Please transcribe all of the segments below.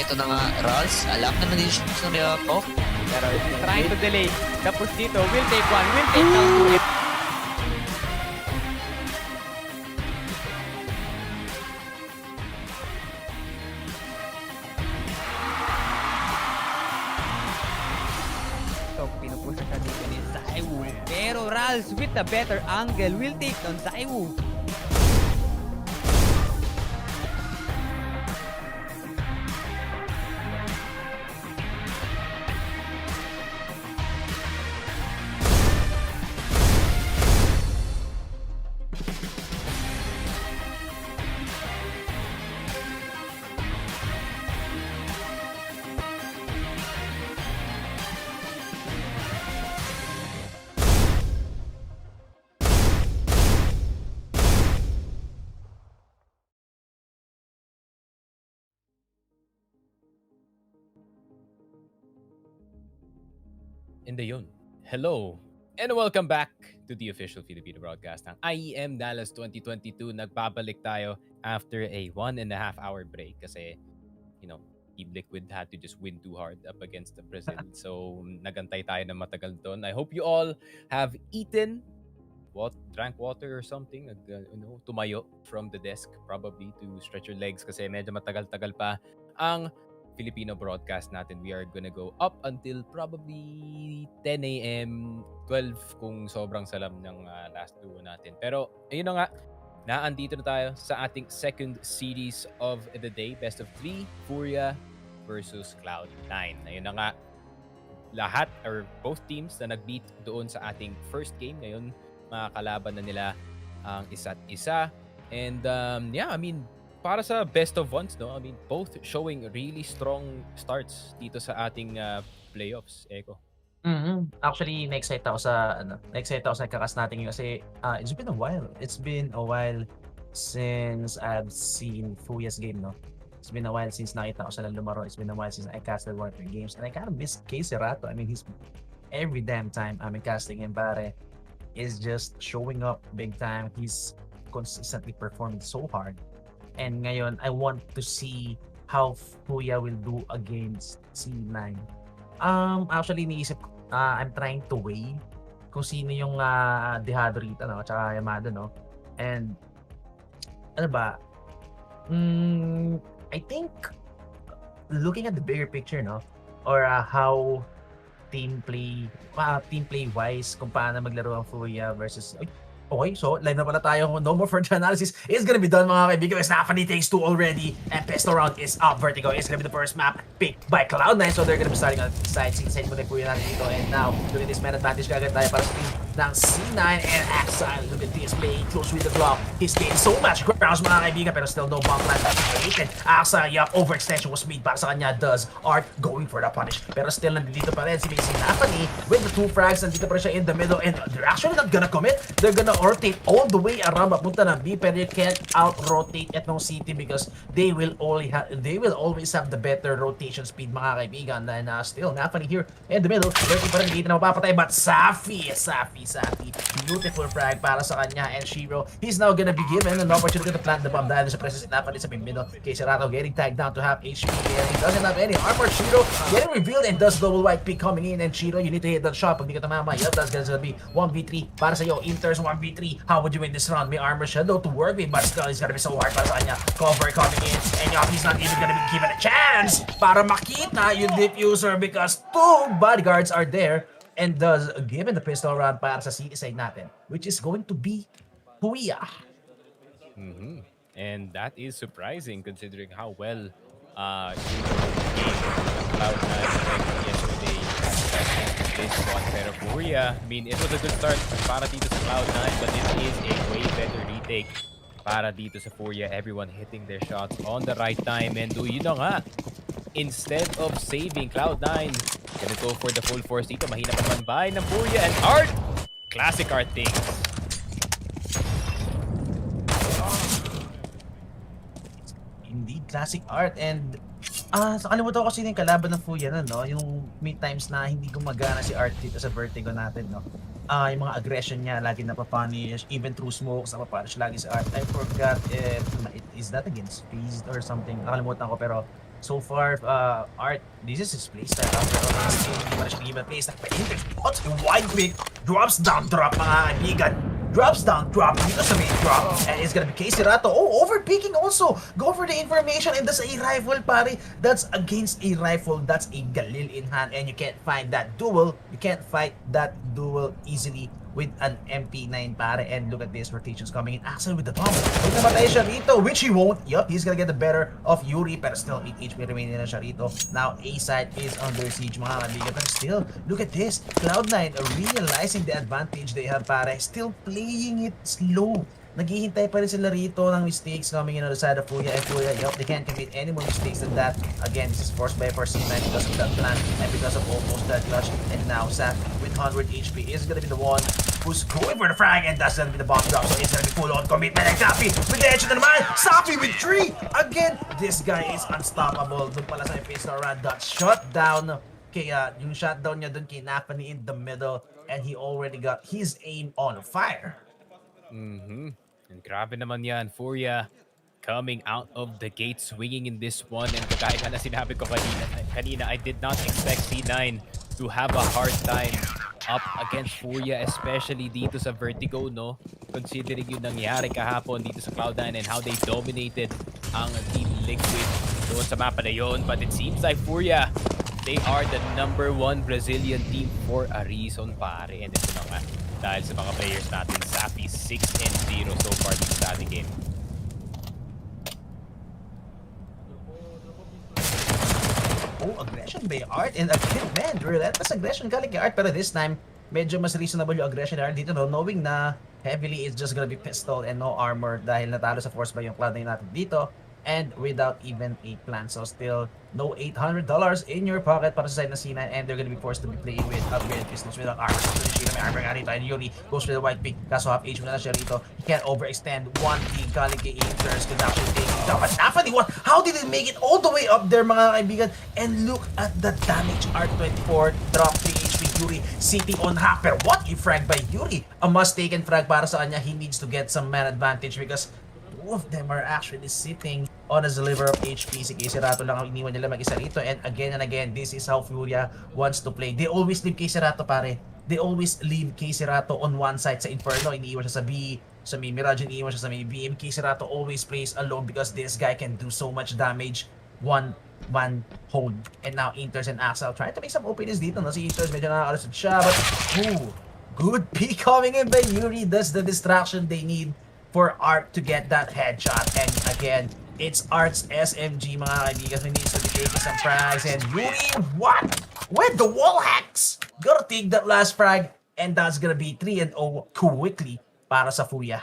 ito na nga, Rals. Alam naman din siya ng talk. Pero he's trying to delay. Tapos dito, will take one, will take down to it. So, pinupusa siya dito ni Zaiwu. Pero Rals with the better angle will take down Zaiwu. And yun. Hello and welcome back to the official Filipino broadcast ng IEM Dallas 2022. Nagbabalik tayo after a 1.5 hour break kasi, you know, Team Liquid had to just win too hard up against the Brazil. So, nagantay tayo ng matagal doon. I hope you all have eaten, drank water or something, tumayo from the desk probably to stretch your legs kasi medyo matagal-tagal pa ang Filipino broadcast natin. We are gonna go up until probably 10 a.m., 12 kung sobrang salam ng last duo natin. Pero, ayun na nga, naandito na tayo sa ating second series of the day. Best of 3, Furia versus Cloud9. Ayun na nga, lahat or both teams na nag-beat doon sa ating first game. Ngayon, makakalaban na nila ang isa't isa. And yeah, I mean, para sa best of ones, no? I mean, both showing really strong starts dito sa ating playoffs, Eko. Actually, na-excite ako sa kakas natin ngayon kasi it's been a while. It's been a while since I've seen Furia's game, no? It's been a while since nakita ko sila lumaro. It's been a while since I casted one of their games. And I kind of miss Casey Rato. I mean, he's every damn time I'm casting him, pare, is just showing up big time. He's consistently performing so hard. And ngayon, I want to see how Furia will do against C9. Actually, iniisip ko, I'm trying to weigh kung sino yung Dehado rito, no? Tsaka Yamada, no? And, ano ba? I think, looking at the bigger picture, no? Or how team play wise, kung paano maglaro ang Furia versus... Okay, so live na pala tayo. No more further analysis. It's gonna be done, mga kaibigan. Stephanie takes 2 already. And pistol round is up. Vertigo is gonna be the first map picked by Cloud9. So they're gonna be starting on the side. Side mo na po yun natin dito. And now, look at this man advantage kagad tayo para sa team ng C9 and Exile. Look at this, playing close with the block. He's gained so much grounds, mga kaibigan, pero still no bomb plan created. Exile, yup, overextension was made para sa kanya. Does Art going for the punish. Pero still nandito pa rin si Stephanie with the 2 frags. Nandito pa rin siya in the middle. And they're actually not gonna commit. They're gonna rotate all the way around papunta ng B, pero you can't out-rotate itong city because they will always have the better rotation speed, mga kaibigan. And still, Stephanie here in the middle. Dirty pa rin, hindi na mapapatay, but Safi, beautiful frag para sa kanya. And Shiro, he's now gonna be given an opportunity to plant the bomb dahil sa presence Stephanie sa middle. Casey Rato getting tagged down to half HP there. He doesn't have any armor. Shiro getting revealed and does double white pick coming in. And Shiro, you need to hit that shot. Pag di ka tamama, yep, that's gonna be 1v3 para sa iyo. Inters 1v3. How would you win this round? May armor shadow to work with, but still it's gonna be so hard para sa kanya. Cover coming in, and yup, he's not even gonna be given a chance para makita yung diffuser because 2 bodyguards are there and does given the pistol round para sa city side natin, which is going to be Furia. And that is surprising considering how well you game Cloud9 yesterday. This one, pero Furia, I mean, it was a good start para dito sa Cloud9, but it is a way better retake para dito sa Furia. Everyone hitting their shots on the right time, and yun na nga, instead of saving Cloud9, gonna go for the full force dito. Mahina pa naman by ng Furia, and Art! Classic Art things. Indeed, classic Art. And nakalimutan ko kasi yung kalaban ng Furia na, no? Yung may times na hindi gumagana si Art dito sa Vertigo natin, no? Yung mga aggression niya, lagi napapunish, even through smokes, napapunish lagi si Art. I forgot if is that against Phased or something. Nakalimutan ko, pero So far, Art, this is his playstyle after all this game. Hindi pa na siya nag-iba playstyle. But Inter spots a wide pick, drops down, drop mga kaibigan. Drops down, drop dito sa main drop. And it's gonna be Casey Rato. Oh, overpicking also. Go for the information. And that's a rifle, pare. That's against a rifle. That's a Galil in hand. And you can't find that duel. You can't fight that duel easily with an MP9, pare. And look at this, rotations coming in. Axel with the bomb. Huwag namatay siya rito, which he won't. Yup, he's gonna get the better of Yuri. Pero still, 8 HP remaining na siya rito. Now, A side is under siege, mga kaibigan. But still, look at this. Cloud9 realizing the advantage they have, pare. Still playing it slow. Naghihintay pa rin sila rito ng mistakes coming in on the side of Furia and Furia. Yup, they can't commit any more mistakes than that. Again, this is forced by C9 because of that plan and because of almost that clutch. And now, Saf with 100 HP is gonna be the one who's going for the frag, and that's gonna be the bomb drop. So it's gonna be full on commitment. And Safi with the edge of the naman. Safi with 3! Again, this guy is unstoppable. Doon pala sa pistol round dot shutdown. Kaya yung shutdown niya doon kay Nafani in the middle, and he already got his aim on fire. And grabe naman yan, Furia coming out of the gate, swinging in this one. And kagaya nga na sinabi ko kanina, I did not expect C9 to have a hard time up against Furia, especially dito sa Vertigo, no? Considering yung nangyari kahapon dito sa Cloud9 and how they dominated ang Team Liquid doon sa mapa na yun. But it seems like Furia, they are the #1 Brazilian team for a reason, pare. And ito na nga, dahil sa mga players natin, Safi 6-0 so far dito sa ating game. Oh, aggression by Art, and again, man, relentless aggression galing kay Art. Pero this time, medyo mas reasonable yung aggression ni Art dito, no? Knowing na heavily it's just gonna be pistol and no armor dahil natalo sa force by yung Cloud9 natin dito. And without even a plan. So still, no $800 in your pocket para sa side na C9, and they're gonna be forced to be playing with upgraded pistols without armor. So Sheila may armor nga rito, and Yuri goes for the white pick. Kaso half HP na siya rito. He can't overextend. One pick galing kay Inters could actually take it down. But Nafani, what? How did it make it all the way up there, mga kaibigan? And look at the damage. R24 drop 3 HP. Yuri sitting on hack. Pero what a frag by Yuri? A must-taken frag para sa kanya. He needs to get some man advantage because two of them are actually sitting on a sliver of HP. Si Casey Rato lang ang iniwan nila mag-isa rito. And again, this is how Furia wants to play. They always leave Casey Rato, pare. They always leave Casey Rato on one side. Sa Inferno, iniiwan siya sa B. Sa may Mirage, iniiwan siya sa may B. And Casey Rato always plays alone because this guy can do so much damage. One hold. And now Inters and Axel trying to make some openings dito. No? Si Inters medyo nakakalusot siya. But, good pick coming in by Yuri. That's the distraction they need for Art to get that headshot. And again, it's Art's SMG, mga kaibigan, who needs to be taking some frags. And Yuri, what? With the wall hacks! Gotta take that last frag, and that's gonna be 3-0 quickly para sa Furia.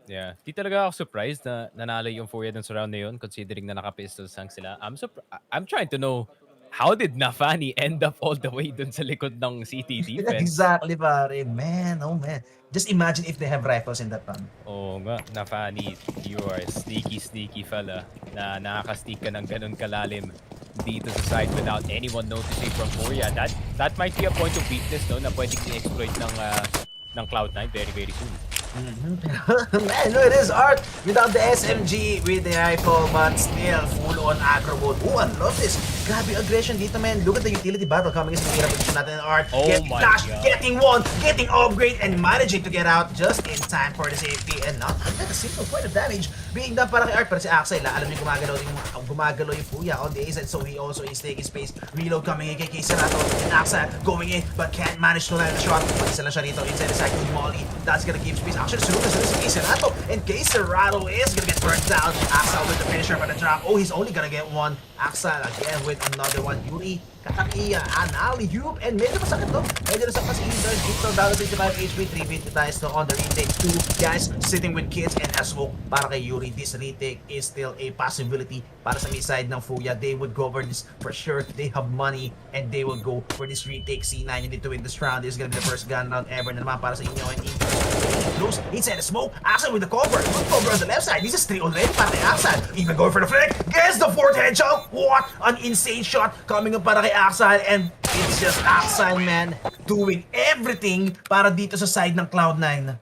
Yeah, di talaga ako surprised na nanalo yung Furia dun sa round na yun, considering na naka-pistol sang sila. I'm trying to know, how did Nafani end up all the way dun sa likod ng CT defense? Exactly, pare. Man, oh man. Just imagine if they have rifles in that round. Oo nga, Nafani, you are a sneaky fella na nakaka-sneak ka ng ganun kalalim dito sa side without anyone noticing from Furia. That might be a point of weakness, no, na pwedeng i-exploit ng Cloud9 very soon. Man, no, it is Art without the SMG with the rifle, but still full on aggro mode. Oh, I love this. Grabe aggression dito, man. Look at the utility battle coming in sa hirap position natin ng Art. Oh getting my flash, God. getting one, getting upgrade, and managing to get out just in time for the safety. And not again a single point of damage being done para kay Art. Pero si Axel, alam niyo gumagalaw yung Furia on the A side, so he also is taking space. Reload coming in kay Casey Rato, and Axel going in, but can't manage to land the shot. Isa lang siya rito inside the side with Molly. That's gonna give space. Actually, sunod na si Casey Rato, and Casey Rato is gonna get burnt down. Axel with the finisher for the drop. Oh, he's only gonna get one. Axel again with another one. Yuri, katakiya, alley-oop, and medyo masakit to. Medyo nasak pa si Inters dito, down to 65 HP, 3 times to on the retake. 2 guys sitting with kids and a smoke para kay Yuri. This retake is still a possibility para sa may side ng Furia. They would go for this for sure. They have money and they will go for this retake. C9, you need to win this round. This is gonna be the first gun round ever na naman para sa inyo. And Inters close inside the smoke. Axel with the cover. Good cover on the left side. This is 3 already para kay Axel. Even going for the flick. Gets the 4th headshot. What an insane shot coming up para kay Axel, and it's just Axel, man, doing everything para dito sa side ng Cloud9.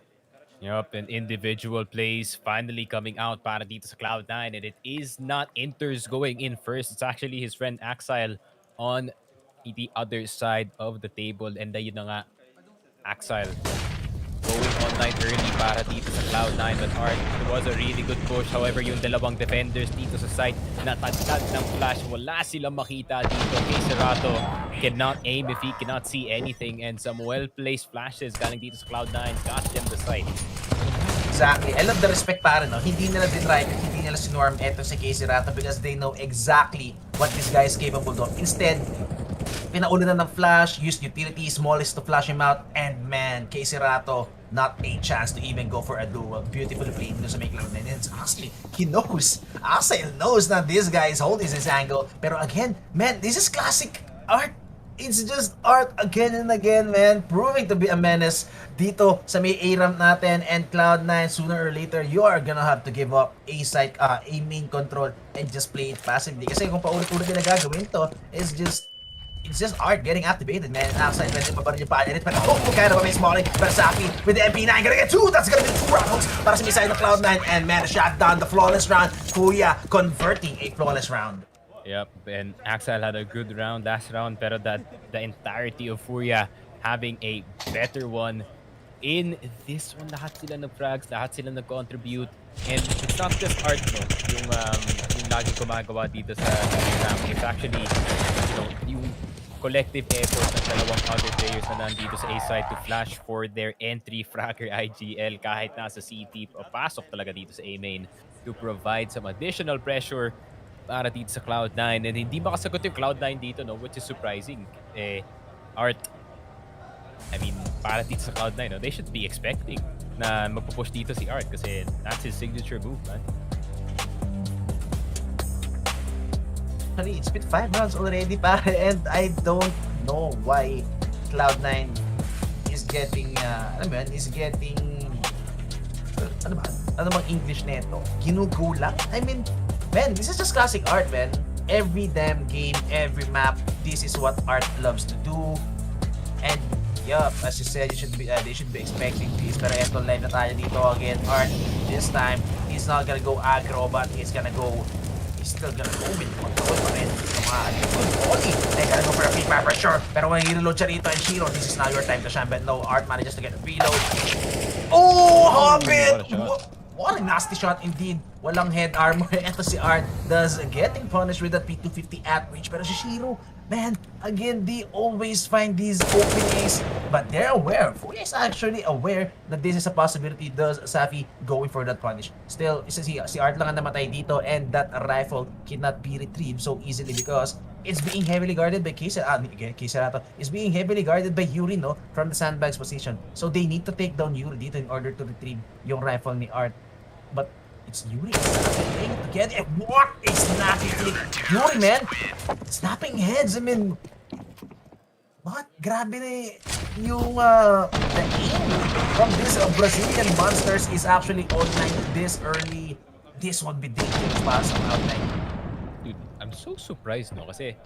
Yup, and individual plays finally coming out para dito sa Cloud9, and it is not Inters going in first. It's actually his friend Axile on the other side of the table. And ayun na nga, Axile going online early para dito sa Cloud9. But Art, it was a really good push. However, yung dalawang defenders dito sa site, natagtag ng flash. Wala silang makita dito. Kay Serato cannot aim if he cannot see anything. And some well-placed flashes galing dito sa Cloud9 got them the site. Exactly. I love the respect para, no? Hindi nila dinry, hindi nila sinwarm eto si Casey Rata because they know exactly what this guy is capable of. Instead, pinauna na ng flash, used utility, smallest to flash him out, and man, Casey Rato, not a chance to even go for a duel. Beautifully played dito sa may Cloud9. And it's honestly, he knows. Axel knows that this guy is holding his angle. Pero again, man, this is classic Art. It's just Art again and again, man, proving to be a menace dito sa may A-ramp natin. And Cloud9, sooner or later, you are gonna have to give up a site, a main control and just play it passively. Kasi kung paulit-ulit nila gagawin to, it's just Art getting activated, man. Outside, pwede mabaril yung paa niya. Pero kind of a mismolly. Pero Safi with the MP9, gonna get 2. That's gonna be 2 rounds para sa may side ng Cloud9. And man, shot down the flawless round. Furia converting a flawless round. Yep, and Axel had a good round last round, pero the entirety of Furia having a better one. In this one, lahat sila nag-frags, lahat sila nag-contribute. And it's not just Art, no, yung laging gumagawa dito sa ramp. It's actually, yung collective effort ng dalawang other players na nandito sa A-side to flash for their entry fragger IGL kahit nasa CT, pasok talaga dito sa A-main to provide some additional pressure para dito sa Cloud9. And hindi makasagot yung Cloud9 dito, no, which is surprising. Art, I mean, para dito sa Cloud9, no, they should be expecting na magpupush dito si Art kasi that's his signature move, man. It's been 5 rounds already, pare, and I don't know why Cloud9 is getting, ano bang English neto? Ginugulang? I mean, man, this is just classic Art, man. Every damn game, every map, this is what Art loves to do. And yup, as you said, they should be expecting this. Pero eto, live na tayo dito again. Art, this time, he's not gonna go aggro, but he's still gonna go with control pa rin. Only, they gotta go for a feedback for sure. Pero when he reload siya rito and Shiro, this is now your time to shine. But no, Art manages to get a reload. Oh, Hobbit! What a nasty shot indeed. Walang head armor. Ito si Art does getting punished with that P250 at reach. Pero si Shiro, man, again, they always find these openings. But they're aware. Furia is actually aware that this is a possibility. Does Safi going for that punish? Still, si Art lang ang namatay dito. And that rifle cannot be retrieved so easily because it's being heavily guarded by Kisarato. It's being heavily guarded by Yuri, no? From the sandbags position. So they need to take down Yuri dito in order to retrieve yung rifle ni Art. But it's Yuri snapping together. What is snapping click? Yuri, man! Snapping heads, I mean... What? Grabe na yung the aim from this Brazilian monsters is actually online this early. This would be dangerous para sa Cloud9. Dude, I'm so surprised, no? Kasi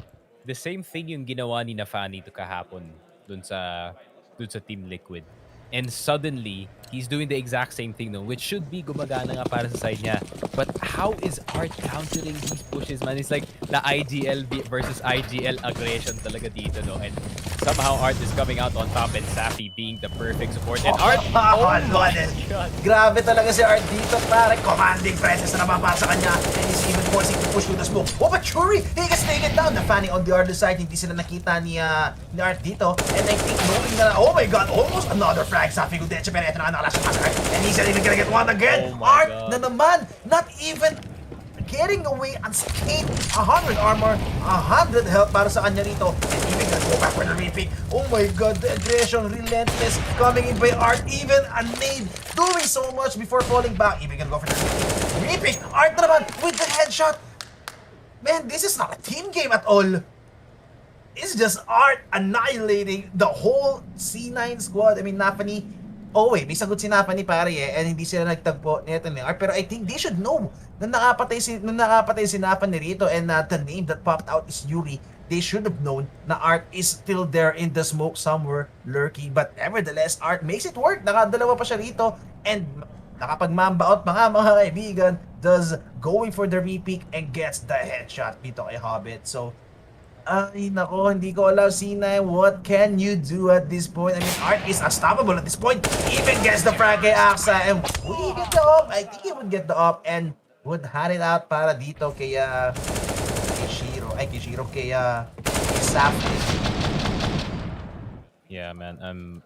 the same thing yung ginawa ni Nafani to kahapon dun sa Team Liquid. And suddenly, he's doing the exact same thing, no? Which should be gumagana nga para sa side niya. But how is Art countering these pushes, man? It's like the IGL versus IGL aggression talaga dito, no? And somehow Art is coming out on top and Safi being the perfect support. And Art, oh my God! Grabe talaga si Art dito, pare. Commanding presence na naman para sa kanya. And he's even forcing to push with the smoke. Oh, but Shuri, he gets taken down. Nafani on the other side, hindi sila nakita ni Art dito. And I think knowing na, oh my God, almost another frag. Safi Gudeche, pero ito na nakalash ng Art. And he's not even gonna get one again. Oh my Art God. na naman, not even getting away unscathed. 100 armor, 100 health para sa kanya rito. And even gonna go back for the repick. Oh my God, the aggression, relentless, coming in by Art. Even a nade, doing so much before falling back. Even gonna go for the repick. Art na naman with the headshot. Man, this is not a team game at all. It's just Art annihilating the whole C9 squad. I mean, Nafani, may sagot si Nafani pare and hindi sila nagtagpo nito ni Art. Pero I think they should know na nakapatay si Nafani rito and the name that popped out is Yuri. they should have known na Art is still there in the smoke somewhere lurking. But nevertheless, Art makes it work. Nakadalawa pa siya rito and nakapag-mamba out mga kaibigan, does going for the repeat and gets the headshot dito kay Hobbit. So, ay nako, hindi ko alam C9, what can you do at this point? I mean, Art is unstoppable at this point. Even gets the frag kay Axa and would he get the up? I think he would get the up and would hand it out para dito kay kay Safin. Yeah, man. I'm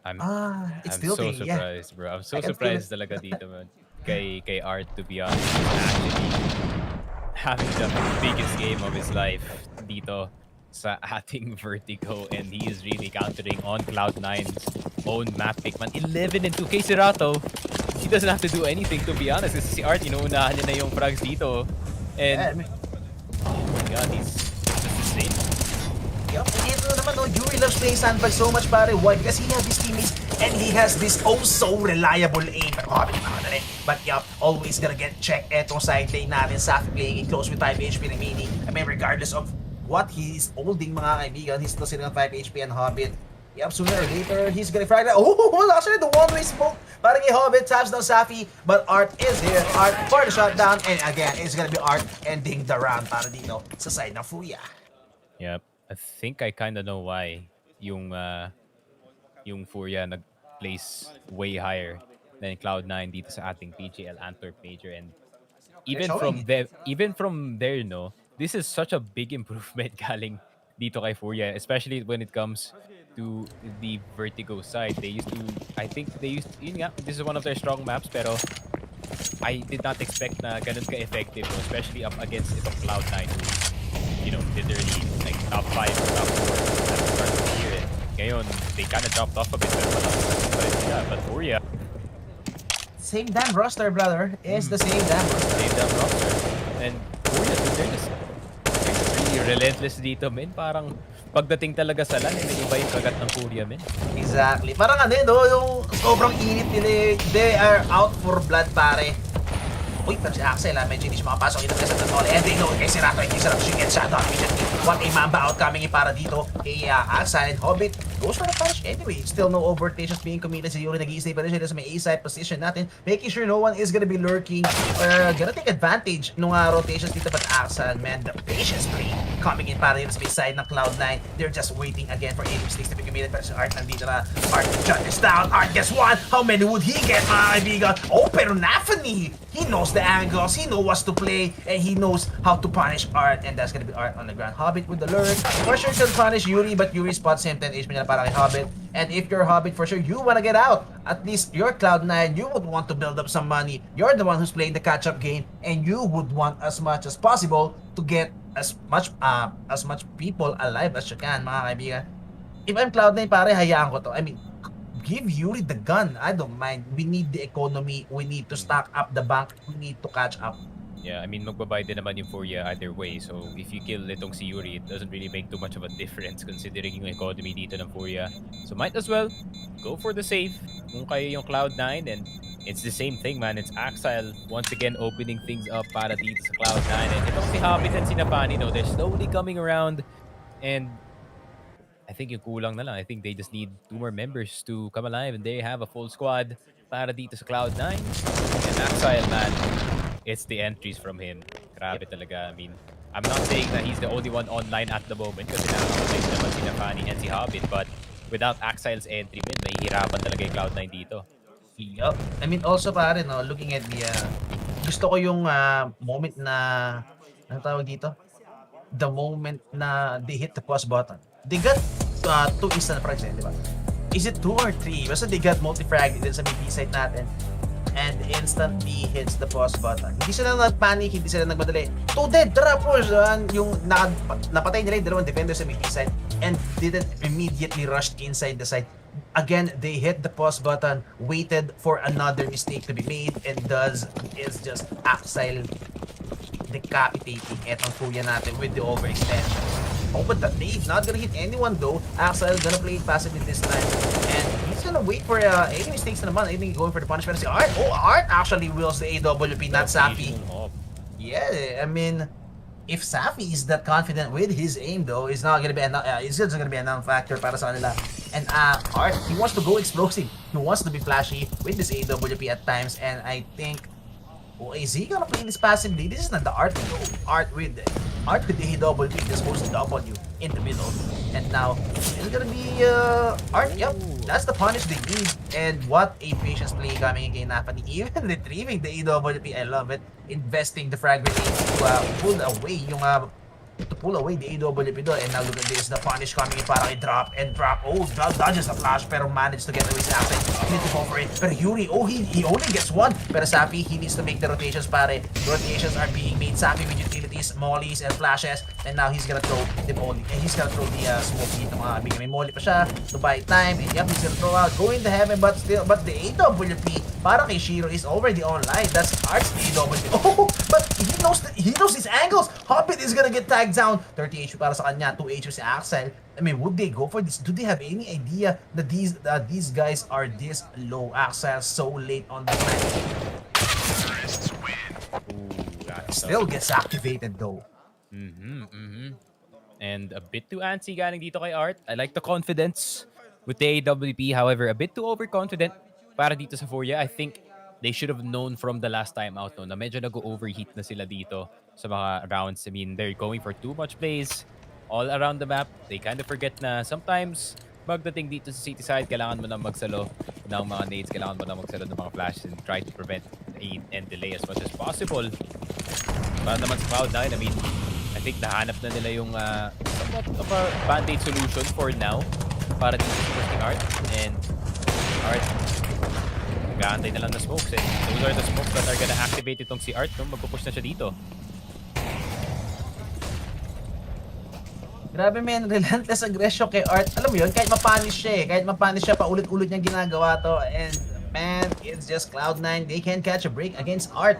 It's I'm still so three, yeah. surprised, bro. I'm so I can feel surprised talaga dito, man. Kay Art, to be honest, actually having the biggest game of his life dito sa ating Vertigo, and he is really countering on Cloud9's own map pick, man. 11 and 2 kay Serato. He doesn't have to do anything, to be honest, kasi si Art, inuunahan niya na yung frags dito. And, oh my god, he's just insane. Yup, and ito naman, no, Yuri loves playing sandbag so much, pare. Why? Because he has his teammates and he has this so reliable aim. Pero Hobbit, makadali. But yup, always gonna get checked. Etong side lane natin, Safi playing in close with 5 HP na Mini. I mean, regardless of what he's holding, mga kaibigan, he's still sitting on 5 HP and Hobbit. Yup, sooner or later, he's gonna frag that. Oh, actually, the one-way smoke. Parang kay Hobbit, taps down Safi, but Art is here. Art for the shutdown, and again, it's gonna be Art ending the round para dito sa side ng Furia. Yep. I think I kind of know why yung Furia nag-place way higher than Cloud9 dito sa ating PGL Antwerp Major, and even from there, no, this is such a big improvement galing dito kay Furia, especially when it comes to the Vertigo side. Yun nga, this is one of their strong maps, pero I did not expect na ganun ka-effective, especially up against itong Cloud9, who, literally like top 5 or top 4 at the start of the year. Ngayon, they kind of dropped off a bit, but Furia, Same damn roster, brother. It's the same damn roster. And Furia, they're just really relentless dito, men. Parang pagdating talaga sa LAN, may iba yung kagat ng Furia, men. Exactly. Parang ano, no, yung sobrang init nila. They are out for blood, pare. Uy, pero si Axel, medyo hindi siya makapasok. Ito kasi sa Tole. And they know, kay Serato, hindi sarap siya get shot down immediately. What a mamba out coming in para dito kay Axel, and Hobbit goes for the punish anyway. Still no overrotations being committed. Si Yuri nag-i-stay pa rin siya sa may A-side position natin, making sure no one is gonna be lurking or gonna take advantage nung rotations dito. But Axel, man, the patience play coming in para dito sa may side ng Cloud9. They're just waiting again for 8 mistakes to be committed. Pero si Art nandito na. Art shut this down. Art gets one. How many would he get, mga kaibigan? Oh, pero Nafany, he knows the angles, he knows what to play, and he knows how to punish Art, and that's gonna be Art on the ground. Hobbit with the lurk. For sure can punish Yuri, but Yuri spots him 10 HP na para kay Hobbit. And if you're Hobbit, for sure you wanna get out. At least you're Cloud9, you would want to build up some money. You're the one who's playing the catch-up game, and you would want as much as possible to get as much people alive as you can, mga kaibigan. If I'm Cloud9, pare, hayaan ko to. I mean, give Yuri the gun. I don't mind. We need the economy. We need to stack up the bank. We need to catch up. Yeah, I mean, magbabay din naman yung Furia either way. So, if you kill itong si Yuri, it doesn't really make too much of a difference considering yung economy dito ng Furia. So, might as well go for the save kung kayo yung Cloud9. And it's the same thing, man. It's Axile once again opening things up para dito sa Cloud9. And itong si Hobbit and si Napani, no, they're slowly coming around. And I think yung kulang na lang. I think they just need 2 more members to come alive, and they have a full squad para dito sa Cloud9. And Axile, man, it's the entries from him. Grabe talaga. I mean, I'm not saying that he's the only one online at the moment kasi nakakapag naman si Nafani and si Hobbit, but without Axile's entry, man, mahihirapan talaga yung Cloud9 dito. Yup. I mean, also pare, no, looking at the gusto ko yung moment na ano tawag dito? The moment na they hit the pause button. They got 2 instant frags, di ba? Is it 2 or 3? Basta they got multi-frag din sa may B-side natin. And instantly hits the pause button. Hindi sila nag-panic, hindi sila nagmadali. 2 dead, tara push! Yung napatay nila yung dalawang defenders sa may B-side and didn't immediately rush inside the side. Again, they hit the pause button, waited for another mistake to be made, and is just Axile decapitating etong Furia natin with the overextension. Oh, but the Dave not gonna hit anyone though. Axile gonna play passively this time, and he's gonna wait for any mistakes na naman. I think going for the punishment. Si Art, Art actually wills the AWP, not Safi. Yeah, I mean, if Safi is that confident with his aim though, it's not gonna be it's just gonna be a non-factor para sa kanila. And Art, he wants to go explosive. He wants to be flashy with this AWP at times, and I think, oh, is he gonna play this passively? This is not the Art though. Art with the AWP just goes W in the middle. And now it's gonna be Art. Yep, that's the punish they need. And what a patience play coming in kay Napani. Even retrieving the AWP, I love it. Investing the frag grenade to pull away yung the AWP doon. And now look at this, the punish coming in para kay Drop. And Drop, dodges the flash pero managed to get away sa Safi. He need to go for it. Pero Yuri, he only gets one. Pero Safi, he needs to make the rotations pare. Rotations are being made. Safi with utilities, mollies, and flashes. And now he's gonna throw the molly. And he's gonna throw the smoke dito mga kaibigan. May molly pa siya to buy time. And yep, he's gonna throw out. Going to heaven, but the AWP para kay Shiro is already online. That's Art's AWP. Oh, but he knows his angles. Hobbit is gonna get tagged down. 30 HP para sa kanya, 2 HP si Axel. I mean, would they go for this? Do they have any idea that these guys are this low? Axel so late on the night. Still gets activated though. And a bit too antsy galing dito kay Art. I like the confidence with the AWP. However, a bit too overconfident para dito sa Furia. I think they should have known from the last time out na medyo nag-overheat na sila dito sa mga rounds. I mean, they're going for too much plays all around the map. They kind of forget na sometimes pagdating dito sa city side, kailangan mo na magsalo ng mga nades, kailangan mo na magsalo ng mga flashes and try to prevent aid and delay as much as possible. Para naman sa Cloud9, I mean, I think nahanap na nila yung somewhat of a band-aid solution for now para dito sa pushing Art. And Art, nag-aantay na lang na smokes. And those are the smokes that are gonna activate itong si Art. Magpupush na siya dito. Grabe man, relentless aggression kay Art. Alam mo yun, kahit mapanish siya kahit mapanish siya, paulit-ulit niyang ginagawa to. And man, it's just Cloud9. They can't catch a break against Art.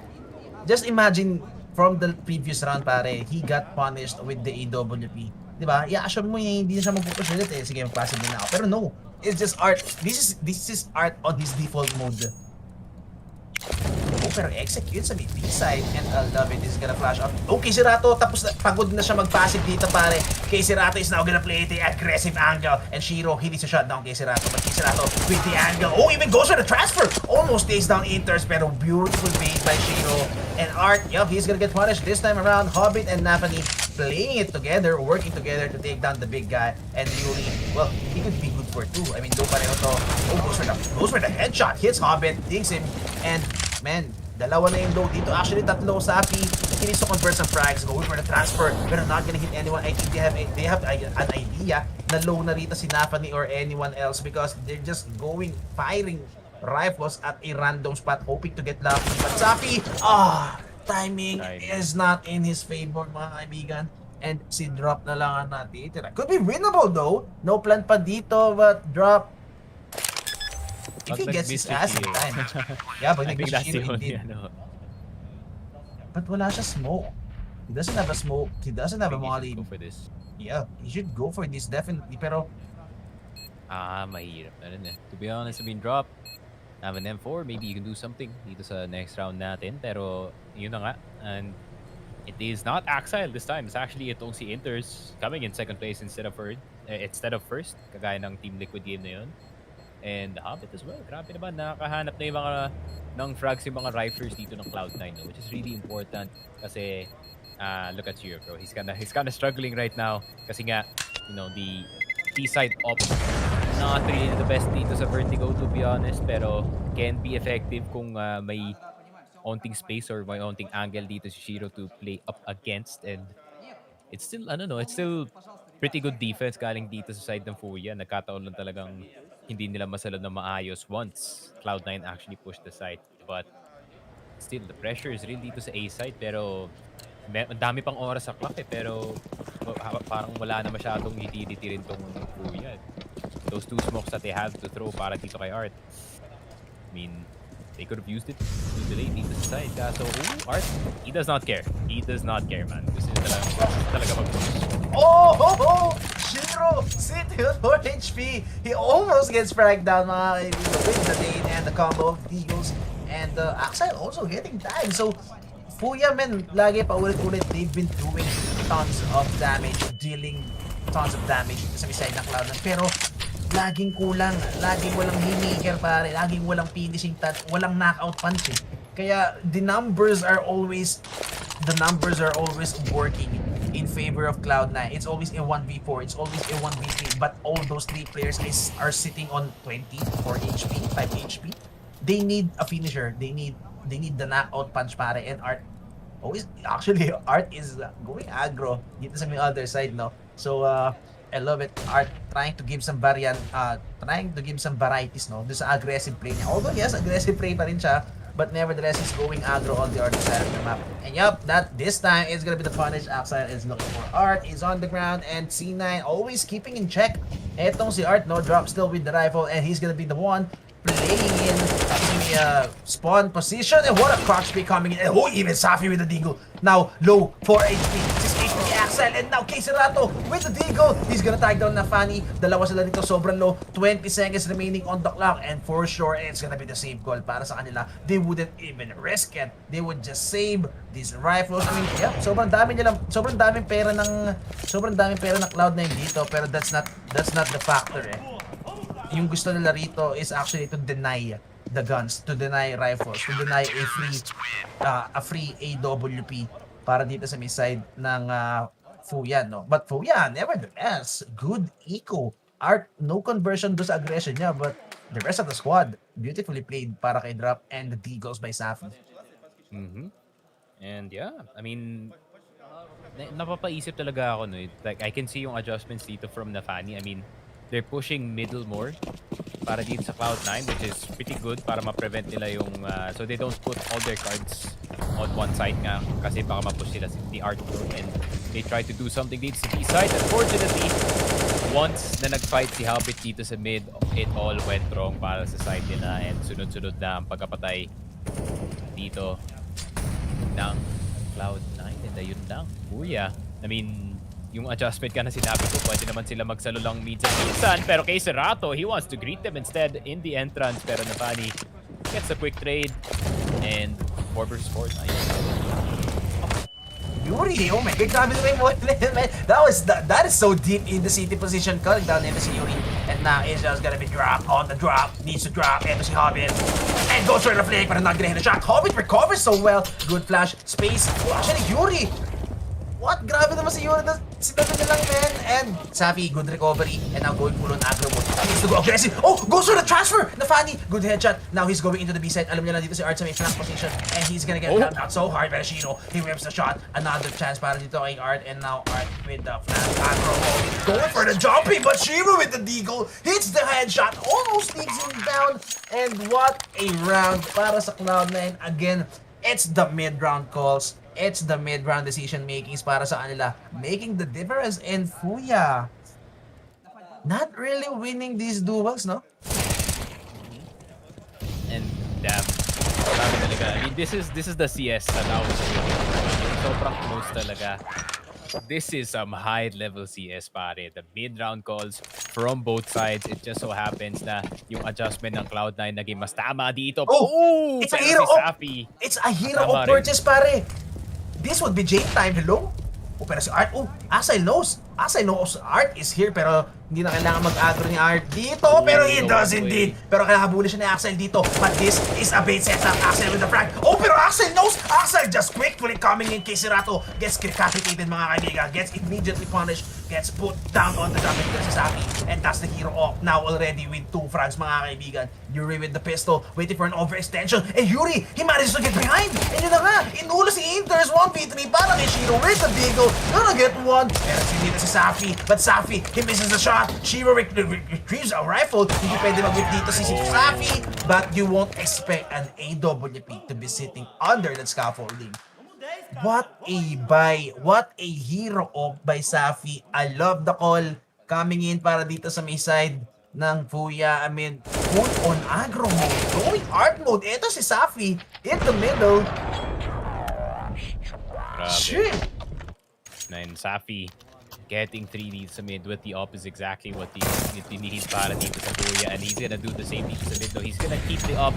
Just imagine from the previous round pare, he got punished with the AWP. Diba? I-assume mo hindi na siya mag-push ulit Sige, mag-passive din ako. Pero no, it's just Art. This is Art on his default mode. Pero execute sa B side and I love it. He's gonna flash out. Okay, si Rato, tapos pagod na siya mag-passive dito pare. KC Rato is now gonna play the aggressive angle. And Shiro, he needs to shut down KC Rato. But KC Rato with the angle. Oh, even goes for the transfer. Almost takes down Inters, pero beautiful bait by Shiro. And Art, yup, he's gonna get punished this time around. Hobbit and Napani playing it together, working together to take down the big guy. And Yuri, well, he could be good for two. I mean, do pareho to. Oh, goes for the headshot. Hits Hobbit, digs him. And man, dalawa na yung low dito. Actually, tatlo. Safi, he needs to convert some frags. Going for the transfer. Pero not gonna hit anyone. I think they have an idea na low na rito si Napani or anyone else because they're just firing rifles at a random spot hoping to get lucky. But Safi, timing is not in his favor mga kaibigan. And si Drop na lang ang natitira. Could be winnable though. No plan pa dito but Drop, if he gets his ass in time. Yeah, but nag-Shiro he did. But wala siya smoke. He doesn't have a smoke. He doesn't have a molly. Go for this. Yeah, he should go for this definitely. Pero mahirap na rin To be honest, I mean, Drop, have an M4, maybe you can do something dito sa next round natin. Pero, yun na nga. And it is not Axile this time. It's actually itong si Inters coming in second place instead of first. Kagaya ng Team Liquid game na yun. And the Hobbit as well. Grabe naman, nakakahanap na yung mga ng frags yung mga riflers dito ng Cloud9, which is really important kasi look at Shiro, bro. He's kinda struggling right now kasi nga, the T-side op not really the best dito sa Vertigo to be honest, pero can be effective kung may onting space or may onting angle dito si Shiro to play up against. And it's still, it's still pretty good defense galing dito sa side ng Furia. Nagkataon lang talagang hindi nila masalad na maayos once Cloud9 actually pushed the side. But still, the pressure is real dito sa A side. Pero dami pang oras sa clock pero parang wala na masyadong utility rin tong Furia. Those two smokes that they have to throw para dito kay Art, I mean, they could have used it to delay dito sa side. So, Art, he does not care. He does not care, man. Gusto niya talaga mag-push. Oh! Shiro, sitting on 4 HP. He almost gets fragged down mga kaibigan with the Dane and the combo of deals. And Axel also hitting tag. So, Furia, man, lagi pa ulit-ulit, they've been doing tons of damage, dealing tons of damage sa side ng Cloud9. Pero, laging kulang, laging walang haymaker pare, laging walang finishing touch, walang knockout punch eh. Kaya, the numbers are always working in favor of Cloud9. It's always a 1v4, it's always a 1v3, but all those 3 players are sitting on 20, 4 HP, 5 HP. They need a finisher, they need the knockout punch pare, and Art is going aggro dito sa may other side, no? So I love it. Art trying to give some varieties, no? Doon sa aggressive play niya. Although yes, aggressive play pa rin siya, but nevertheless he's going aggro on the other side of the map. And yup, that this time is gonna be the punish. Axel is looking for Art, is on the ground, and C9 always keeping in check. Etong si Art, no, drop still with the rifle, and he's gonna be the one playing in the spawn position. And what a crotch pick coming in. And even Safi with the deagle. Now low, 4 HP. 6 HP Axel, and now Caserato with the deagle. He's gonna tag down na Fanny. Dalawa sila dito, sobrang low. 20 seconds remaining on the clock, and for sure it's gonna be the save goal para sa kanila. They wouldn't even risk it. They would just save these rifles. I mean, yeah, sobrang daming pera ng Cloud9 dito, pero that's not the factor eh. Yung gusto nila rito is actually to deny the guns, to deny rifles, to deny a free AWP para dito sa may side ng Fuya, no? But Fuya, nevertheless, good eco. Art, no conversion do sa aggression niya, but the rest of the squad, beautifully played para kay Drop and the deagles by Safi. And yeah, I mean, napapaisip talaga ako, no? Like, I can see yung adjustments dito from Nafani. I mean, they're pushing middle more para dito sa Cloud9, which is pretty good para ma-prevent nila yung so they don't put all their cards on one side nga kasi baka ma-push sila the Art group, and they try to do something dito sa B side. Unfortunately, once na nag-fight si Habit dito sa mid, it all went wrong para sa side nila, and sunod-sunod na ang pagkapatay dito ng Cloud9, and ayun lang. Kuya, I mean, yung adjustment ka na sinabi ko, pwede naman sila magsalo lang minsan, pero kay Serato, he wants to greet them instead in the entrance, pero Nafani gets a quick trade, and 4 vs 4 na yun. Yuri, oh my god, grabe naman yung man. That is so deep in the city position. Calling down into si Yuri, and now it's just gonna be drop on the drop, needs to drop, and si Hobbit, and goes for the flick, pero not gonna hit a shot. Hobbit recovers so well, good flash, space, oh, actually Yuri! What? Grabe naman si Yuri. Sinabi niya lang, man. And Safi, good recovery. And now going full on aggro mode. He needs to go aggressive. Oh! Goes for the transfer! Nafani, good headshot. Now he's going into the B side. Alam niya lang dito si Art sa may flank position. And he's gonna get knocked out so hard by Shino. He whips the shot. Another chance para dito kay Art. And now Art with the flank aggro mode. Going for the jumping, but Shiro with the deagle hits the headshot. Almost sneaks him down. And what a round para sa Cloud9. Again, it's the mid-round calls. It's the mid-round decision makings para sa kanila, making the difference. In Fuya, not really winning these duels, no? And damn, grabe talaga. I mean, this is the CS that I was waiting for. Sobrang close talaga. This is some high-level CS, pare. The mid-round calls from both sides. It just so happens na yung adjustment ng Cloud9 naging mas tama dito. Oh! It's a hero si Safi, it's a hero of purchase, pare. This would be Jake time. Hello? Oh, pero si Art, Asai knows Art is here, pero hindi na kailangan mag-aggro ni Art dito, pero he does indeed. Pero kailangan habulin siya ni Axel dito, but this is a bait setup. Axel with the frag. Oh, pero Axel knows. Axel just quickly coming in. Caserato gets decapitated, mga kaibigan, gets immediately punished, gets put down on the damage si Safi, and that's the hero off now already with 2 frags, mga kaibigan. Yuri with the pistol, waiting for an overextension, and Yuri, he manages to get behind, and yun na nga, inulo si Inters 1v3 para kay Shiro with the deagle, gonna get one, pero hindi na si Safi, but Safi, he misses the shot. Shiro retrieves a rifle, hindi pwede mag-whip dito si Safi, but you won't expect an AWP to be sitting under that scaffolding. What a buy, what a hero of by Safi. I love the call coming in para dito sa may side ng Fuya. I mean, full on aggro mode, going art mode. Ito si Safi in the middle. Shit. And Safi getting 3 leads sa mid with the op is exactly what he needs para dito sa Furia, and he's gonna do the same dito sa mid. So he's gonna keep the op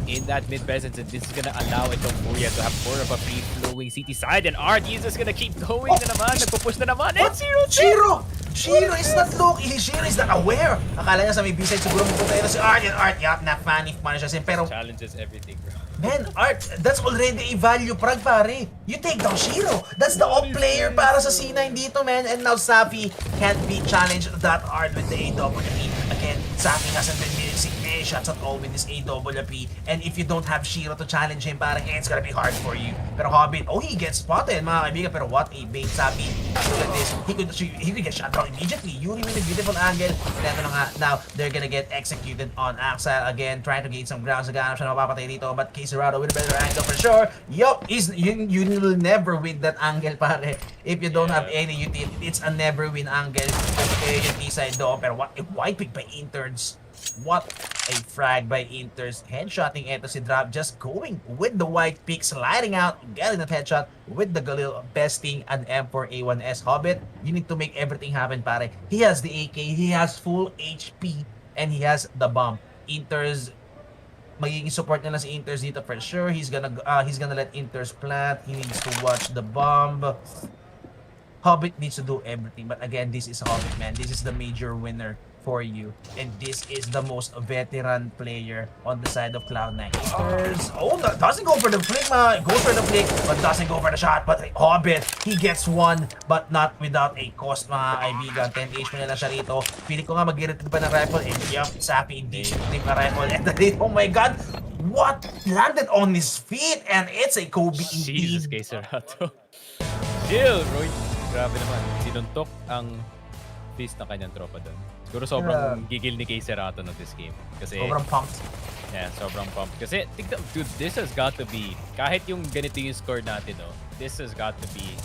in that mid presence, and this is gonna allow itong Furia to have more of a free flow going CT side, and Art is just gonna keep going na naman. Nagpo-push na naman. And What? zero. Shiro is not looking. Shiro is not aware. Akala niya sa may B-side siguro magpunta yun si Art. And Art, yup, na-panic pa na siya. Pero, Challenges everything, bro. man, Art, that's already a value prag, pare. You take down Shiro. That's the off player para sa C9 dito, man. And now Safi can't be challenged that hard with the AWP. Again, Safi hasn't been missing any shots at all with this AWP. And if you don't have Shiro to challenge him, parang it's gonna be hard for you. Pero Hobbit, oh, he gets spotted, mga kaibigan. Pero what a bait, Safi. Look at this. He could get shot down immediately. Yuri with a beautiful angle. Pero na nga, now they're gonna get executed on Axel again, trying to gain some ground. Naghanap siya na mapapatay dito, but Cerrado with a better angle for sure. Yup, you will never win that angle, pare. If you don't have any utility, it's a never win angle. Yung T-side doon. Pero what a white pick by Interns. What a frag by Inters. Headshotting eto si Drop, just going with the white pick, sliding out, getting that headshot with the Galil, besting an M4A1S Hobbit. You need to make everything happen, pare. He has the AK, he has full HP, and he has the bomb. Inters, magiging support nila si Inters dito for sure. He's gonna let Inters plant. He needs to watch the bomb. Hobbit needs to do everything, but again, this is Hobbit, man. This is the major winner for you, and this is the most veteran player on the side of Cloud9. Inters, oh, doesn't go for the flick, goes for the flick, but doesn't go for the shot. But Hobbit, he gets one, but not without a cost, mga kaibigan. 10 HP na lang siya rito. Pili ko nga mag-retreat pa ng rifle, and yup, Sappy, hindi shooting na rifle. And then, oh my god, what landed on his feet? And it's a Kobe indeed. Jesus, kay Cerrado. Chill, bro. Grabe naman. Sinuntok ang face na kanyang tropa doon. Siguro sobrang gigil ni kay Cerrado na this game. Kasi, sobrang pumped. Yeah, sobrang pumped. Kasi, dude, this has got to be, kahit yung ganito yung score natin, no, this has got to be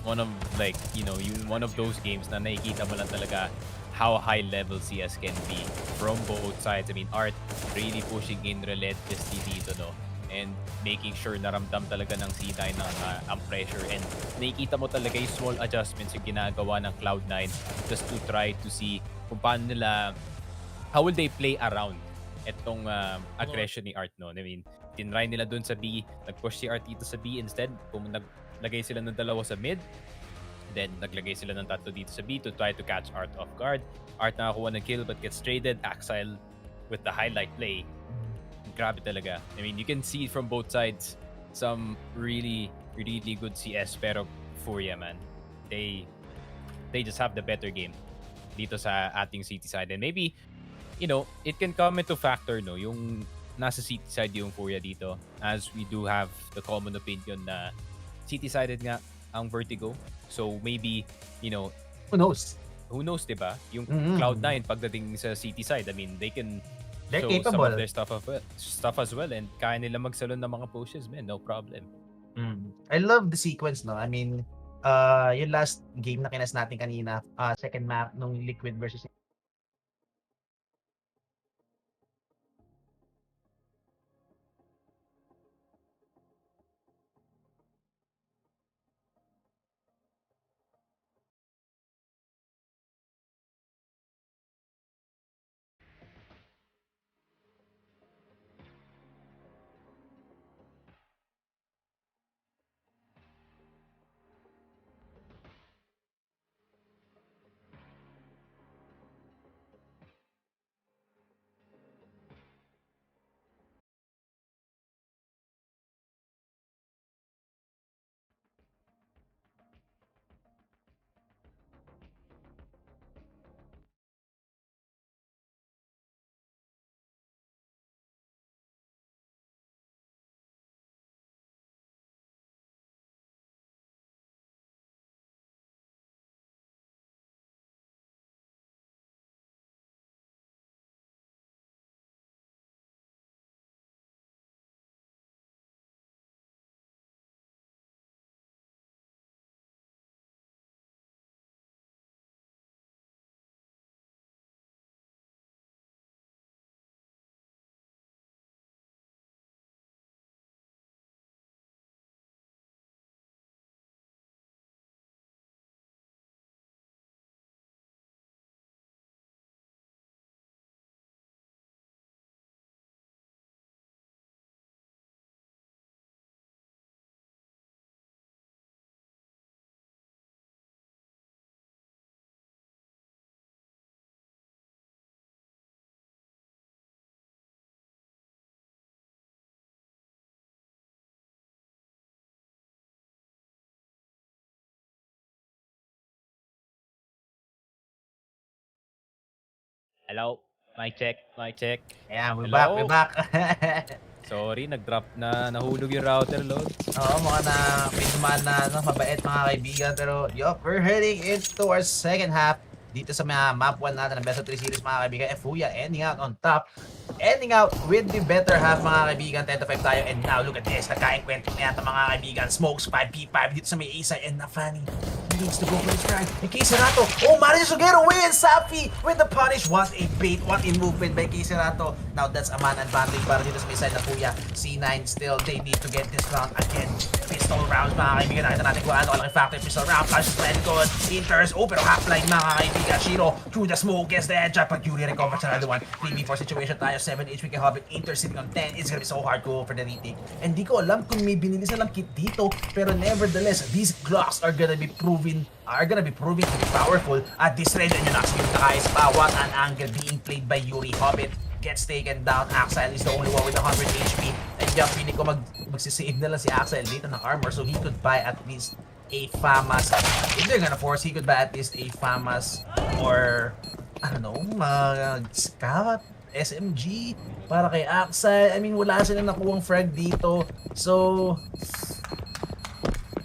one of, like, you know, one of those games na nakikita mo lang talaga how high level CS can be from both sides. I mean, Art really pushing in relentlessly dito, no? And making sure na ramdam talaga ng C9 ang pressure, and nakikita mo talaga yung small adjustments yung ginagawa ng Cloud9 just to try to see kung paano nila, how will they play around etong aggression ni Art, no? I mean, tinry nila dun sa B, nag-push si Art dito sa B, instead naglagay sila ng dalawa sa mid, then naglagay sila ng tatlo dito sa B to try to catch Art off guard. Art nakakuha ng kill but gets traded. Axel with the highlight play. Grabe talaga. I mean, you can see from both sides some really, really good CS, pero Furia, man, they just have the better game dito sa ating city side. And maybe, you know, it can come into factor, no, yung nasa city side yung Furia dito, as we do have the common opinion na city sided nga ang Vertigo. So maybe, you know, who knows, diba? Yung Cloud9 pagdating sa city side, I mean, they're show capable. some of their stuff as well, and kaya nila magsalon ng mga pushes, man, no problem. I love the sequence, no? I mean, yung last game na kinas natin kanina, second map nung Liquid versus Hello? Mic check, mic check. Yeah, we're back, Hello? we're back. Sorry, nag-drop na, nahulog yung router, Lord. Oo, mukhang na may dumaan na mabait mga kaibigan. Pero, we're heading into our second half dito sa mga map 1 natin ng Best of 3 series mga kaibigan. Furia ending out on top. Ending out with the better half mga kaibigan. 10-5 tayo. And now, look at this. Nagkain-kwento na yata mga kaibigan. Smokes 5v5 dito sa may A-side. And Nafani needs to go for his strike. In case Rato. Oh, Mario Sugero wins! Safi with the punish. What a bait. What a movement by Case Rato. Now, that's a man advantage para dito sa may side na Furia. C9 still, they need to get this round again. Pistol rounds mga kaibigan. Nakita natin kung ano kalaki factor. Pistol round. Flash red good. Inters. Oh, pero half-line mga kaibigan. Shiro through the smoke gets the headshot. But Yuri recovers another one. 3v4 situation tayo. 7 HP kay Hobbit. Inter sitting on 10. It's gonna be so hard to go for the retake. And di ko alam kung may binili silang kit dito. Pero nevertheless, these Glocks are gonna be proving to be powerful at this range. And yun actually yung nakais pa. What an angle being played by Yuri. Hobbit gets taken down. Axel is the only one with 100 HP. And yeah, feeling ko magsisave na lang si Axel dito ng armor so he could buy at least a FAMAS. If they're gonna force, he could buy at least a FAMAS or I don't know, Scout, SMG para kay Axel. I mean, wala silang nakuwang frag dito. So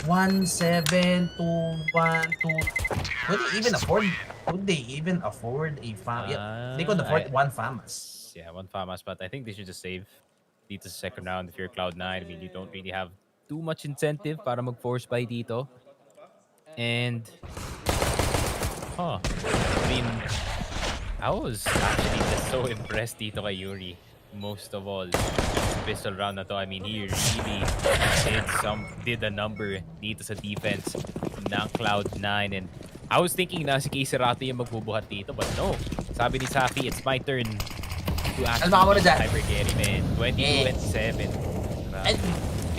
1-7, 2-1, 2. Would they even afford a FAMAS? They could afford one FAMAS. Yeah, one FAMAS, but I think they should just save dito sa second round if you're Cloud9. I mean, you don't really have too much incentive para mag-force buy dito. And, I mean, I was actually just so impressed dito kay Yuri. Most of all, pistol round na to. I mean, he really did a number dito sa defense ng Cloud9. And I was thinking na si Kiserato yung magbubuhat dito, but no. Sabi ni Safi, it's my turn to actually hyper carry, man. 22-7. And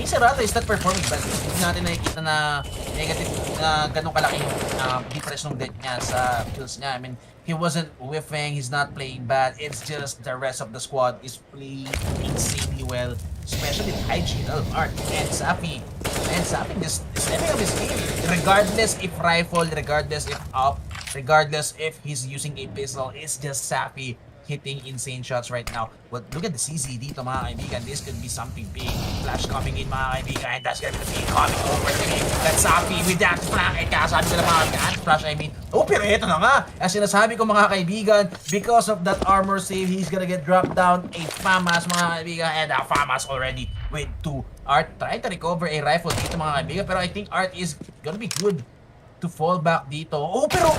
Kiserato is not performing, but hindi natin nakikita na negative na ganun kalaki yung difference ng death niya sa kills niya. I mean, he wasn't whiffing, he's not playing bad. It's just the rest of the squad is playing insanely well, especially Hygienal, Art, and Safi. And Safi just stepping up his game. Regardless if rifle, regardless if up, regardless if he's using a pistol, it's just Safi hitting insane shots right now. But look at the CZ dito mga kaibigan. This could be something big. Flash coming in mga kaibigan. And that's gonna be the big coming over to me. That's Safi with that flash. Eh kasabi ko na mga kaibigan. Flash I mean. Oh pero ito na nga. As sinasabi ko mga kaibigan. Because of that armor save, he's gonna get dropped down a FAMAS mga kaibigan. And a FAMAS already with 2. Art trying to recover a rifle dito mga kaibigan. Pero I think Art is gonna be good to fall back dito. Oh pero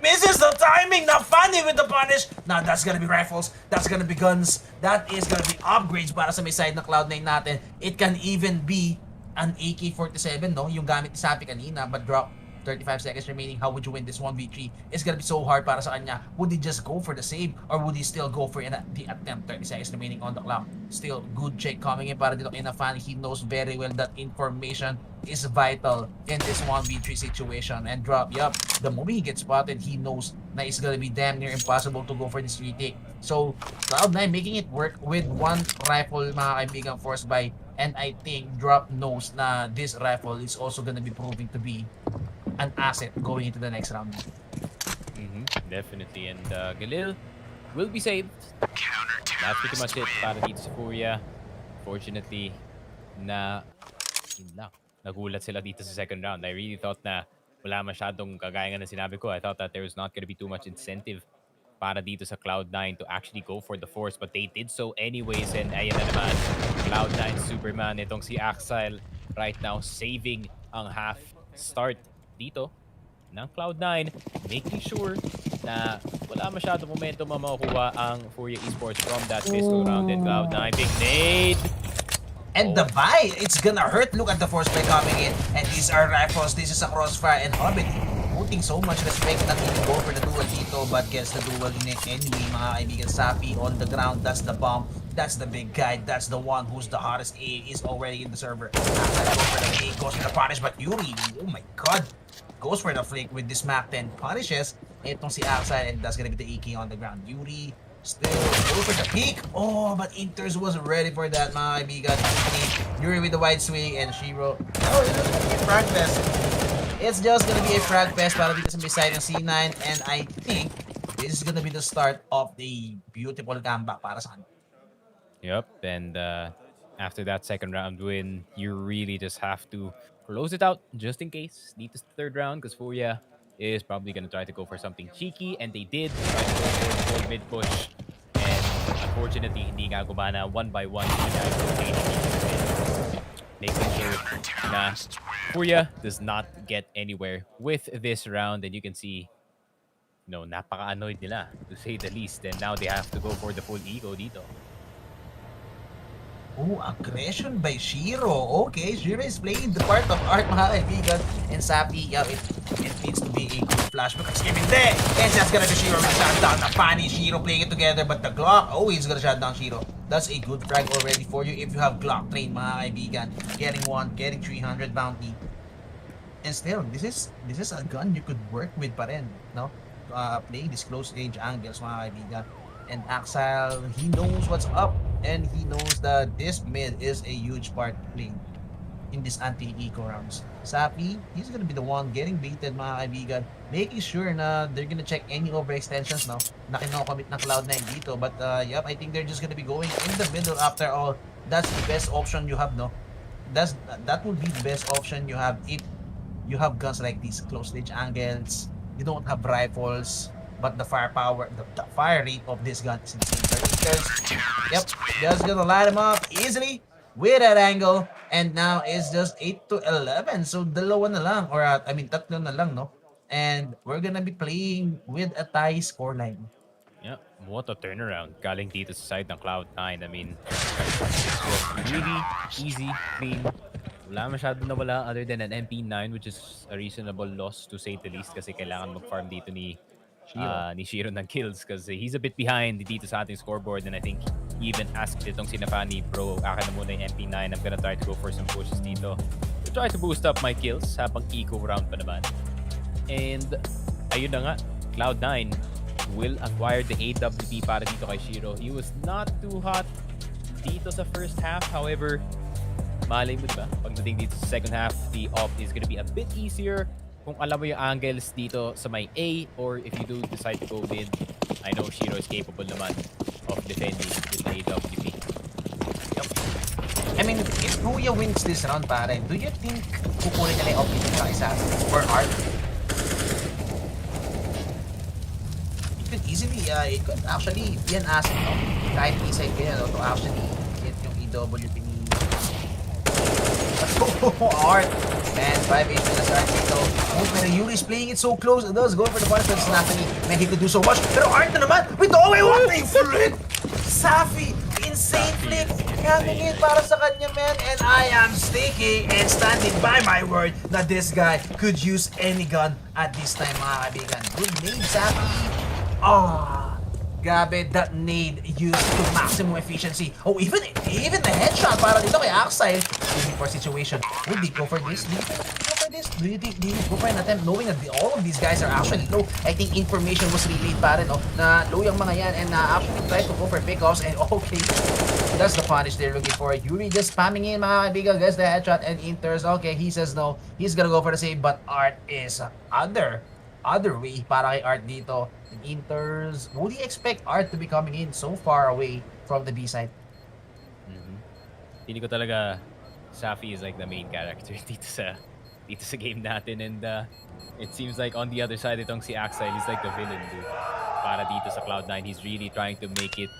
misses the timing. Not funny with the punish. Now that's gonna be rifles. That's gonna be guns. That is gonna be upgrades para sa may side na Cloud9 natin. It can even be an AK-47, no? Yung gamit ni Sapi kanina, but drop 35 seconds remaining. How would you win this 1v3? It's gonna be so hard para sa kanya. Would he just go for the save or would he still go for the attempt? 30 seconds remaining on the clock. Still good check coming in para dito kay Nafani. He knows very well that information is vital in this 1v3 situation. And drop, the moment he gets spotted, he knows na it's gonna be damn near impossible to go for this retake. So Cloud9 making it work with one rifle mga kaibigan forced by, and I think Drop knows na this rifle is also gonna be proving to be an asset going into the next round. Definitely. And Galil will be saved. That's pretty much it para dito sa Furia. Fortunately, nagulat sila dito sa second round. I really thought na wala masyadong kagaya nga na sinabi ko. I thought that there was not gonna be too much incentive para dito sa Cloud9 to actually go for the force. But they did so anyways. And ayan na naman, Cloud9 Superman. Itong si Axel right now saving ang half start dito ng Cloud9, making sure na wala masyadong momentum makukuha ang Furia Esports from that pistol round. And Cloud9, big nade! And the buy, it's gonna hurt. Look at the force play coming in. And these are rifles. This is a crossfire. And Hobbit putting so much respect, not even go for the duel dito, but gets the duel in it anyway, mga kaibigan. Sapi on the ground. That's the bomb. That's the big guy. That's the one who's the hottest. A is already in the server. After go for the A, goes for the punish. But Yuri, oh my god, goes for the flick with this Mac 10 punishes. Itong si Axel, and that's gonna be the EK on the ground. Yuri still go for the peak. Oh, but Inters wasn't ready for that, mga kaibigan. Yuri with the wide swing, and Shiro. Oh, it's just gonna be a frag fest. It's just gonna be a frag fest para dito sa may side ng C9, and I think this is gonna be the start of the beautiful comeback para sa kanila. Yep, and after that second round win, you really just have to close it out just in case. Need this third round because Furia is probably going to try to go for something cheeky, and they did try to go for the full mid push. And unfortunately, hindi nga gumana. One by one, hindi nga making sure na Furia does not get anywhere with this round. And you can see, napaka-annoyed nila, to say the least. And now they have to go for the full ego dito. Oh, aggression by Shiro. Okay, Shiro is playing the part of Art, mga kaibigan. And Sappy, yeah, it needs to be a good flash because even there, and that's gonna be Shiro with shot down. The funny Shiro playing it together, but the Glock, he's gonna shut down Shiro. That's a good frag already for you if you have Glock train, mga kaibigan. Getting 300 bounty. And still, this is a gun you could work with pa rin, no? Playing these close range angles, mga kaibigan. And Axel, he knows what's up, and he knows that this mid is a huge part playing in this anti-eco rounds. Sappy, he's gonna be the one getting baited, mga kaibigan, making sure na they're gonna check any overextensions, no, na kinocommit ng Cloud9 dito. But yep, I think they're just gonna be going in the middle after all. That's the best option you have, no? That would be the best option you have if you have guns like these, close range angles, you don't have rifles, but the firepower, the fire rate of this gun is insane. Yep, just gonna light him up easily with that angle, and now it's just 8-11. So dalawa na lang, or tatlo na lang, no? And we're gonna be playing with a tie scoreline. Yeah, what a turnaround. Galing dito sa side ng Cloud9. I mean, it was really easy, clean. Wala masyado na wala other than an MP9, which is a reasonable loss to say the least kasi kailangan mag-farm dito ni Shiro ng kills because he's a bit behind dito sa ating scoreboard, and I think he even asked itong sinapani, bro, akin na muna yung MP9, I'm gonna try to go for some pushes dito to try to boost up my kills habang eco round pa naman. And ayun na nga, Cloud9 will acquire the AWP para dito kay Shiro. He was not too hot dito sa first half, however, malay mo diba, pagdating dito sa second half, the op is gonna be a bit easier kung alam mo yung angles dito sa may A, or if you do decide to go mid. I know Shiro is capable naman of defending with the AWP. Yep. I mean, if Furia wins this round, pare, do you think kukunin nila yung optic sa isa or Art? It could easily, it could actually be an asset, no? Kahit isay kayo, no? To actually get yung EWP ni Art. Man, 5-8 na sa Art dito. Oh, pero Yuri's playing it so close. It does go for the punish, but Snappany, man, he could do so much. Pero Art na naman, with the what a flick! Safi, insane flick, coming in para sa kanya, man. And I am sticking and standing by my word that this guy could use any gun at this time, mga kaibigan. Good name, Safi. Grabe, that nade used to maximum efficiency. Oh, even the headshot para dito kay Axel. Looking for situation. Would they go for this? Do you go for this? Do you go for an attempt knowing that all of these guys are actually low? I think information was relayed pa rin, no? Na low yung mga yan, and actually try to go for pickoffs, and okay. That's the punish they're looking for. Yuri just spamming in, mga kaibigan, gets the headshot and enters. Okay, he says no. He's gonna go for the save, but Art is other way para kay Art dito. Enters. Would you expect Art to be coming in so far away from the B side? Hindi ko talaga Safi is like the main character dito sa game natin, and it seems like on the other side itong si Axel is like the villain, dude. Para dito sa Cloud9, he's really trying to make it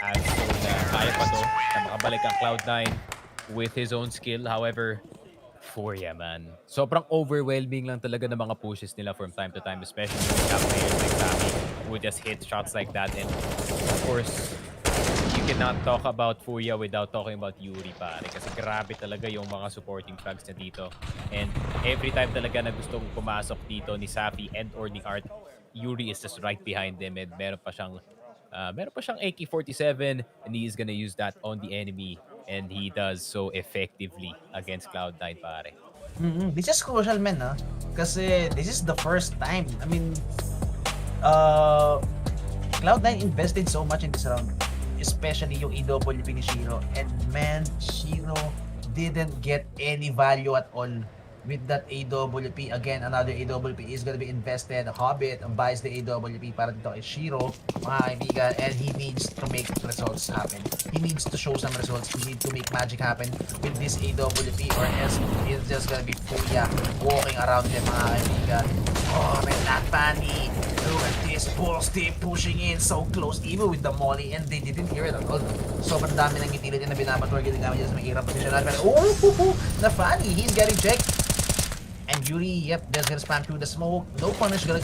as so na kaya pa to na makabalik ang Cloud9 with his own skill. However, Furia, man, sobrang overwhelming lang talaga ng mga pushes nila from time to time, especially with top players like Safi who just hit shots like that. And of course, you cannot talk about Furia without talking about Yuri, pare, kasi grabe talaga yung mga supporting flags na dito. And every time talaga na gusto kong pumasok dito ni Safi and or ni Art, Yuri is just right behind them, and meron pa siyang AK-47, and he is gonna use that on the enemy, and he does so effectively against Cloud9, pare. This is crucial, man, kasi this is the first time. I mean, Cloud9 invested so much in this round, especially yung EWP ni Shiro, and man, Shiro didn't get any value at all with that AWP. Again, another AWP is gonna be invested. Hobbit buys the AWP para dito kay Shiro, mga kaibigan, and he needs to make results happen. He needs to show some results. He needs to make magic happen with this AWP, or else it's just gonna be Furia walking around them, mga kaibigan. Oh man, not funny. Look at this, Bulls team pushing in so close, even with the molly, and they didn't hear it at all. Sobrang dami ng itilid na binabator, ginagamit dyan sa may irang posisyon. Pero, na funny, he's getting checked. And Yuri, yep, just gonna spam through the smoke. No punish gonna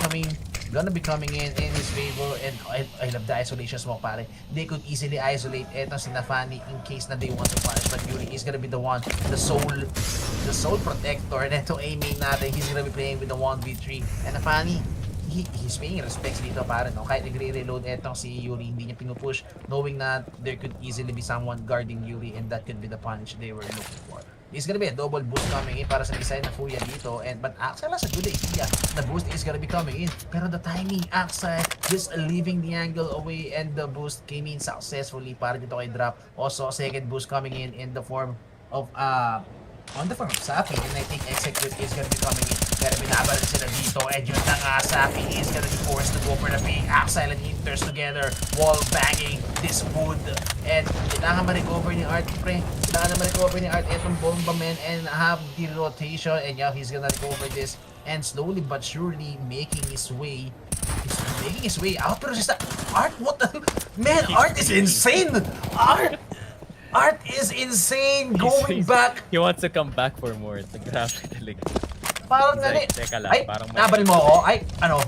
be coming in his favor. And I love the isolation smoke, pare. They could easily isolate eto si Nafani in case na they want to punish. But Yuri is gonna be the one, the sole protector. And ito aiming natin, he's gonna be playing with the 1v3. And Nafani, he's paying respects dito, pare, no? Kahit nagre-reload etong si Yuri, hindi niya pinupush, knowing na there could easily be someone guarding Yuri, and that could be the punish they were looking for. It's gonna be a double boost coming in para sa design na Furia dito, but Axel has a good idea. The boost is gonna be coming in, pero the timing, Axel just leaving the angle away, and the boost came in successfully para dito kay Drop. Also, second boost coming in the form of Safi, and I think Execute is gonna be coming in. Pero binabalad sila dito, and yun na nga, Safi is gonna be forced to go for the pick. Axel and Inters together, wall banging this wood, and kailangan ma-recover ni Art, pre. Kailangan na ma-recover ni Art itong bomba, man, and have the rotation, and yeah, he's gonna recover this, and slowly but surely making his way out. Pero just Art, what the, man, Art is insane. Art is insane, going back. He wants to come back for more. Grabe talaga. Parang Teka lang, ay, parang nabaril mo ako? Ay, ano?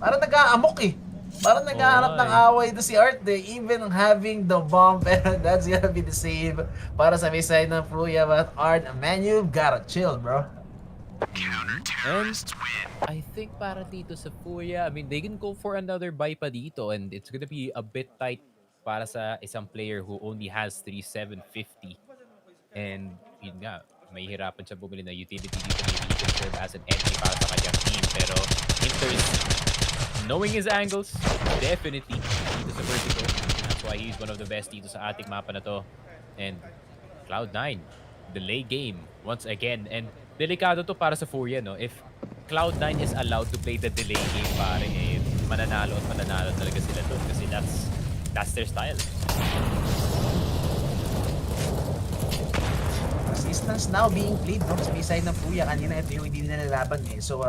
Parang nag-aamok eh. Parang naghahanap ng away to si Art eh. Even having the bomb, pero that's gonna be the save para sa may side ng Furia. But Art, man, you've gotta chill, bro. And I think para dito sa Furia, I mean, they can go for another buy pa dito, and it's gonna be a bit tight para sa isang player who only has 3,750. And yun nga, may hirapan siya bumili na utility dito. Maybe he can serve as an entry para sa kanyang team. Pero Inters, knowing his angles, definitely dito sa vertical. That's why he's one of the best dito sa ating mapa na to. And Cloud9, delay game once again. And delikado to para sa Furia, no? If Cloud9 is allowed to play the delay game, pare, eh, mananalo talaga sila doon. Kasi that's their style. Resistance now being played from sa side ng Furia. Kanina ito yung hindi nila nalaban eh. So,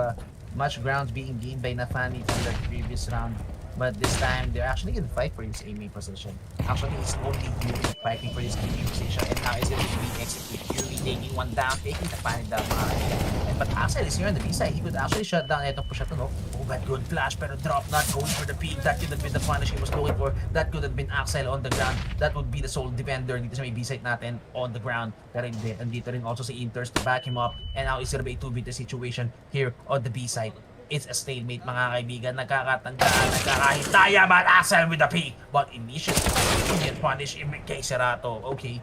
much ground being gained by Nafani from the previous round. But this time, they're actually gonna fight for this aiming position. Actually, it's only Yuri fighting for this aiming position. And now it's gonna be execute. Yuri taking one down, taking the Nafani down, mga kaibigan. But Axel is here on the B side. He could actually shut down itong push to, no? Oh, but good flash, pero drop not going for the peak. That could have been the punish he was going for. That could have been Axel on the ground. That would be the sole defender dito sa may B side natin on the ground. Pero hindi, andito rin also si Inters to back him up. And now it's gonna be a 2v2 situation here on the B side. It's a stalemate, mga kaibigan. Nagkakatandaan, nagkakahitaya, but Axel with the peak. But initially, immediate punish kay Serato. Okay.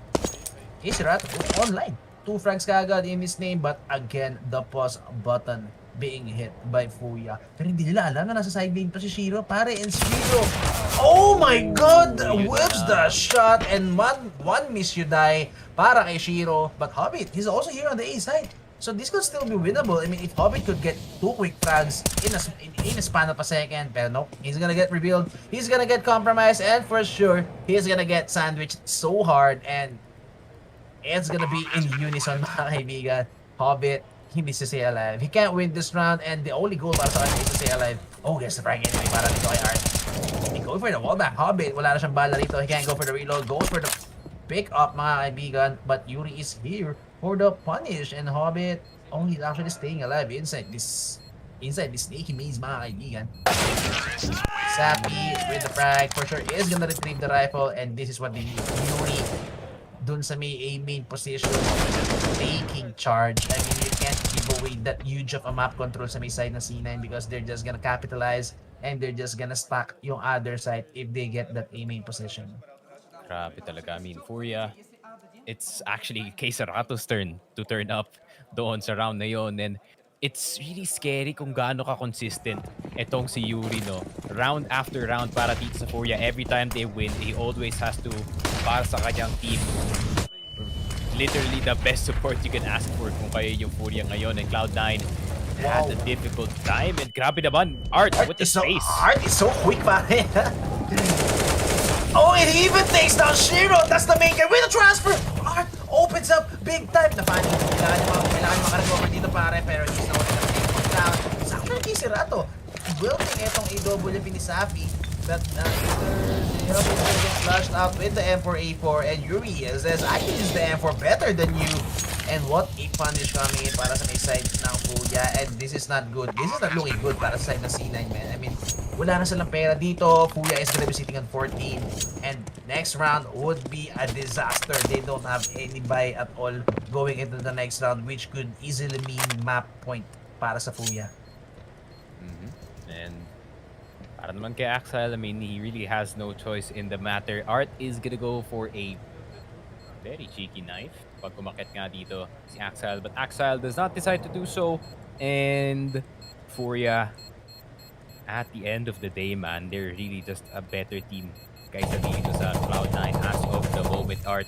Kay Serato, online. 2 frags kagad in his name, but again, the pause button being hit by Furia. Pero hindi nila alam na nasa side lane pa si Shiro, pare, and Shiro, oh my god, whips the shot, and one miss you die para kay Shiro. But Hobbit, he's also here on the A side. So this could still be winnable. I mean, if Hobbit could get 2 quick frags in a span of a second, pero no, he's gonna get revealed, he's gonna get compromised, and for sure, he's gonna get sandwiched so hard, and it's gonna be in unison, mga kaibigan. Hobbit, he needs to stay alive. He can't win this round, and the only goal para sa kanya is to stay alive. Oh, gets the frag anyway para dito kay Art. He goes for the wallback. Hobbit, wala na siyang bala rito. He can't go for the reload. Goes for the pick up, mga kaibigan. But Yuri is here for the punish, and Hobbit, oh, he's actually staying alive inside this sneaky maze, mga kaibigan. Sappy with the frag for sure is gonna retrieve the rifle, and this is what they need. Yuri dun sa may A main position, taking charge. I mean, you can't give away that huge of a map control sa may side ng C9 because they're just gonna capitalize and they're just gonna stack yung other side if they get that A main position. Grabe talaga. I mean, Furia, it's actually kay Serato's turn to turn up doon sa round na yon, and it's really scary kung gaano ka-consistent etong si Yuri, no? Round after round para dito sa Furia. Every time they win, he always has to, para sa kanyang team, he literally the best support you can ask for kung kayo yung Furia ngayon. And Cloud9 had a difficult time. And grabe naman, Art with the space. Art is so quick, pare. Oh, and he even takes down Shiro. That's the main guy with the transfer. Art opens up big time. Napani, kailangan makarecover dito, pare. Pero he's not gonna take one down. Sakto yung kisira to. Wilting itong AWP ni Safi. But he's gonna get flushed out with the M4A4. And Yuri says, I can use the M4 better than you. And what a punish coming in para sa may side ng Furia. And this is not good. This is not looking good para sa side ng C9, man. I mean, wala na silang pera dito. Furia is gonna be sitting on 14. And next round would be a disaster. They don't have any buy at all going into the next round, which could easily mean map point para sa Furia. And para naman kay Axel, I mean, he really has no choice in the matter. Art is gonna go for a very cheeky knife pag umakit nga dito si Axel. But Axel does not decide to do so. And Furia, at the end of the day, man, they're really just a better team kaysa dito sa Cloud9 as of the moment. Art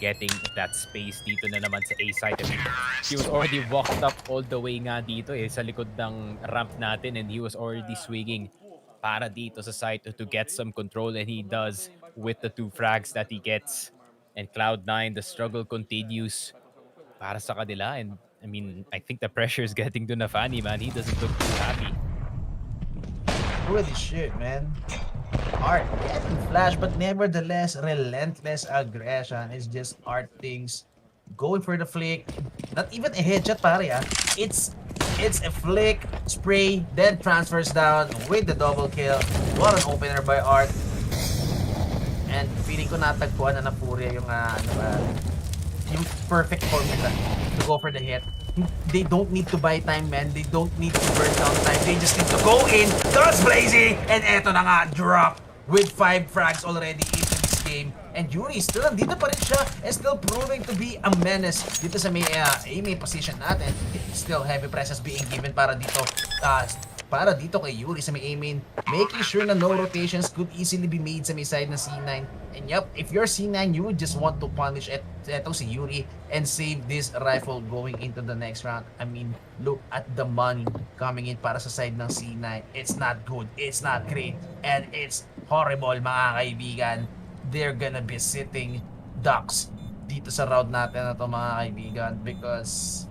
getting that space dito na naman sa A side. I mean, he was already walked up all the way nga dito sa likod ng ramp natin, and he was already swinging para dito sa side to get some control, and he does with the 2 frags that he gets. And Cloud9, the struggle continues para sa kanila. And I mean, I think the pressure is getting to Nafani, man. He doesn't look too happy. Holy shit, man. Art getting flash, but nevertheless, relentless aggression is just Art things. Going for the flick. Not even a headshot, pare, ah. It's a flick, spray, then transfers down with the double kill. What an opener by Art. And feeling ko natagpuan na Furia yung yung perfect formula to go for the hit. They don't need to buy time, man. They don't need to burn down time. They just need to go in, guns blazing, and eto na nga, drop with 5 frags already into this game. And Yuri still nandito pa rin siya and still proving to be a menace dito sa may aiming position natin. Still heavy presence being given para dito kay Yuri sa may aiming, making sure na no rotations could easily be made sa may side na C9. And yup, if you're C9, you would just want to punish eto si Yuri and save this rifle going into the next round. I mean, look at the money coming in para sa side ng C9. It's not good, it's not great, and it's horrible, mga kaibigan. They're gonna be sitting ducks dito sa round natin na to, mga kaibigan, because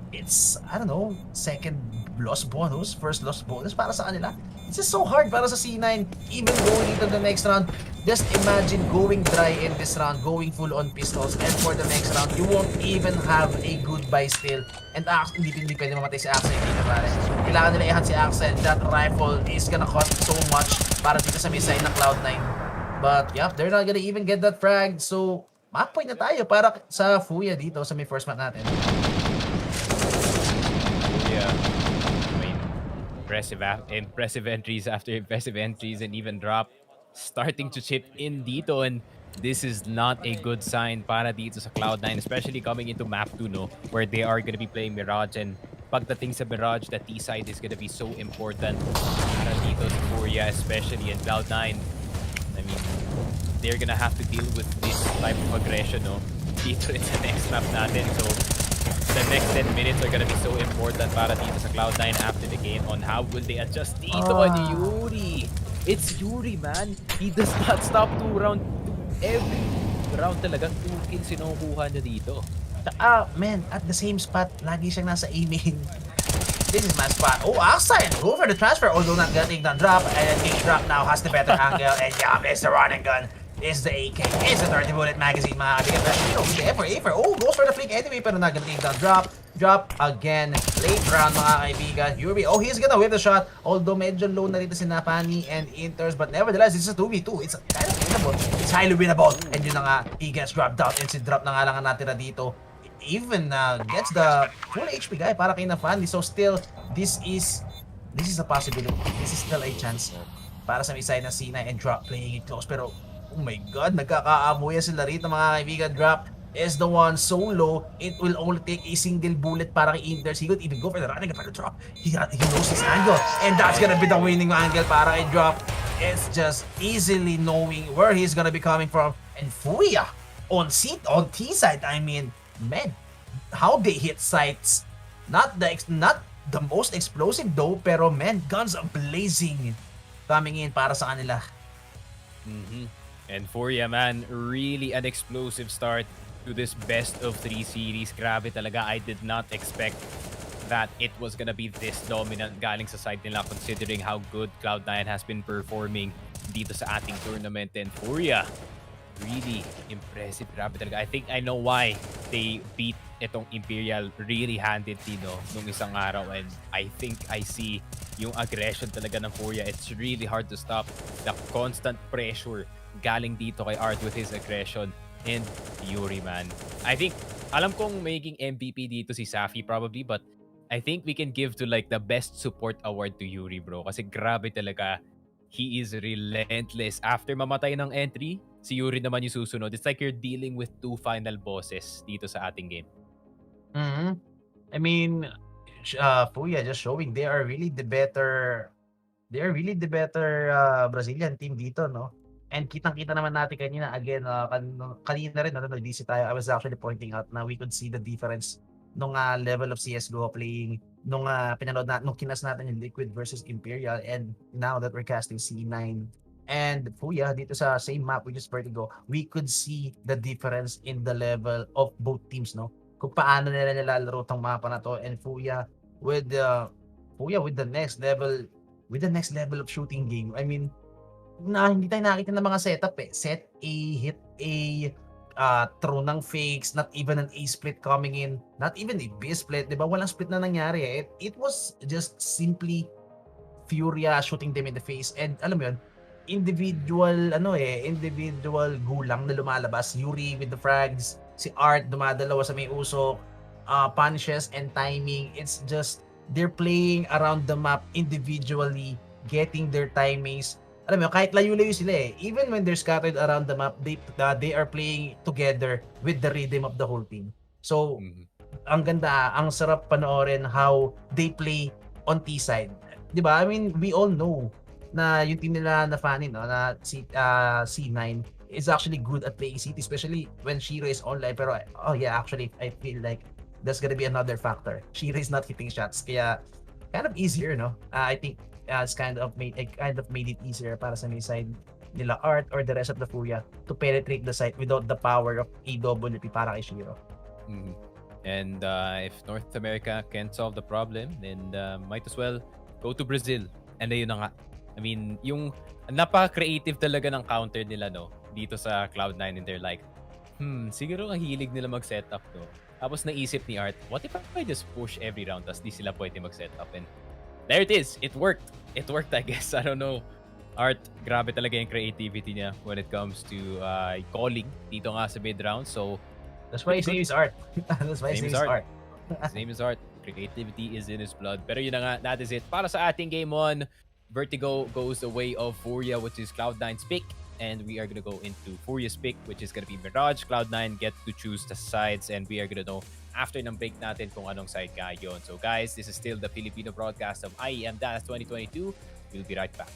it's, I don't know, second loss bonus, first loss bonus para sa kanila. It's just so hard para sa C9, even going into the next round. Just imagine going dry in this round, going full on pistols, and for the next round, you won't even have a good buy still. And hindi pwede mamatay si Axel dito, pare. Kailangan nila ihan si Axel. That rifle is gonna cost so much para dito sa may side ng Cloud9. But yeah, they're not gonna even get that frag. So, map point na tayo para sa Furia dito sa may first map natin. Yeah. I mean, impressive entries after impressive entries, and even drop starting to chip in dito, and this is not a good sign para dito sa Cloud9, especially coming into map 2, no, where they are gonna be playing Mirage. And pagdating sa Mirage, the T side is gonna be so important para dito sa Furia, especially in Cloud9. I mean, they're gonna have to deal with this type of aggression, no, dito rin sa next map natin. So the next 10 minutes are gonna be so important para dito sa Cloud9 after the game on how will they adjust dito on Yuri. It's Yuri, man. He does not stop every round talaga 2 kills sinukuha niya dito. Man, at the same spot, lagi siyang nasa aiming. This is my spot. Oh, outside. Go for the transfer, although not getting the drop. And then King Drop now has the better angle. And yeah, it's the running gun. It's the AK. It's the 30 bullet magazine, mga kaibigan. But you know, the F4A4. Oh, goes for the flick anyway, pero not getting the drop. Drop again. Late round, mga kaibigan. Yuri. Oh, he's gonna whip the shot. Although medyo low na rito si Napani and Inters. But nevertheless, this is a 2v2. It's kind of winnable. It's highly winnable. And yun na nga, he gets dropped down. And si drop na nga lang ang natira dito. Even gets the full HP guy para kay Napani. So still, this is a possibility. This is still a chance para sa may side na C9 and drop playing it close. Pero oh my god, nagkakaamuya sila rito, mga kaibigan. Drop is the one so low, it will only take a single bullet para kay Inters. He could even go for the running but the drop. He knows his angle, and that's gonna be the winning angle para kay Drop. It's just easily knowing where he's gonna be coming from. And Furia on T side, I mean, man, how they hit sights. Not the most explosive though, pero man, guns are blazing coming in para sa kanila. Mm-hmm. And Furia, man, really an explosive start to this best of 3 series. Grabe talaga, I did not expect that it was gonna be this dominant galing sa side nila considering how good Cloud9 has been performing dito sa ating tournament. And Furia, really impressive. Grabe talaga. I think I know why they beat itong Imperial really handedly nung isang araw. And I think I see yung aggression talaga ng Furia. It's really hard to stop the constant pressure galing dito kay Art with his aggression. And Yuri, man. I think, alam kong magiging MVP dito si Safi probably, but I think we can give to like the best support award to Yuri, bro. Kasi grabe talaga. He is relentless. After mamatay ng entry, si Yuri naman yung susunod. It's like you're dealing with two final bosses dito sa ating game. Mm-hmm. I mean, Fuya just showing they are really the better Brazilian team dito, no? And kitang-kita naman natin kanina, again, kanina rin, nag-DC tayo, I was actually pointing out na we could see the difference nung level of CSGO playing nung pinanood nung kinas natin yung Liquid versus Imperial, and now that we're casting C9 and Fuya dito sa same map, which is Vertigo, we could see the difference in the level of both teams, no? Kung paano nila nilalaro tong mapa na to, and with the with the next level of shooting game. I mean, hindi tayo nakita ng mga setup eh. Set A, hit A, throw ng fakes, not even an A split coming in, not even a B split, di ba? Walang split na nangyari eh. It was just simply Furia shooting them in the face, and alam mo yun, individual gulang na lumalabas. Yuri with the frags, si Art dumadalawa sa may usok, punishes and timing. It's just they're playing around the map individually, getting their timings. Alam mo, kahit layo-layo sila eh. Even when they're scattered around the map, they are playing together with the rhythm of the whole team. So, ang ganda, ang sarap panoorin how they play on T side. 'Di ba? I mean, we all know na yung team nila na Fanny, no, na si C9 is actually good at playing CT, especially when Shiro is online. Pero oh yeah, actually I feel like that's gonna be another factor. Shiro is not hitting shots, kaya kind of easier, no? I think it's kind of made it easier para sa may side nila Art or the rest of the Furia to penetrate the site without the power of AWP para kay Shiro. Mm-hmm. And if North America can't solve the problem, then might as well go to Brazil. And ayun na nga. I mean, yung napaka-creative talaga ng counter nila, no? Dito sa Cloud9, and they're like, siguro ang hilig nila mag-setup, no? Tapos naisip ni Art, what if I just push every round tapos di sila pwede mag-setup? And there it is. It worked. It worked, I guess. I don't know. Art, grabe talaga yung creativity niya when it comes to calling dito nga sa mid-round. So, that's why his name is Art. That's why his name is Art. His name is Art. Creativity is in his blood. Pero yun na nga, that is it. Para sa ating game 1, Vertigo goes the way of Furia, which is Cloud9's pick. And we are going to go into Furia's pick, which is going to be Mirage. Cloud9 get to choose the sides, and we are going to know after ng break natin kung anong side ka yun. So guys, this is still the Filipino broadcast of IEM Dallas 2022. We'll be right back.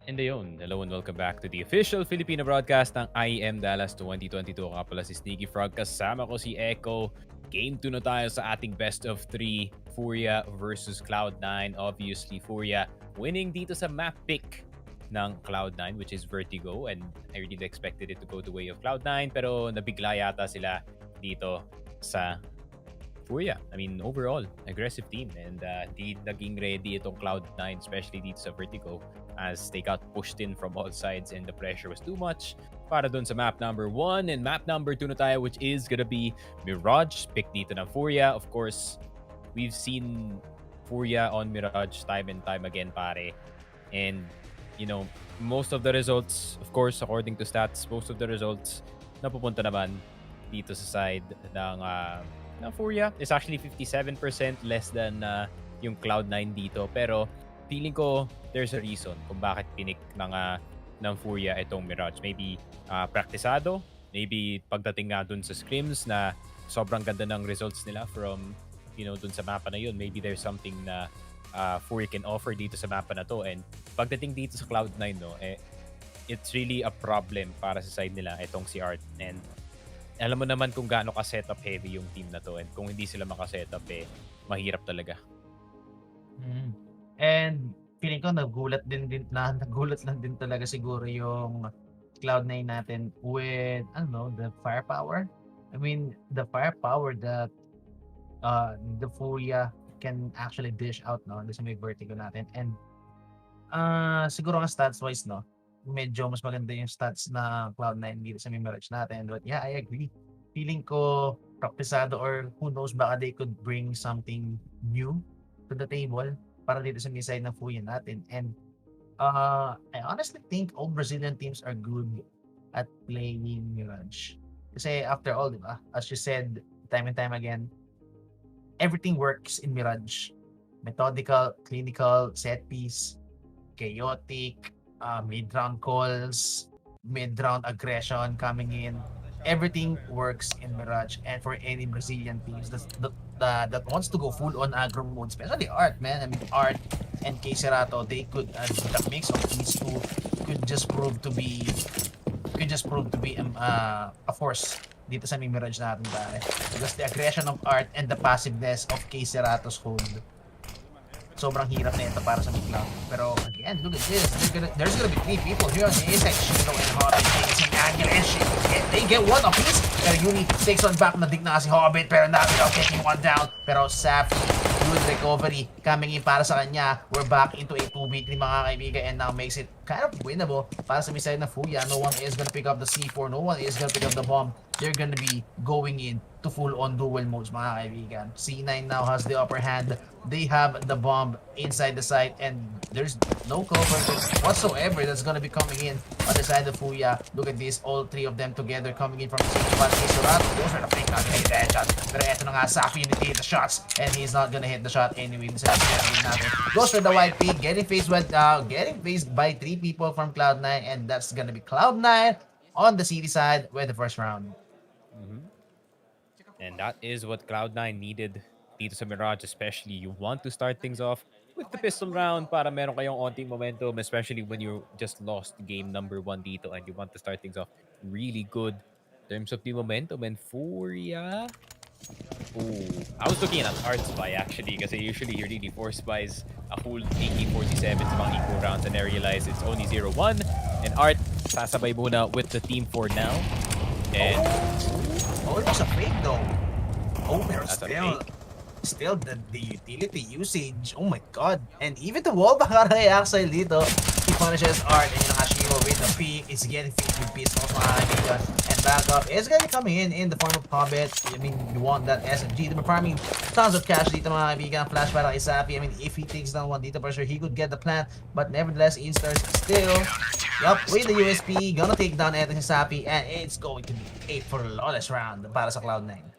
And ayun, hello and welcome back to the official Filipino broadcast ng IEM Dallas 2022. Ako pala si Sneaky Frog, kasama ko si Echo. Game 2 na tayo sa ating best of 3, Furia versus Cloud9. Obviously, Furia winning dito sa map pick ng Cloud9, which is Vertigo. And I really expected it to go the way of Cloud9, pero nabigla yata sila dito sa Furia. I mean, overall, aggressive team. And di naging ready itong Cloud9, especially dito sa Vertigo, as they got pushed in from all sides and the pressure was too much para dun sa map number 1. And map number 2 na tayo, which is gonna be Mirage. Pick dito ng Furia. Of course, we've seen Furia on Mirage time and time again, pare. And, you know, most of the results, of course, according to stats, most of the results napupunta naman dito sa side ng Furia. It's actually 57% less than yung Cloud9 dito. Pero feeling ko there's a reason kung bakit pinik ng Furia itong Mirage. Maybe praktisado, maybe pagdating nga dun sa scrims na sobrang ganda ng results nila from, you know, dun sa mapa na yun. Maybe there's something na Furia can offer dito sa mapa na to. And pagdating dito sa Cloud9, no, it's really a problem para sa side nila itong si Art. And alam mo naman kung gaano ka-setup heavy yung team na to. And kung hindi sila maka-setup, mahirap talaga. And feeling ko nagulat lang din talaga siguro yung Cloud9 natin with the firepower. I mean, the firepower that the Furia can actually dish out, no, sa may Vertigo natin. And siguro nga stats wise, no, medyo mas maganda yung stats na Cloud9 dito sa may Mirage natin. But yeah, I agree. Feeling ko praktisado, or who knows, baka they could bring something new to the table para dito sa side ng Furia natin. And I honestly think all Brazilian teams are good at playing Mirage. Kasi after all, diba, as you said time and time again, everything works in Mirage. Methodical, clinical, set piece, chaotic, mid-round calls, mid-round aggression coming in. Everything works in Mirage. And for any Brazilian teams that wants to go full on aggro mode, especially Art, man. I mean, Art and K Cerato, they could, the mix of these two could just prove to be a force dito sa Mirage natin, pare. Because the aggression of Art and the passiveness of K Cerato's hold, sobrang hirap na ito para sa Cloud. Pero again, look at this. There's gonna be 3 people here on the A side. Shino and Hobbit taking angle and shit. They get one apiece. Pero Yuni takes on back. Nadig na si Hobbit. Pero not without taking one down. Pero Safi, good recovery coming in para sa kanya. We're back into a 2v3, mga kaibigan, and now makes it kind of winnable para sa side na Furia. No one is gonna pick up the C4. No one is gonna pick up the bomb. They're gonna be going in to full-on dual modes, mga kaibigan. C9 now has the upper hand. They have the bomb inside the site, and there's no cover whatsoever that's gonna be coming in on the side of Furia. Look at this, all 3 of them together coming in from the same spot. Cerato goes for the fake, not gonna hit the headshot. Pero eto na nga, Safi hit the shots, and he's not gonna hit the shot anyway. Goes for the white pig, getting faced by 3 people from Cloud9, and that's gonna be Cloud9 on the city side with the first round. And that is what Cloud9 needed dito sa Mirage, especially. You want to start things off with the pistol round para meron kayong onting momentum, especially when you just lost game number 1 dito, and you want to start things off really good in terms of the momentum. And Furia, I was looking at Art's buy actually, kasi usually he really force buys a whole AK-47 sa mga equal rounds, and I realized it's only 0-1. And Art sasabay muna with the team for now. And it was a fake though. Pero that's still the utility usage. Oh my god. And even the wallbang reaction dito, he punishes Art, and yung Ashiro with the peak is getting fixed with pistols, mga kaibigan. And backup is gonna be coming in the form of Hobbit. I mean, you want that SMG. They're farming tons of cash dito, mga kaibigan. Flash para kay Safi. I mean, if he takes down one dito, for sure he could get the plant. But nevertheless, Instars still, with the USP, gonna take down eto si Safi, and it's going to be a flawless round para sa Cloud9.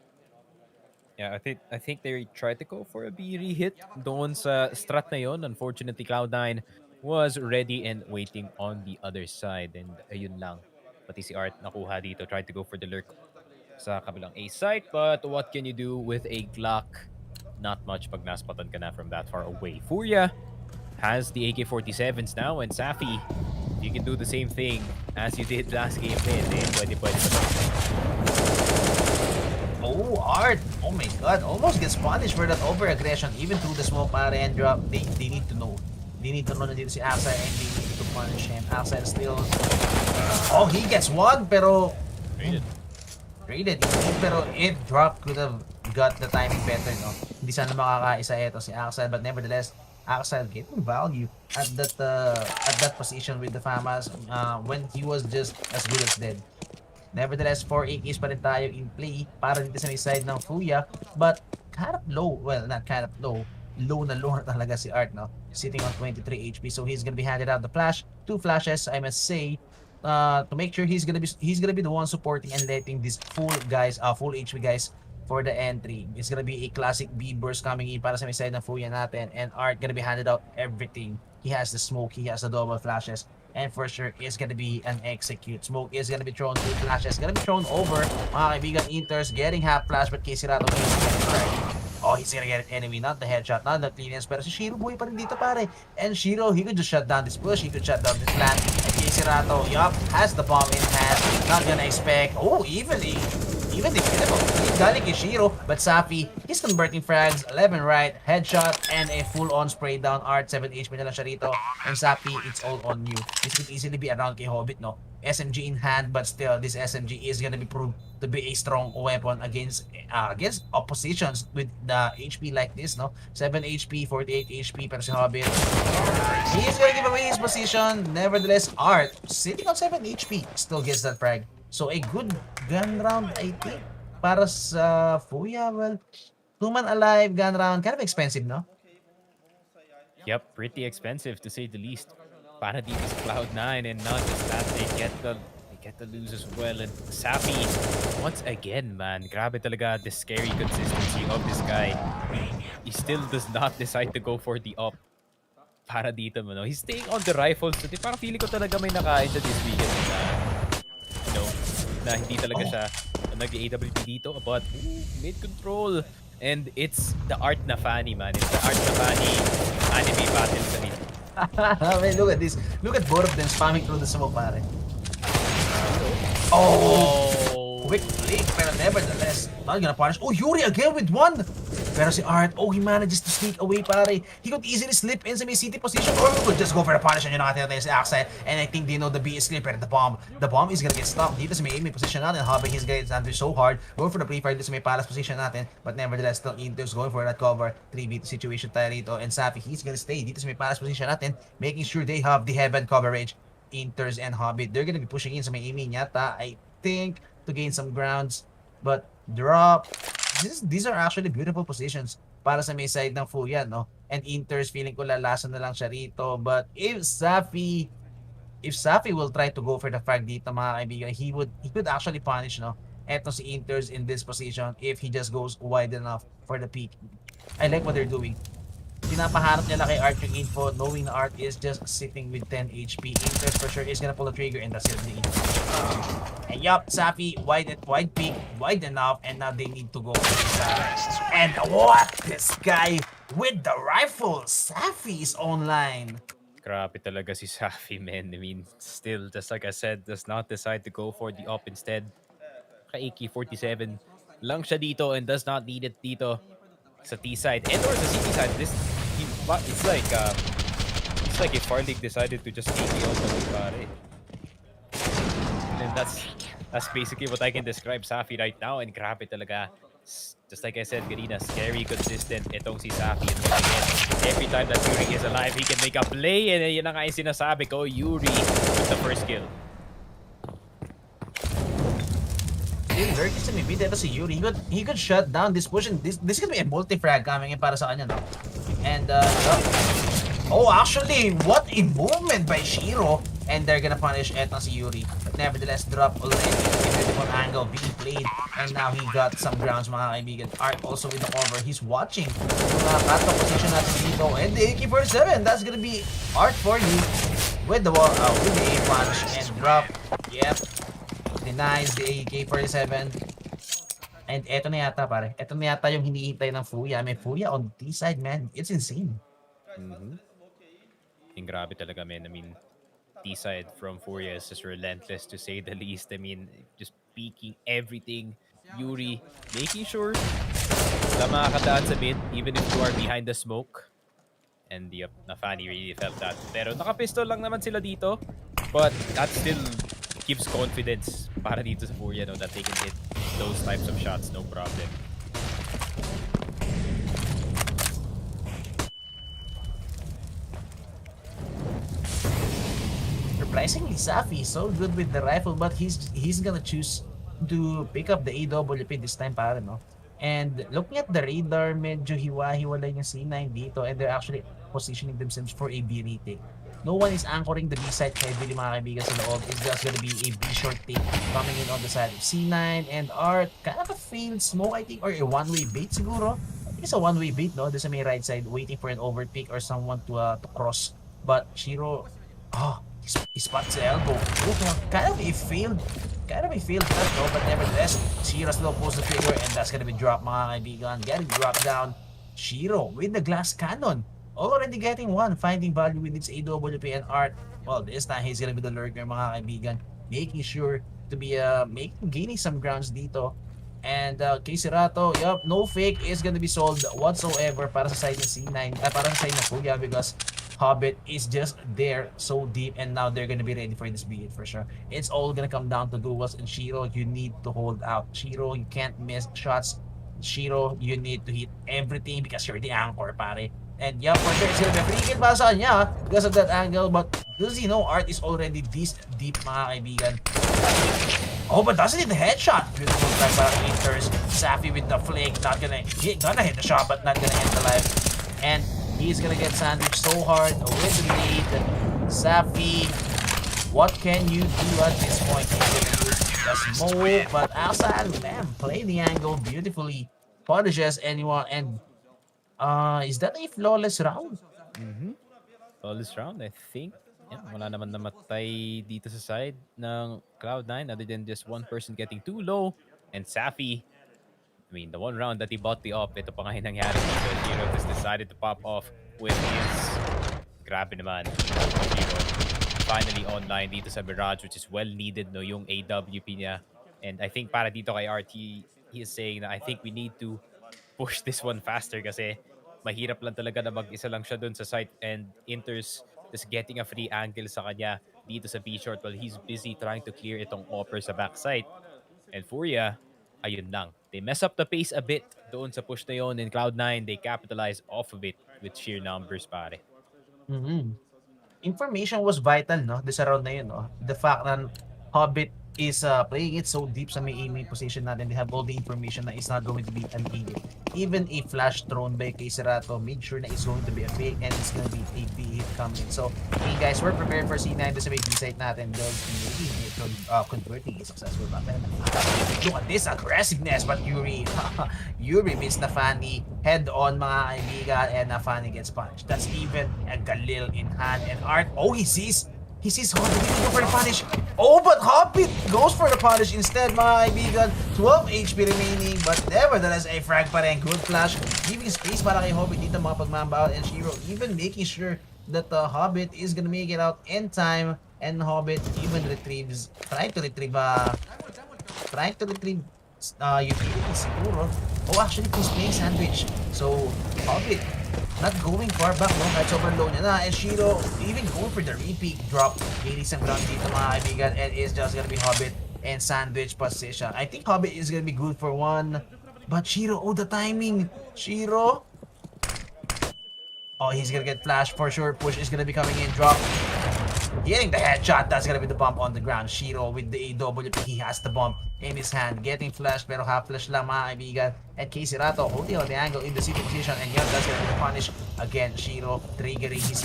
yeah, I think they tried to go for a B re-hit doon sa strat na yun. Unfortunately, Cloud9 was ready and waiting on the other side. And ayun lang. Pati si Art nakuha dito. Tried to go for the lurk sa kabilang A site. But what can you do with a Glock? Not much pag naspatan ka na from that far away. Furia has the AK-47s now, and Safi You can do the same thing as you did last game din. Pwede pa. Oh, Art! Oh my god, almost gets punished for that over-aggression even through the smoke pare and drop. They need to know. They need to know na dito si Axel and they need to punish him. Axel still... Oh, he gets one, pero... Rated. Pero if drop could have got the timing better, no? Hindi sana makakaisa ito si Axel, but nevertheless, Axel getting value at that position with the FAMAS when he was just as good as dead. Nevertheless, 4 AKs pa rin tayo in play para dito sa may side ng Furia, but kind of low. Well, not kind of low. Low na talaga si Art, no? Sitting on 23 HP, so he's gonna be handed out the flash. 2 flashes, I must say, to make sure he's gonna be the one supporting and letting these full HP guys for the entry. It's gonna be a classic B burst coming in para sa may side ng Furia natin, and Art gonna be handed out everything. He has the smoke, he has the double flashes, and for sure it's gonna be an execute. Smoke is gonna be thrown, 2 flashes gonna be thrown over. Mga kaibigan, Inters getting half flash, but Casey Rato oh, he's gonna get an enemy, not the headshot, not the cleanest, pero si Shiro buhay pa rin dito pare. And Shiro, he could just shut down this push, he could shut down this plan. And Casey Rato, yup, has the bomb in hand, not gonna expect, oh, even the critical. He's galing kay Shiro, but Safi, he's converting frags, 11 right, headshot, and a full-on spray down. Art, 7 HP na lang siya rito. And Safi, it's all on you. This could easily be around kay Hobbit, no? SMG in hand, but still, this SMG is gonna be proved to be a strong weapon against oppositions with the HP like this, no? 7 HP, 48 HP, pero si Hobbit, he's gonna give away his position. Nevertheless, Art, sitting on 7 HP, still gets that frag. So, a good gun round, I think, para sa Furia. Well, 2-man alive gun round, kind of expensive, no? Yep, pretty expensive to say the least. Para dito sa Cloud9, and not just that, they get the lose as well. And Safi, once again, man, grabe talaga the scary consistency of this guy. He still does not decide to go for the op. Para dito, no? He's staying on the rifles. So, parang feeling ko talaga may nakain siya this weekend na, you know, na hindi talaga siya nag-AWP dito. But, mid-control. And it's the Art na Fanny, man. It's the Art na Fanny anime battle sa dito. Man, look at this. Look at both of them spamming through the smoke, pare. Oh! Quick flick, pero nevertheless, not gonna punish. Oh, Yuri again with one! Pero si Art, oh, he manages to sneak away, pare. He could easily slip in sa may city position, or he could just go for the punish. And yun natin natin si Axel. And I think they know the B is clear, pero the bomb is gonna get stopped dito sa may aiming position natin. Hobby, he's gonna get under so hard. Going for the pre-fire dito sa may palace position natin. But nevertheless, still Inter's going for that cover. 3v2 situation tayo rito. And Safi, he's gonna stay dito sa may palace position natin, making sure they have the heaven coverage. Inters and Hobbit, they're gonna be pushing in sa may aiming yata, I think, to gain some grounds. But drop, these are actually beautiful positions para sa may side ng Furia, no? And Inters, feeling ko lalasan na lang siya rito. But if Safi will try to go for the frag dito, mga kaibigan, he could actually punish, no? Eto si Inters in this position if he just goes wide enough for the peak. I like what they're doing. Pinapaharap nila kay Art yung info, knowing na Art is just sitting with 10 HP. Inters for sure is gonna pull the trigger, and that's it. And yup, Safi, wide peak, wide enough, and now they need to go. And what? This guy with the rifle, Safi is online. Grabe talaga si Safi, man. I mean, still, just like I said, does not decide to go for the op instead. Ka-AK-47 lang siya dito and does not need it dito sa T side and or sa CT side. It's like if Farlig decided to just take the ultimate, pare. And that's basically what I can describe Safi right now. And grabe talaga, just like I said kanina, scary consistent itong si Safi. And again, every time that Yuri is alive, he can make a play. And yun na nga yung sinasabi ko, Yuri with the first kill. Very kasi maybe dito si Yuri, he could shut down this push, and this could be a multi-frag coming in para sa kanya, no? And oh, actually, what a movement by Shiro, and they're gonna punish etong si Yuri. But nevertheless, drop already, a beautiful angle being played, and now he got some grounds, mga kaibigan. Art also with the cover, he's watching yung cut-off position natin dito, and the AK-47, that's gonna be Art for you with the A-punch, and drop, yep. Denies the AK-47. And eto na yata, pare. Eto na yata yung hinihintay ng Furia. May Furia on the T-side, man. It's insane. Yung grabe talaga, man. I mean, T side from Furia is just relentless to say the least. I mean, just peeking everything. Yuri making sure na makakadaan sa mid even if you are behind the smoke. And yep, Nafani really felt that. Pero naka-pistol lang naman sila dito. But that still gives confidence para dito sa Furia, no, that they can hit those types of shots, no problem. Surprisingly, Safi is so good with the rifle, but he's gonna choose to pick up the AWP this time, para no. And looking at the radar, medyo hiwa-hiwalay yung C9 dito, and they're actually positioning themselves for a B retake. No one is anchoring the B side heavily, mga kaibigan, sa loob. It's just gonna be a B short take coming in on the side of C9 and Art. Kind of a failed smoke, I think, or a one-way bait siguro. I think it's a one-way bait, no? There's a may right side waiting for an overpick or someone to cross. But Shiro, he spots the elbow. Kind of a failed touch, though, but nevertheless, Shiro still pulls the trigger, and that's gonna be dropped, mga kaibigan. Getting dropped down. Shiro with the glass cannon. Already getting one, finding value with its AWP and Art. Well, this time he's gonna be the lurker, mga kaibigan. Making sure to be gaining some grounds dito. And Kisirato, yup, no fake is gonna be sold whatsoever para sa side ng C9, para sa side ng Furia, because Hobbit is just there so deep, and now they're gonna be ready for this beat for sure. It's all gonna come down to duels, and Shiro, you need to hold out. Shiro, you can't miss shots. Shiro, you need to hit everything because you're the anchor, pare. And yeah, for sure, it's gonna be a free kill para sa kanya because of that angle, but does he know Art is already this deep, mga kaibigan? Oh, but doesn't hit the headshot. Beautiful try para kay Inters. Safi with the flick, gonna hit the shot, but not gonna end the life. And he's gonna get sandwiched so hard with the lead. Safi, what can you do at this point? He's gonna use the smoke, but outside, man, play the angle beautifully. Punishes anyone, and is that a flawless round? Flawless round, I think. Yeah, wala naman namatay dito sa side ng Cloud9 other than just one person getting too low. And Safi, I mean, the one round that he bought the op, ito pa nga yung nangyari dito. Hero just decided to pop off with his... Grabe naman. Hero finally online dito sa Mirage, which is well needed, no, yung AWP niya. And I think para dito kay RT, he is saying na I think we need to push this one faster kasi mahirap lang talaga na mag-isa lang siya dun sa site, and Inter's just getting a free angle sa kanya dito sa B-short while he's busy trying to clear itong offer sa backside. And Furia, ayun lang. They mess up the pace a bit doon sa push na yun, and Cloud9, they capitalize off of it with sheer numbers, pare. Information was vital, no? This round na yun, no? The fact that Hobbit is playing it so deep sa may aiming position natin. They have all the information na it's not going to be an aided. Even a flash thrown by Kisirato made sure na it's going to be a fake, and it's going to be a big hit coming. So, hey guys, we're prepared for C9 sa may B-site natin. They'll be converting a successful battle. Look at this aggressiveness, but Yuri meets Nafani head on, mga kaibigan, and Nafani gets punched. That's even a Galil in hand, and Art, he sees Hobbit going for the punish. Oh, but Hobbit goes for the punish instead, mga kaibigan. 12 HP remaining, but nevertheless, a frag pa rin. Good flash, giving space para kay Hobbit dito mga pagmambaon, and Shiro even making sure that Hobbit is gonna make it out in time, and Hobbit even trying to retrieve utilities siguro. Oh, actually, he's playing sandwich. So, Hobbit not going far back, no? Kahit sobrang low niya na. And Shiro even going for the repeat drop. Gaining some ground dito, mga kaibigan. And it's just gonna be Hobbit and sandwich position. I think Hobbit is gonna be good for one. But Shiro, the timing. Shiro. Oh, he's gonna get flash for sure. Push is gonna be coming in. Drop. Getting the headshot. That's gonna be the bump on the ground. Shiro with the AWP. He has the bump in his hand. Getting flash, pero half flash lang, mga kaibigan. And Kisirato holding on the angle in the sitting position. And yep, that's gonna be the punish. Again, Shiro triggering his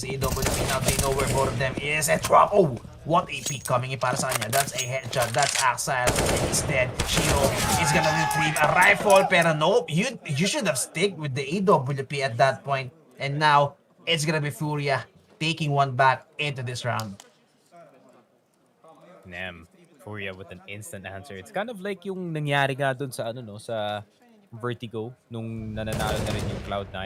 AWP. Now they know where both of them is. And drop. Oh, what a peek coming in para sa kanya. That's a headshot. That's Axile. And instead, Shiro is gonna retrieve a rifle. Pero nope, you should have stick with the AWP at that point. And now, it's gonna be Furia taking one back into this round. Furia with an instant answer. It's kind of like yung nangyari nga dun sa sa Vertigo nung nananalo na rin yung Cloud9.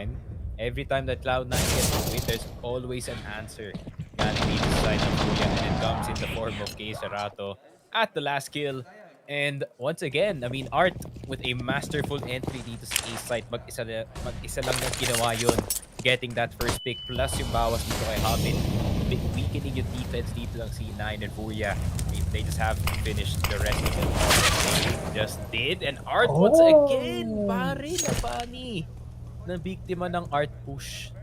Every time that Cloud9 gets a win, there's always an answer that leads side ng Furia, and it comes in the form of Kay Serato at the last kill. And once again, I mean, Art with a masterful entry dito sa A side. Mag-isa lang yung ginawa yun. Getting that first pick plus yung bawas dito kay Hobbit. Weakening yung defense dito ng C9 and Furia. They just have to finish the rest of it. They just did. And Art once again, pare na funny. Na biktima ng Art push.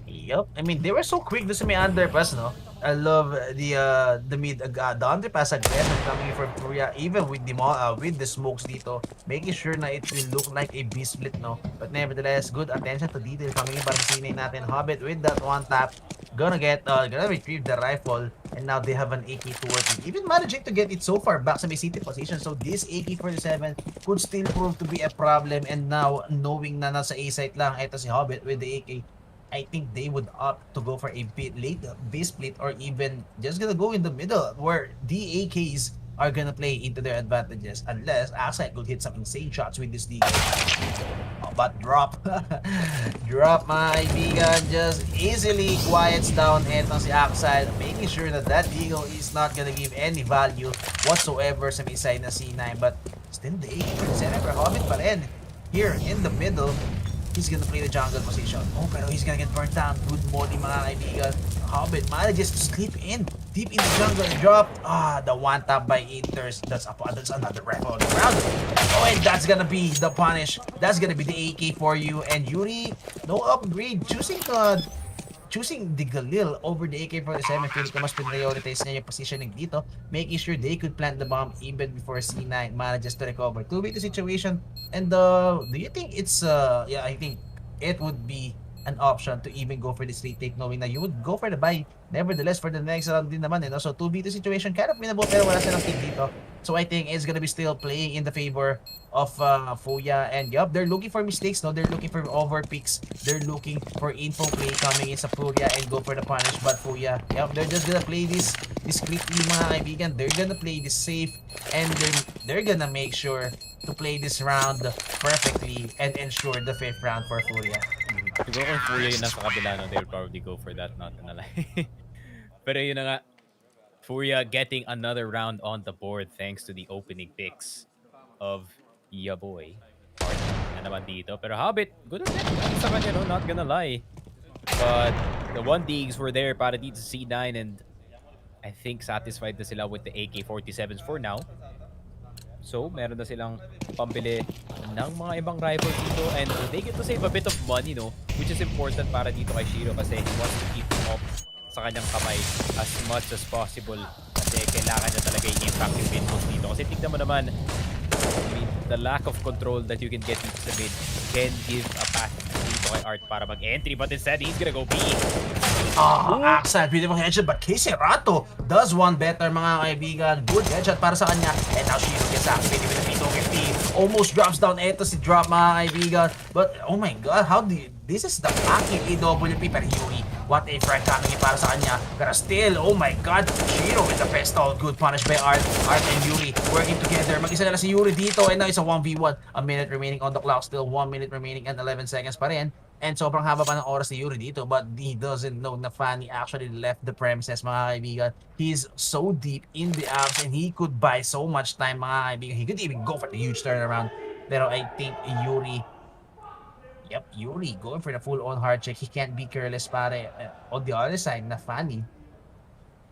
Yup. I mean, they were so quick doon sa may underpass, no? I love the mid the underpass aggression coming from Furia, even with the smokes dito, making sure na it will look like a B split, no? But nevertheless, good attention to detail coming in para sa sinay natin. Hobbit with that one tap, gonna retrieve the rifle, and now they have an AK-2 working, even managing to get it so far back sa may city position. So this AK-47 could still prove to be a problem, and now knowing na nasa A site lang ito si Hobbit with the AK, I think they would opt to go for a bit late B split, or even just gonna go in the middle where the AKs are gonna play into their advantages, unless Axide could hit some insane shots with this DK. Oh, but drop drop mga kaibigan, just easily quiets down etong si Axide, making sure that that Deagle is not gonna give any value whatsoever sa may side na C9. But still the AK-47 for Hobbit pa rin here in the middle. He's gonna play the jungle position. Oh, pero he's gonna get burnt down. Good morning, mga kaibigan. Hobbit manages to slip in deep in the jungle and drop. The one tap by Inters. That's another rifle on the ground. Oh, and that's gonna be the punish. That's gonna be the AK for you. And Yuri, no upgrade. Choosing the Galil over the AK-47, feeling ko mas prioritize niya yung positioning dito, making sure they could plant the bomb even before C9 manages to recover. 2v2 situation, and do you think it's yeah, I think it would be an option to even go for this retake, knowing na you would go for the buy nevertheless for the next round din naman, so 2v2 situation, kind of winnable, pero wala silang pick dito. So I think it's gonna be still playing in the favor of Furia, and yup, they're looking for mistakes, no? They're looking for overpicks, they're looking for info play coming in sa Furia and go for the punish. But Furia, yup, they're just gonna play this discreetly, mga kaibigan. They're gonna play this safe, and they're gonna make sure to play this round perfectly and ensure the 5th round for Furia. Siguro kung Furia yung nasa kabila, no, they'll probably go for that, not gonna lie. Pero yun na nga, Furia getting another round on the board thanks to the opening picks of Yaboy. Na naman dito. Pero Hobbit, good on them. Sa kanya, no? Not gonna lie. But the 1Digs were there para dito sa C9, and I think satisfied na sila with the AK-47s for now. So, meron na silang pambili ng mga ibang rifles dito, and they get to save a bit of money, no? Which is important para dito kay Shiro kasi he wants to keep them up sa kanyang kamay as much as possible, kasi kailangan niya talaga i-impact yung windows dito. Kasi tignan mo naman, I mean, the lack of control that you can get dito sa mid can give a path dito kay Art para mag-entry, but instead, he's gonna go B. Axel, beautiful headshot, but Casey Rato does one better, mga kaibigan. Good headshot para sa kanya, and now Shiro gets activated with a P250. Almost drops down eto si Drop, mga kaibigan. But, oh my god, this is the fucking AWP, pero Yuri, what a frag coming in para sa kanya. Pero still, oh my god, Shiro with the pistol. Good punish by Art. Art and Yuri working together. Mag-isa na lang si Yuri dito, and now it's a 1v1. A minute remaining on the clock, still 1 minute remaining and 11 seconds pa rin. And sobrang haba pa ng oras ni Yuri dito, but he doesn't know na Fanny actually left the premises, mga kaibigan. He's so deep in the apps, and he could buy so much time, mga kaibigan. He could even go for the huge turnaround. Pero I think Yuri, Yuri going for the full-on hard check. He can't be careless, pare. On the other side, na Fanny,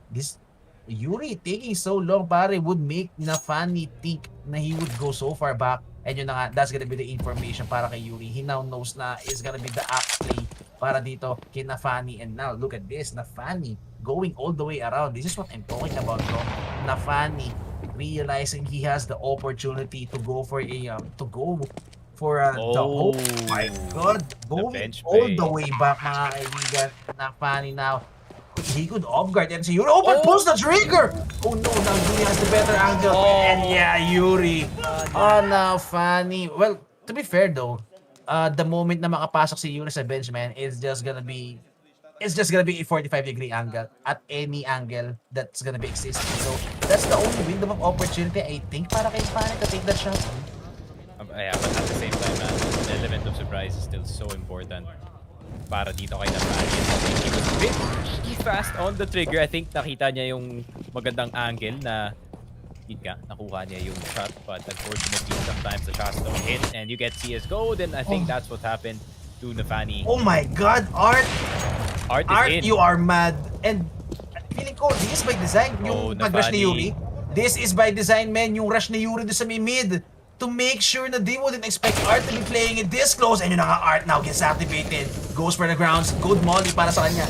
this Yuri taking so long, pare, would make na Fanny think na he would go so far back. And yun na nga, that's gonna be the information para kay Yuri. He now knows na it's gonna be the app play para dito kay Nafani. And now, look at this, Nafani going all the way around. This is what I'm talking about, bro. Nafani realizing he has the opportunity to go for the whole, my god, going all the way back, mga kaibigan. Nafani now, he could off-guard and si Yuri, pulls the trigger! Oh no, now Yuri has the better angle. And yeah, Yuri. Now Fanny. Well, to be fair though, the moment na makapasok si Yuri sa bench, man, it's just gonna be a 45-degree angle at any angle that's gonna be existing. So, that's the only window of opportunity, I think, para kay Fanny to take that shot. Yeah, but at the same time, the element of surprise is still so important. para dito kay Nafani. He was a bit too fast on the trigger. I think nakita niya yung magandang angle na nakuha niya yung shot, but unfortunately sometimes the shots don't hit and you get CSGO. Then I think that's what happened to Nafani. Oh my God, Art! Art is in. You are mad. And feeling ko, this is by design. Yung pag-rush ni Yuri. This is by design, man. Yung rush ni Yuri doon sa may mid. To make sure na they wouldn't expect Art to be playing it this close. And yun na nga, Art now gets activated. Goes for the grounds. Good molly para sa kanya.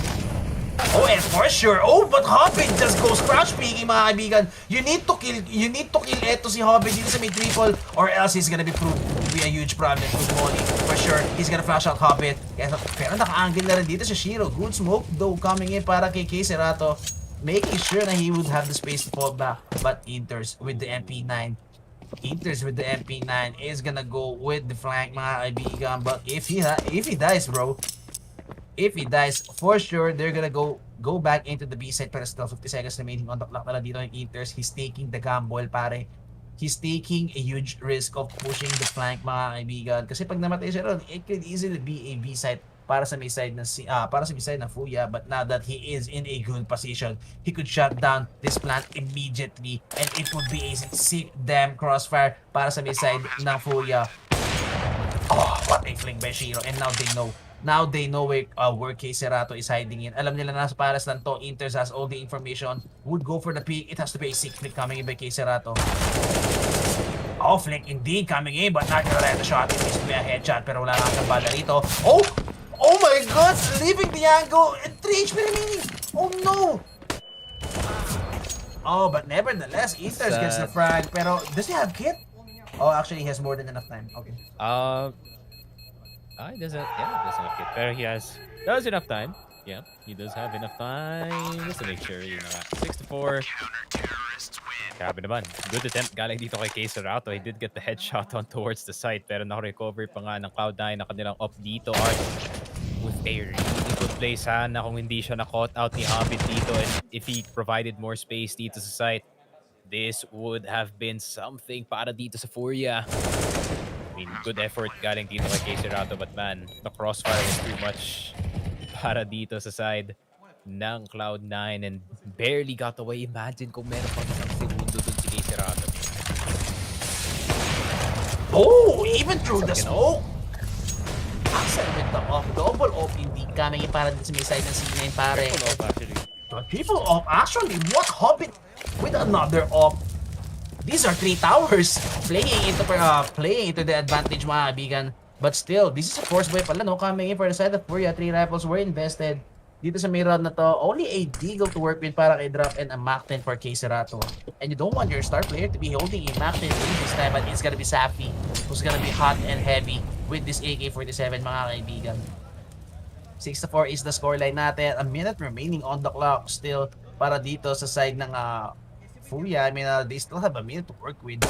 Oh, and for sure. Oh, but Hobbit just goes crouch peeking, mga kaibigan. You need to kill eto si Hobbit dito sa may triple, or else he's gonna be proved to be a huge problem. Good molly. For sure, he's gonna flash out Hobbit. Pero naka-angle na rin dito si Shiro. Good smoke though coming in para kay Cerato, making sure na he would have the space to fall back. But Inters with the MP9. Inters with the MP9 is gonna go with the flank, mga kaibigan. But if he dies, bro, if he dies, for sure, they're gonna go back into the B side, pero still 50 seconds remaining on the clock na dito ng Inters. He's taking the gamble, pare. He's taking a huge risk of pushing the flank, mga kaibigan. Kasi pag namatay siya ron, it could easily be a B side para sa may side ng Furia. But now that he is in a good position, he could shut down this plant immediately, and it would be a sick damn crossfire para sa may side ng Furia. Oh, what a fling by Shiro, and now they know. Now they know where Cerato is hiding in. Alam nila na sa paras lang to. Inters has all the information. Would go for the peak. It has to be a sick flick coming in by Cerato. Oh, flick indeed coming in, but not gonna let the shot. It needs to be a headshot, pero wala lang ang bala rito. Oh! Oh my God! Leaving the angle! And 3 HP remaining! Oh no! Oh, but nevertheless, Inters gets the frag. Pero, does he have kit? Oh, actually, he has more than enough time. Okay. He doesn't have kit, pero he does enough time. Yeah, he does have enough time. Just to make sure, 6-4. Grabe naman. Good attempt galing dito kay Cerato. He did get the headshot on towards the site, pero naka-recover pa nga ng Cloud9 na kanilang off dito. Art with a really good play. Sana kung hindi siya na-caught out ni Hobbit dito, and if he provided more space dito sa site, this would have been something para dito sa Furia. I mean, good effort galing dito kay Cerato, but man, the crossfire was too much para dito sa side ng Cloud9 and barely got away. Imagine kung meron pang isang segundo dun si Cerato. Oh, even through the smoke! Axel with the off. Double off indeed coming in para din sa may side ng C9, pare. Triple off actually. Triple off, actually. What Hobbit with another off? These are 3 towers playing into the advantage, mga kaibigan. But still, this is a force boy pala, no? Coming in for the side of Furia. 3 rifles were invested dito sa may round na to. Only a deagle to work with para kay Drop and a Mac-10 for Cerato. And you don't want your star player to be holding a Mac-10 this time, but it's gonna be Safi, who's gonna be hot and heavy with this AK-47, mga kaibigan. 6-4 is the scoreline natin. A minute remaining on the clock still para dito sa side ng Furia. I mean, they still have a minute to work with.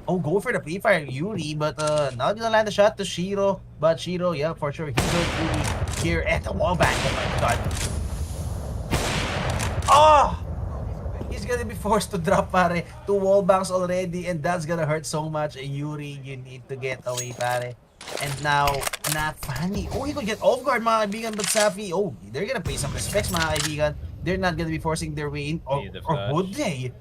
Oh, go for the pre-fire Yuri, but not gonna land the shot to Shiro. But Shiro, yeah, for sure, he goes Yuri here at the wallbang. Oh my God. Oh! He's gonna be forced to drop, pare. 2 wallbangs already, and that's gonna hurt so much. Yuri, you need to get away, pare. And now, not funny. Oh, he could get off guard, mga kaibigan, but Safi, oh, they're gonna pay some respects, mga kaibigan. They're not gonna be forcing their way in, or would they?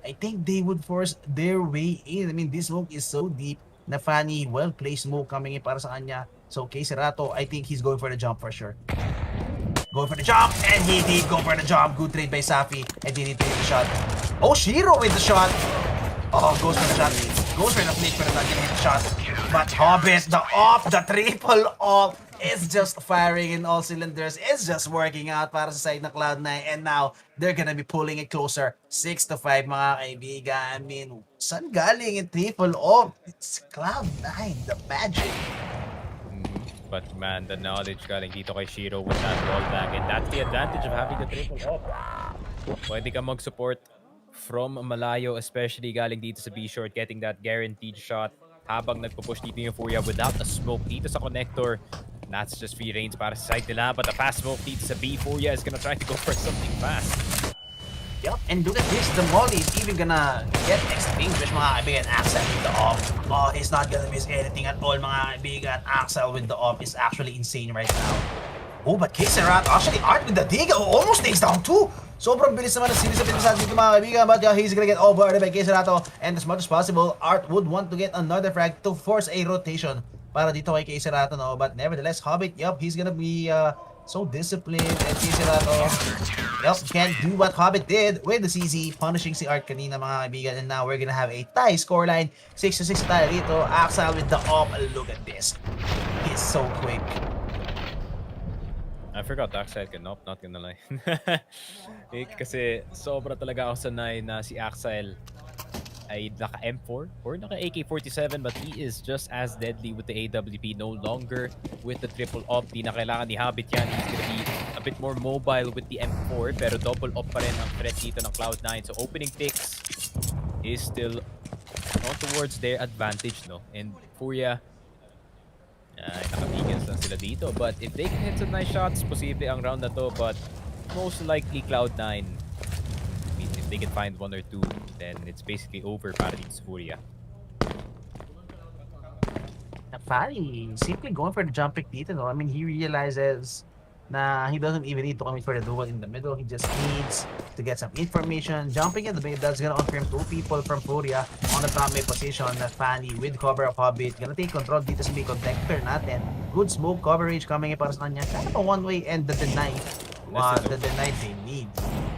I think they would force their way in. I mean, this smoke is so deep na Fanny, well-placed smoke coming in para sa kanya. So, Cerato, I think he's going for the jump for sure. Going for the jump, and he did go for the jump. Good trade by Safi, and he did take the shot. Oh, Shiro with the shot. Oh, goes for the shot. Goes for the flick, but not gonna hit the shot. But Hobbit, the off, the triple off, is just firing in all cylinders. It's just working out para sa side ng Cloud9. And now, they're gonna be pulling it closer. 6-5, mga kaibigan. I mean, saan galing yung triple off? It's Cloud9, the magic. But man, the knowledge galing dito kay Shiro with that rollback, and that's the advantage of having the triple off. Pwede ka mag-support from malayo, especially galing dito sa B-short, getting that guaranteed shot habang nagpo-push dito yung Furia without a smoke dito sa connector. That's just free range para sa side nila, but the fast smoke dito sa B. Furia is gonna try to go for something fast. Yup, and look at this. The molly is even gonna get extinguished, mga kaibigan. Axel with the off. Oh, he's not gonna miss anything at all, mga kaibigan. Axel with the off is actually insane right now. Oh, but Kserat actually Art with the dig. Oh, almost takes down two. Sobrang bilis naman ang series of pinasad dito, mga kaibigan. But he's gonna get over by Kserat. And as much as possible, Art would want to get another frag to force a rotation para dito kay Kserat, no? But nevertheless, Hobbit, yup, he's gonna be so disciplined. And Kserat, yup, can't do what Hobbit did with the CZ, punishing si Art kanina, mga kaibigan. And now we're gonna have a tie scoreline. 6-6 tayo dito. Axel with the op. Look at this. He's so quick. I forgot Axel can up, not gonna lie. Kasi sobra talaga ako sanay na si Axel ay naka M4 or naka AK-47, but he is just as deadly with the AWP, no longer with the triple op. Di na kailangan ni Habit yan. He's gonna be a bit more mobile with the M4, pero double op pa rin ang threat dito ng Cloud9. So opening picks is still on towards their advantage, no? And Furia, nakabigans lang sila dito. But if they can hit some nice shots, posible ang round na to. But most likely Cloud9, I mean, if they can find one or two, then it's basically over para dito sa Furia. Fari, simply going for the jump pick dito, no? I mean, he realizes na he doesn't even need to commit for the duel in the middle. He just needs to get some information. Jumping in the mid, that's gonna confirm two people from Furia on the top mid position. Na Fanny with cover of Hobbit. Gonna take control dito sa may connector natin. Good smoke coverage coming in para sa kanya. Kind of a one-way and the deny. The deny they need.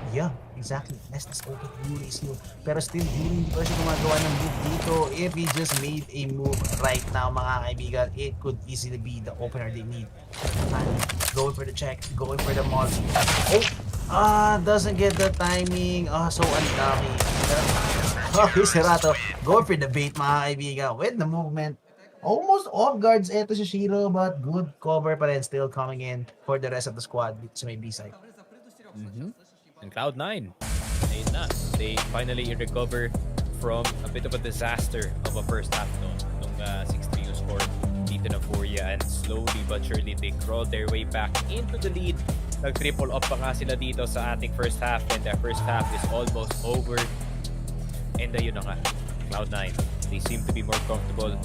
Yeah, exactly. Nest is open. Yuri is new. Pero still, Yuri hindi pa siya gumagawa ng move dito. If he just made a move right now, mga kaibigan, it could easily be the opener they need. Going for the check, going for the multi. Oh! Doesn't get the timing. So unlucky. Okay, Serato. Going for the bait, mga kaibigan. With the movement. Almost off guards eto si Shiro, but good cover pa rin still coming in for the rest of the squad dito sa may B-side. And Cloud9, ayun na. They finally recover from a bit of a disaster of a first half nung 6-3 yung score dito ng Furia, and slowly but surely they crawled their way back into the lead. Nag-triple up pa nga sila dito sa ating first half, and the first half is almost over. And ayun na nga, Cloud9, they seem to be more comfortable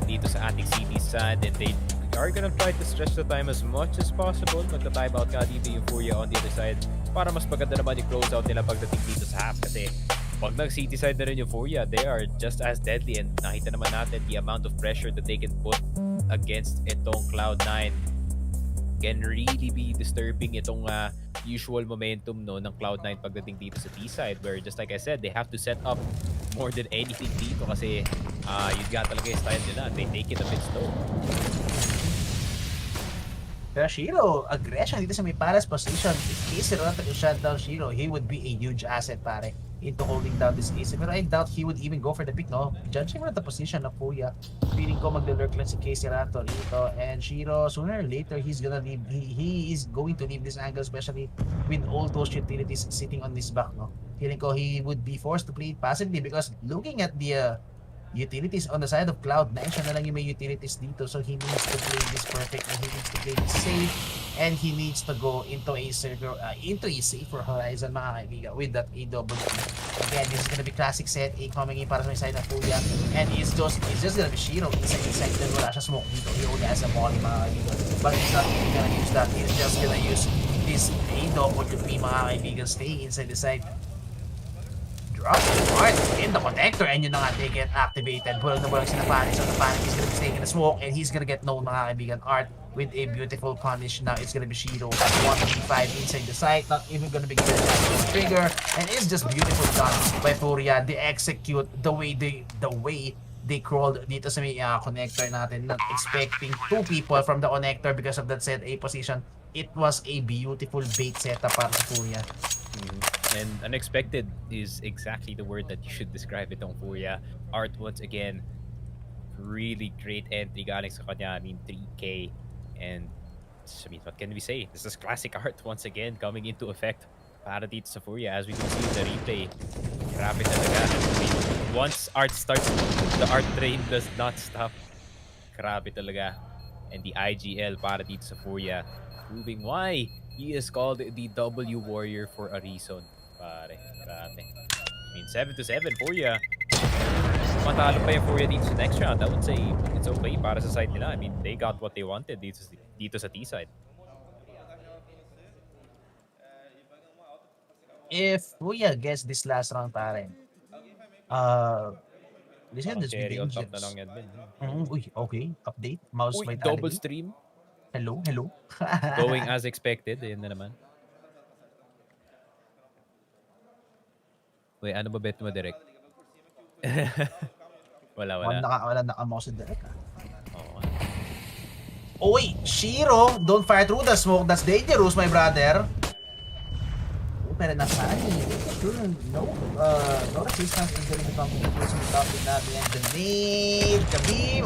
dito sa ating CB side, and they are gonna try to stretch the time as much as possible. Magta-timeout nga dito yung Furia on the other side para mas maganda naman yung closeout nila pagdating dito sa half, kasi pag nag-city side na rin yung Furia, they are just as deadly, and nakita naman natin the amount of pressure that they can put against itong Cloud9 can really be disturbing itong usual momentum ng Cloud9 pagdating dito sa B-side, where just like I said, they have to set up more than anything dito kasi yun nga talaga yung style nila. They take it a bit slow. Pero Shiro, aggression dito sa may Palace position. If Kserat were to shut down Shiro, he would be a huge asset, pare, into holding down this Ace. Pero I doubt he would even go for the pick, no? Judging from the position of Furia, feeling ko magde-lurk lang si Kserat dito. And Shiro, sooner or later, he's gonna leave. He is going to leave this angle, especially with all those utilities sitting on his back, no? Feeling ko he would be forced to play it passively, because looking at the utilities on the side of Cloud9, siya na lang yung may utilities dito, so he needs to play this perfectly, he needs to play this safe, and he needs to go into a circle, into a safer horizon, mga kaibigan, with that AW. Again, this is gonna be classic set A coming in para sa may side ng Furia, and it's just gonna be Shiro inside, then wala siya smoke dito, he only has a volley, mga kaibigan, but he's not even gonna use that, he's just gonna use this AWP, mga kaibigan, stay inside the side. Drops the in the connector, and yun na nga, they get activated. Bulag na bulag si Napanic, so Napanic is gonna be staying in the smoke, and he's gonna get known, mga kaibigan. Art with a beautiful punish. Now it's gonna be Shiro at 1v5 inside the site, not even gonna be given a chance to trigger, and it's just beautiful done by Furia. They execute the way they crawled dito sa may connector natin, not expecting two people from the connector because of that set A position. It was a beautiful bait setup para sa Furia. And unexpected is exactly the word that you should describe itong Furia. Art, once again, really great entry galing sa kanya. I mean, 3K. And, I mean, what can we say? This is classic Art once again coming into effect para dito sa Furia. As we can see in the replay, grabe talaga. I mean, once Art starts, the Art train does not stop. Grabe talaga. And the IGL para dito sa Furia, proving why he is called the W Warrior for a reason. pare. Grabe. I mean, 7-7, Furia. Matalo pa yung Furia dito sa next round. I would say it's okay para sa side nila. I mean, they got what they wanted dito sa T side. If Fuya gets this last round, pare, this can just be Cherry on top na dangerous. lang yan din. Uy, okay. Update. Mouse Uy, double vitality. stream. Hello. Going as expected. Ayan na naman. Wait, ano ba bet mo, Direk? wala. Wala naka-mouse direct. Oo. Uy, Shiro, don't fire through the smoke. That's dangerous, my brother. Pero nasani. Sure, no resistance is going to come to the top with natin. And the nade, Khabib.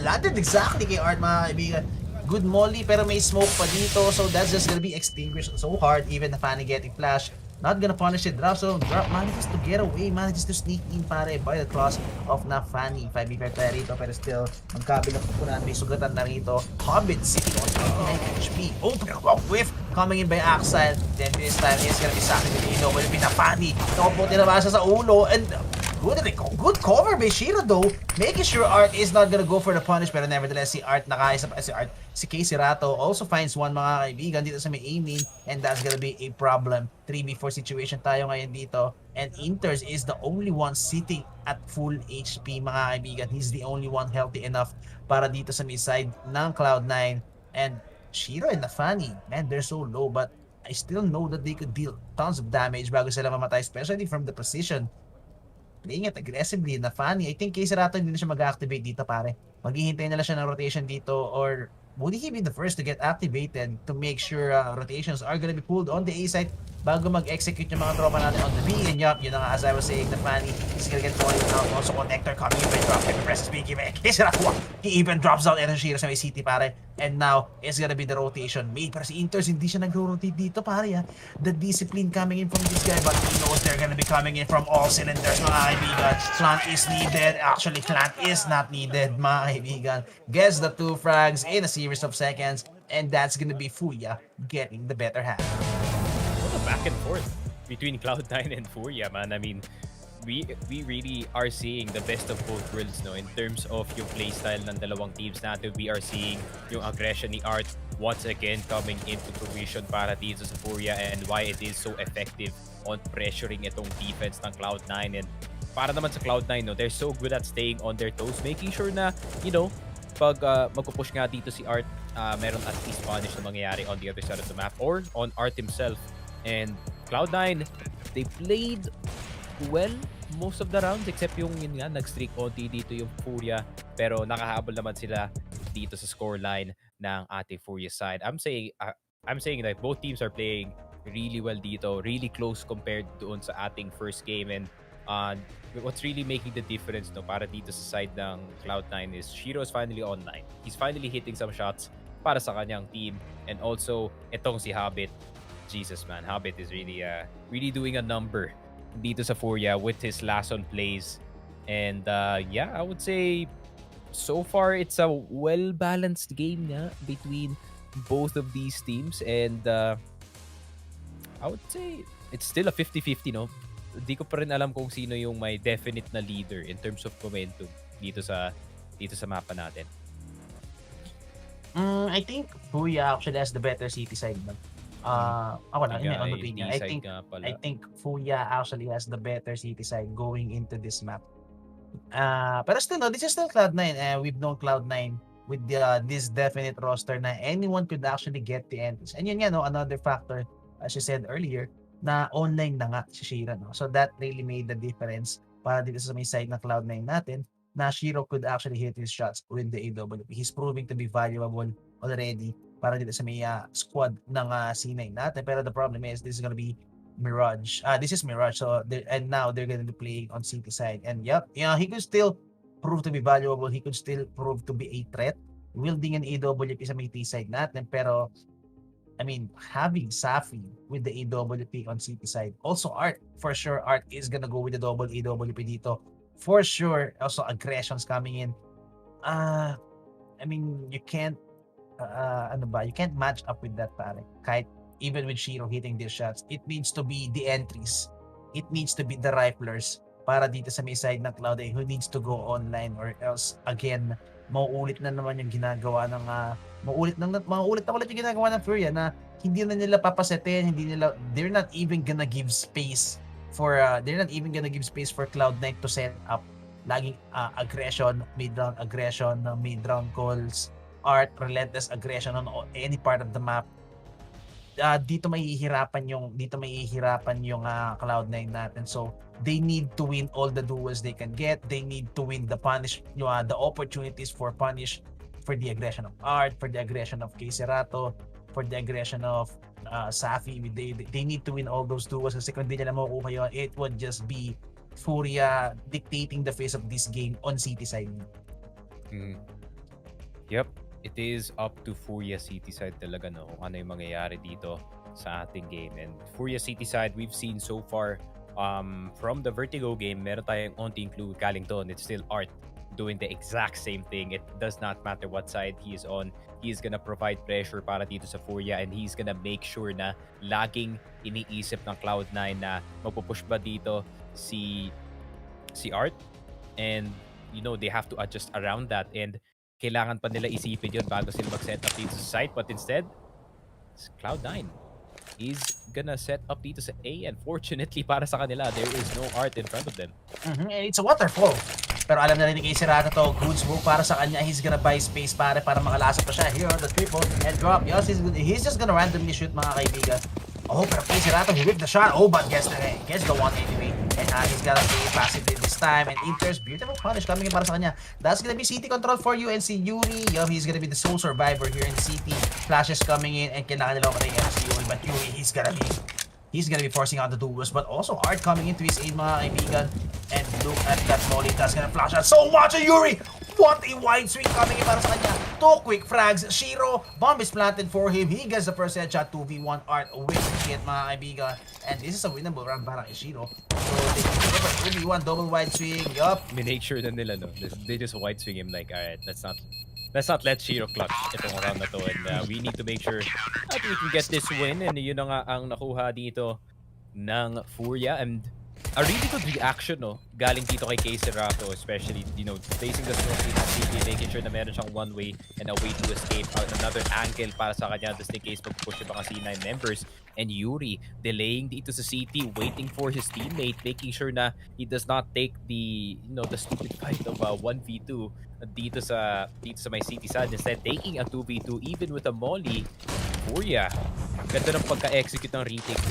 Landed exactly kay Art, mga kaibigan. Good molly, pero may smoke pa dito. So that's just gonna be extinguished so hard. Even the Fanny getting flash. Not gonna punish it. Drop manages to get away. Manages to sneak in, pare, by the cross of na Fanny. 5v5 tayo rito, pero still, magkabilang pupunan. May sugatan na rito. Hobbit sitting on 89 HP. Pero whiff coming in by Axel. Then this time, he's gonna be sacking the Dino. Will be na Fanny. Nakupo tinabasa sa ulo. And good cover by Shiro though. Making sure Art is not gonna go for the punish. Pero nevertheless, si Casey Rato also finds one, mga kaibigan, dito sa may aiming. And that's gonna be a problem. 3v4 situation tayo ngayon dito. And Inters is the only one sitting at full HP, mga kaibigan. He's the only one healthy enough para dito sa may side ng Cloud9. And Shiro and Nafani, man, they're so low. But I still know that they could deal tons of damage bago sila mamatay. Especially from the position. Playing it aggressively, Nafani. I think Casey Rato hindi na siya mag-activate dito, pare. Maghihintay na lang siya ng rotation dito, or would he be the first to get activated to make sure rotations are gonna be pulled on the A side bago mag-execute yung mga tropa natin on the B? And yup, yun na nga, as I was saying, Nafani is gonna get pointed out. Also, Connector coming in by drop. Every press is being given. Casey Rato, he even drops out Energy sa may city, pare. And now, it's gonna be the rotation made. Pero si Inters, hindi siya nagro-rotate dito, pare. The discipline coming in from this guy, but he knows they're gonna be coming in from all cylinders, mga kaibigan. Plant is needed. Actually, plant is not needed, mga kaibigan. Gets the 2 frags in a series of seconds, and that's gonna be Fuya getting the better half. What a back and forth between Cloud9 and Furia, man. I mean, we really are seeing the best of both worlds, no, in terms of yung playstyle ng dalawang teams natin. We are seeing yung aggression ni Art once again coming into fruition para dito sa Furia, and why it is so effective on pressuring itong defense ng Cloud9. And para naman sa Cloud9, no, they're so good at staying on their toes, making sure na, you know, pag magpupush nga dito si Art, meron at least punish na mangyayari on the other side of the map or on Art himself. And Cloud9, they played well most of the rounds, except yung yun nga, nag-streak onti dito yung Furia, pero nakahabol naman sila dito sa scoreline ng ating Furia side. I'm saying that both teams are playing really well dito, really close compared doon sa ating first game. And what's really making the difference, no, para dito sa side ng Cloud9 is Shiro is finally online. He's finally hitting some shots para sa kanyang team. And also itong si Hobbit, Jesus, man, Hobbit is really doing a number dito sa Furia with his last on plays. And yeah, I would say so far it's a well-balanced game na between both of these teams. And I would say it's still a 50-50, no? Hindi ko pa rin alam kung sino yung may definite na leader in terms of momentum dito sa mapa natin. I think Fuya actually has the better city side, man. Ako lang, in my own opinion. I think Fuya actually has the better city side going into this map. Pero still, no, this is still Cloud9. We've known Cloud9 with this definite roster na anyone could actually get the entries. And yun nga, no, another factor, as you said earlier, na online na nga si Shiro, no? So that really made the difference para dito sa may side na Cloud9 natin, na Shiro could actually hit his shots with the AWP. He's proving to be valuable already para dito sa may squad ng C9 natin. Pero the problem is, this is gonna be Mirage. This is Mirage. So, and now they're gonna be playing on city side. And yep, he could still prove to be valuable. He could still prove to be a threat. Wielding an AWP sa may T side natin. Pero, I mean, having Safi with the AWP on city side. Also, Art. For sure, Art is gonna go with the double AWP dito. For sure. Also, aggressions coming in. I mean, you can't you can't match up with that, pare. Kahit even with Shiro hitting these shots, it needs to be the entries. It needs to be the riflers para dito sa may side ng Cloud9 who needs to go online, or else again mauulit na naman yung ginagawa ng mauulit na ulit yung ginagawa ng Furia na hindi na nila papasetin, they're not even gonna give space for Cloud9 to set up. Laging aggression, mid-round calls, art, relentless aggression on any part of the map. Dito mahihirapan yung Cloud9 natin. So they need to win all the duels they can get. They need to win the opportunities for punish, for the aggression of Art, for the aggression of Keiserato, for the aggression of Safi. They need to win all those duels kasi kung hindi nila makukuha yun, it would just be Furia dictating the face of this game on City side. Yep. It is up to Furia City side talaga no kung ano yung mangyayari dito sa ating game. And Furia City side, we've seen so far from the Vertigo game, meron tayong onting clue galing doon. It's still Art doing the exact same thing. It does not matter what side he is on. He's gonna provide pressure para dito sa Furia, and he's gonna make sure na laging iniisip ng Cloud9 na magpupush ba dito si Art, and you know they have to adjust around that, and kailangan pa nila isipin yun bago sila mag-set up dito sa site. But instead, Cloud9 is gonna set up dito sa A, and fortunately para sa kanila, there is no Art in front of them. And it's a waterfall. Pero alam na rin ni Keiserato to, good move para sa kanya. He's gonna buy space para makalasa pa siya. Here on the triple and drop. Yes, he's just gonna randomly shoot mga kaibigan. Oh, pero Keiserato, he whipped the shot. Oh, but gets the one anyway. And he's gonna play passively this time. And Inter's beautiful punish coming in para sa kanya. That's gonna be CT control for you. And si Yuri, he's gonna be the sole survivor here in CT. Flashes coming in, and kailangan nila matay si Yuri. But Yuri, he's gonna be forcing out the duels, but also Art coming into his aid, mga kaibigan. And look at that molly, that's gonna flash out so much. And Yuri, what a wide swing coming in para sa kanya. 2 quick frags. Shiro, bomb is planted for him. He gets the first headshot. 2v1 Art with it, mga kaibigan. And this is a winnable round para kay Shiro. So they can give a 2v1 double wide swing. Yup. Make sure na nila, no? They just wide swing him like, alright, let's not let Shiro clutch itong round na to, and we need to make sure that we can get this win. And yun na nga ang nakuha dito ng Furia, and a really good reaction no galing dito kay Keiserato, especially facing the smoke in, making sure na meron siyang one way and a way to escape, another angle para sa kanya just in case mag-push yung mga C9 members. And Yuri delaying dito sa CT, waiting for his teammate, making sure na he does not take the the stupid fight of 1v2 dito sa may CT side, instead taking a 2v2 even with a molly. Furia, ganda ng pagka-execute ng retake.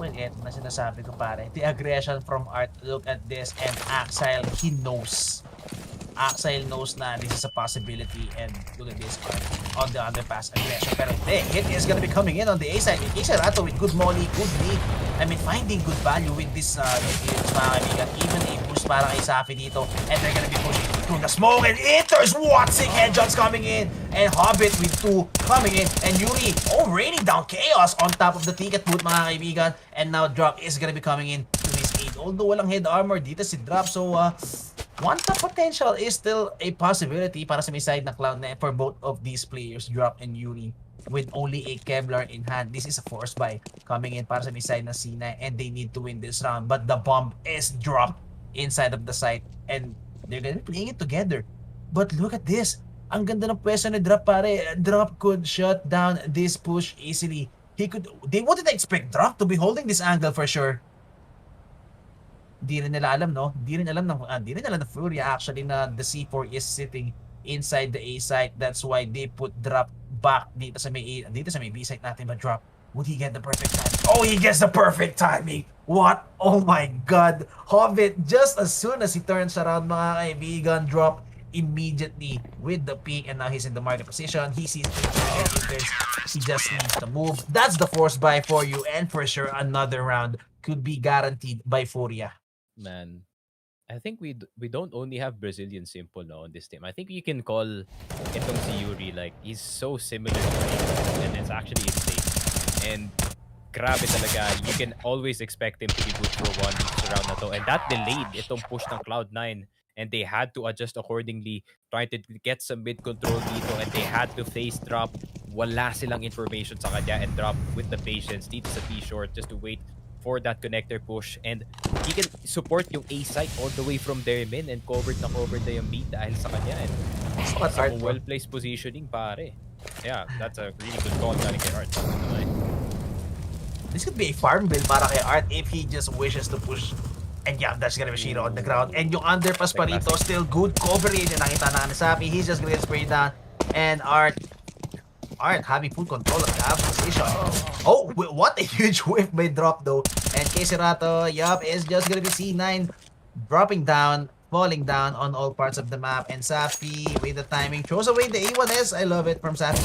And eto na sinasabi ko, pare. The aggression from Art. Look at this. And Axile, he knows. Axile knows na this is a possibility. And look at this part on the underpass aggression. Pero the hit is gonna be coming in on the A side. Keiserato with good molly, good lead. I mean, finding good value with this mga kaibigan. Even a boost para kay Safi dito. And they're gonna be pushing through the smoke. And Inter's Watsing headshots coming in. And Hobbit with 2 coming in. And Yuri, raining down chaos on top of the ticket boot, mga kaibigan. And now Drop is gonna be coming in to his aid. Although walang head armor dito si Drop. So, one-tap potential is still a possibility para sa may side na Cloud9 for both of these players, Drop and Yuri. With only a Kevlar in hand, this is a force buy coming in para sa may side na C9, and they need to win this round. But the bomb is dropped inside of the site, and they're gonna be playing it together. But look at this. Ang ganda ng pwesto ni Drop, pare. Drop could shut down this push easily. They wouldn't expect Drop to be holding this angle for sure. Di rin nila alam, no? Di rin alam ng Furia actually na the C4 is sitting inside the A site. That's why they put Drop back dito sa may B site natin. But Drop, would he get the perfect timing? Oh, he gets the perfect timing! What? Oh my God! Hobbit, just as soon as he turns around, mga kaibigan, Drop immediately with the peak, and now he's in the market position. He sees he just needs to move. That's the force buy for you, and for sure another round could be guaranteed by Furia. Man, I think we don't only have Brazilian Simple now on this team. I think you can call itong si Yuri, like, he's so similar to him, and it's actually insane. And grabe talaga, you can always expect him to be good for one round na to. And that delayed itong push ng Cloud9 and they had to adjust accordingly, trying to get some mid control dito, and they had to face drop. Wala silang information sa kanya, and drop with the patience dito sa T-short just to wait for that connector push, and he can support yung A site all the way from their min, and covered na yung B dahil sa kanya, and some well-placed positioning, pare. Yeah, that's a really good call galing kay Art. This could be a farm build para kay Art if he just wishes to push. And yeah, that's gonna be Shiro on the ground. And yung underpass pa rito, still good coverage. And nakita na ni Sapi, he's just gonna get sprayed down. And Art having full control of the position. Oh, what a huge whiff by drop though. And Keserato, yup, is just gonna be C9 dropping down, falling down on all parts of the map. And Safi, with the timing, throws away the A1S. I love it from Safi.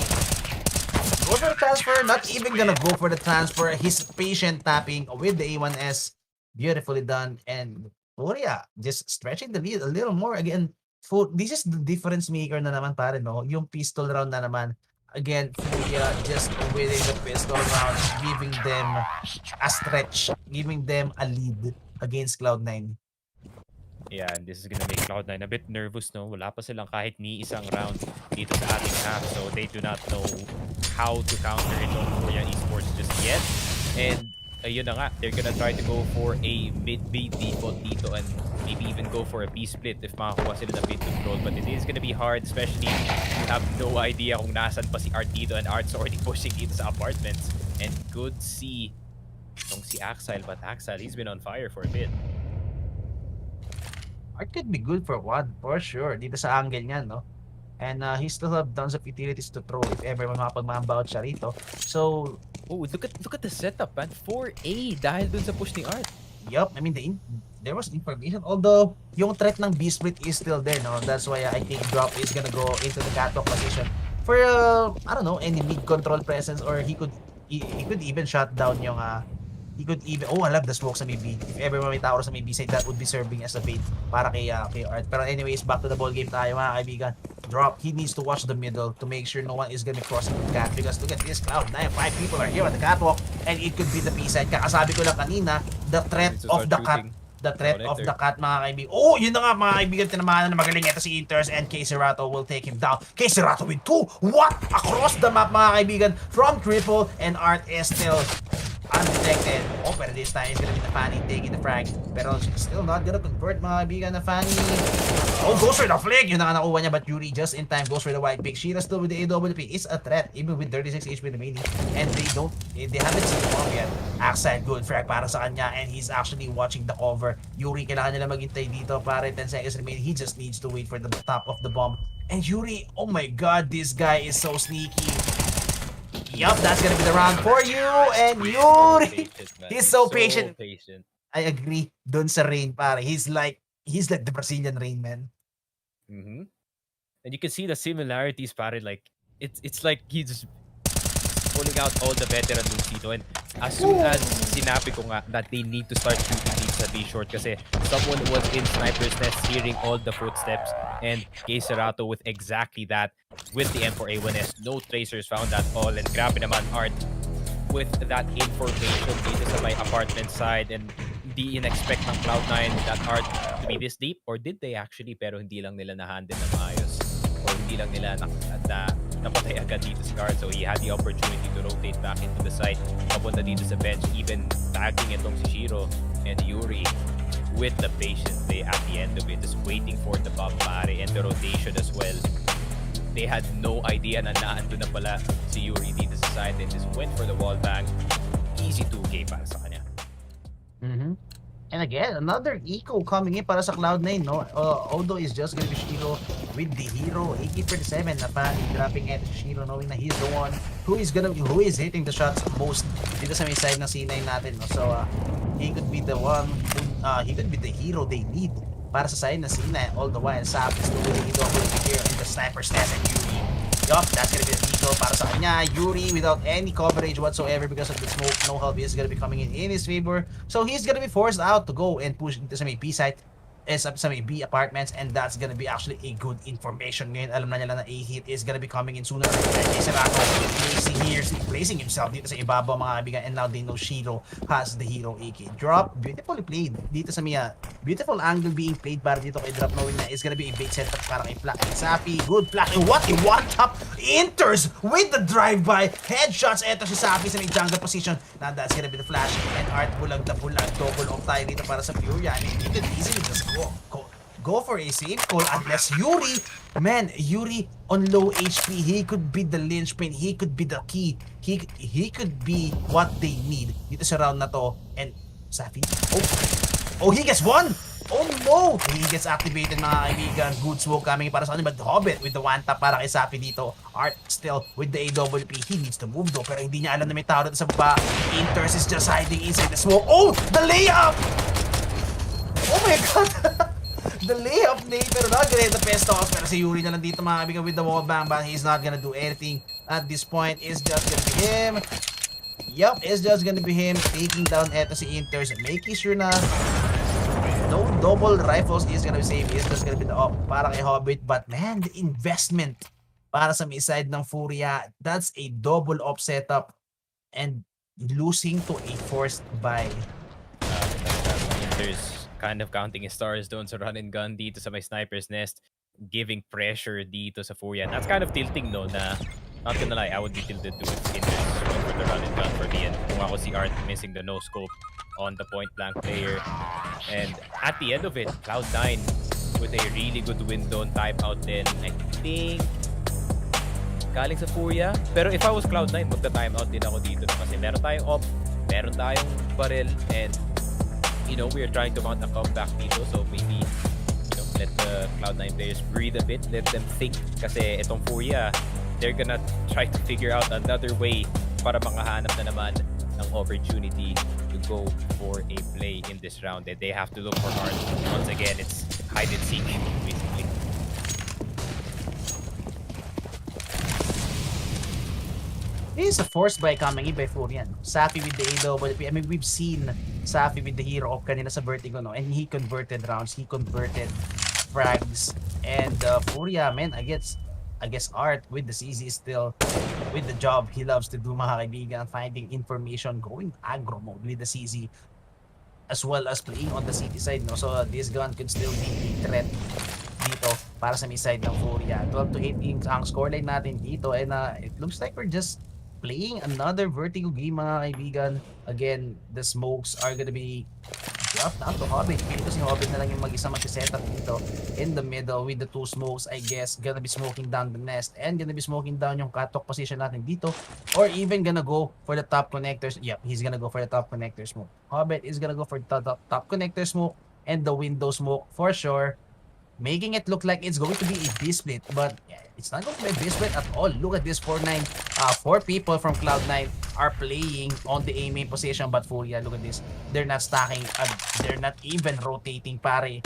Go for the transfer, not even gonna go for the transfer. He's patient tapping with the A1S. Beautifully done. And Furia just stretching the lead a little more. Again, this is the difference maker na naman pare, no? Yung pistol round na naman. Again, Furia just winning the pistol round, giving them a stretch, giving them a lead against Cloud9. Yeah, and this is gonna make Cloud9 a bit nervous, no? Wala pa silang kahit ni isang round dito sa ating half, so they do not know how to counter it on Furia Esports just yet. And ayun na nga, they're gonna try to go for a mid-B default dito, and maybe even go for a B-split if makakuha sila ng mid control. But it is gonna be hard, especially you have no idea kung nasan pa si Art dito, and Art's already pushing dito sa apartments. And good see itong si Axile, but Axile, he's been on fire for a bit. Art could be good for one, for sure, dito sa angle niya, no? And he still have tons of utilities to throw if ever makapag-mambout siya rito. So, oh, look at the setup, man. 4A dahil dun sa push ni Art. yup, I mean, there was information. Although, yung threat ng B-split is still there, no? That's why I think Drop is gonna go into the catwalk position for, I don't know, any mid-control presence, or he could even shut down yung, oh, I love the smoke sa maybe. If ever may tower sa maybe side, that would be serving as a bait para kay Art. Pero anyways, back to the ball game tayo mga kaibigan. Drop, he needs to watch the middle to make sure no one is gonna be crossing the cat, because look at this Cloud9, 5 people are here on the catwalk, and it could be the B-side. Kakasabi ko lang kanina, the threat of the cat. The threat of the cat, mga kaibigan. Oh, yun na nga mga kaibigan, tinamahan na magaling ito si Inters, and Keserato will take him down. Keserato with 2! What? Across the map mga kaibigan, from triple, and Art is still undetected. Oh, pero this time is gonna be the Fanny taking the frag. Pero still not gonna convert mga kaibigan na Fanny. Oh, goes for the flick! Yun na nga nakuha niya, but Yuri just in time goes for the white pick. Sheila still with the AWP is a threat, even with 36 HP remaining. And they haven't seen the bomb yet. Axel, good frag para sa kanya, and he's actually watching the cover. Yuri, kailangan nila maghintay dito para 10 seconds remaining. He just needs to wait for the top of the bomb. And Yuri, oh my god, this guy is so sneaky. Yup, that's gonna be the round for you, and Yuri, he's so patient. I agree. Dun sa Rain, pare, he's like the Brazilian Rain, man. And you can see the similarities, pare. Like it's like he's pulling out all the veteran moves dito, and as soon as sinabi ko nga that they need to start shooting these sa B-short kasi someone was in sniper's nest hearing all the footsteps, and Keserato with exactly that with the M4A1S, no tracers found at all, and grabe naman Art with that information dito sa my apartment side, and hindi in-expect ng Cloud9 that Art to be this deep, or did they actually, pero hindi lang nila na-handle na maayos, or hindi lang nila napatay agad dito si Art, so he had the opportunity to rotate back into the site, papunta dito sa bench, even tagging itong si Shiro, and Yuri with the patience they at the end of it, just waiting for the bomb pare, and the rotation as well. They had no idea na naando na pala si Yuri dito sa side, and just went for the wall bang. Easy 2K para sa kanya. And again, another eco coming in para sa Cloud9, no? Although is just gonna be Shiro with the hero, AK-47 na pa, dropping at Shiro, knowing na he's the one who is hitting the shots most dito sa may side ng C9 natin, no? So, he could be the one, he could be the hero they need para sa side ng C9, all the while Sap is still with the hero here in the sniper's nest, and Yuri. Yup, that's gonna be the vehicle para sa kanya. Yuri without any coverage whatsoever because of the smoke. No help is gonna be coming in his favor. So he's gonna be forced out to go and push into sa may B side. sa may B apartments, and that's gonna be actually a good information. Ngayon, alam na nila na a hit is gonna be coming in sooner or later. Kasi Rato placing himself dito sa ibabaw mga kaibigan, and now they know Shiro has the hero AK drop. Beautifully played dito sa Mia. Beautiful angle being played para dito kay Drop, knowing na is gonna be a bait setup para kay Flak and Safi. Good Flak, and what a one-tap enters with the drive-by headshots. Eto si Safi sa may jungle position. Now that's gonna be the flash, and Art bulag na bulag. Double off tayo dito para sa Furia, and he could easily just go for a safe call unless Yuri, man, Yuri on low HP, he could be the linchpin, he could be the key, he could be what they need dito sa round na to. And Safi, oh, he gets one! Oh no! He gets activated mga kaibigan. Good smoke coming para sa kanya, but Hobbit with the one tap para kay Safi dito. Art still with the AWP. He needs to move though, pero hindi niya alam na may tao dito sa baba. Inters is just hiding inside the smoke. Oh! The layup! Oh my god! The layup name, pero not gonna hit the best off. Pero si Yuri na lang dito mga kaibigan with the wall bang bang. He's not gonna do anything at this point. It's just gonna be him. Yup, it's just gonna be him taking down eto si Inters, making sure na no double rifles is gonna be safe. It's just gonna be the op para kay Hobbit. But man, the investment para sa may side ng Furia, that's a double op setup and losing to a forced buy. There's kind of counting his stars doon sa run and gun dito sa may sniper's nest, giving pressure dito sa Furia. And that's kind of tilting no, na not gonna lie, I would be tilted to it for the run and gun for me. And kung ako si Art missing the no scope on the point blank player. And at the end of it, Cloud9 with a really good window and timeout din. I think galing sa Furia. Pero if I was Cloud9, magta-timeout din ako dito kasi meron tayong op, meron tayong barrel, and you know, we are trying to mount a comeback dito. So maybe, you know, let the Cloud9 players breathe a bit, let them think. Kasi itong Furia, they're gonna try to figure out another way para makahanap na naman ng opportunity to go for a play in this round. And they have to look for hard. Once again, it's hide and seek, basically. This is a forced buy coming in by Furia. Safi with the AWP. I mean, we've seen Safi with the hero of kanina sa Vertigo, no? And he converted rounds, he converted frags. And Furia, man, I guess Art with the CZ still with the job he loves to do mga kaibigan, finding information, going aggro mode with the CZ, as well as playing on the city side, no? So this gun could still be a threat dito para sa may side ng Furia. 12-8 ang scoreline natin dito, and it looks like we're just playing another Vertigo game mga kaibigan. Again, the smokes are gonna be dropped down to Hobbit. Dito si Hobbit na lang yung mag-isa mag-setup dito in the middle with the two smokes, I guess. Gonna be smoking down the nest and gonna be smoking down yung cut-off position natin dito, or even gonna go for the top connectors. Yep, he's gonna go for the top connector smoke. Hobbit is gonna go for the top connector smoke and the window smoke for sure, making it look like it's going to be a B-split, but it's not going to be a B-split at all. Look at this 4-9. 4 people from Cloud9 are playing on the A main position, but Furia, look at this. They're not stacking, they're not even rotating, pare.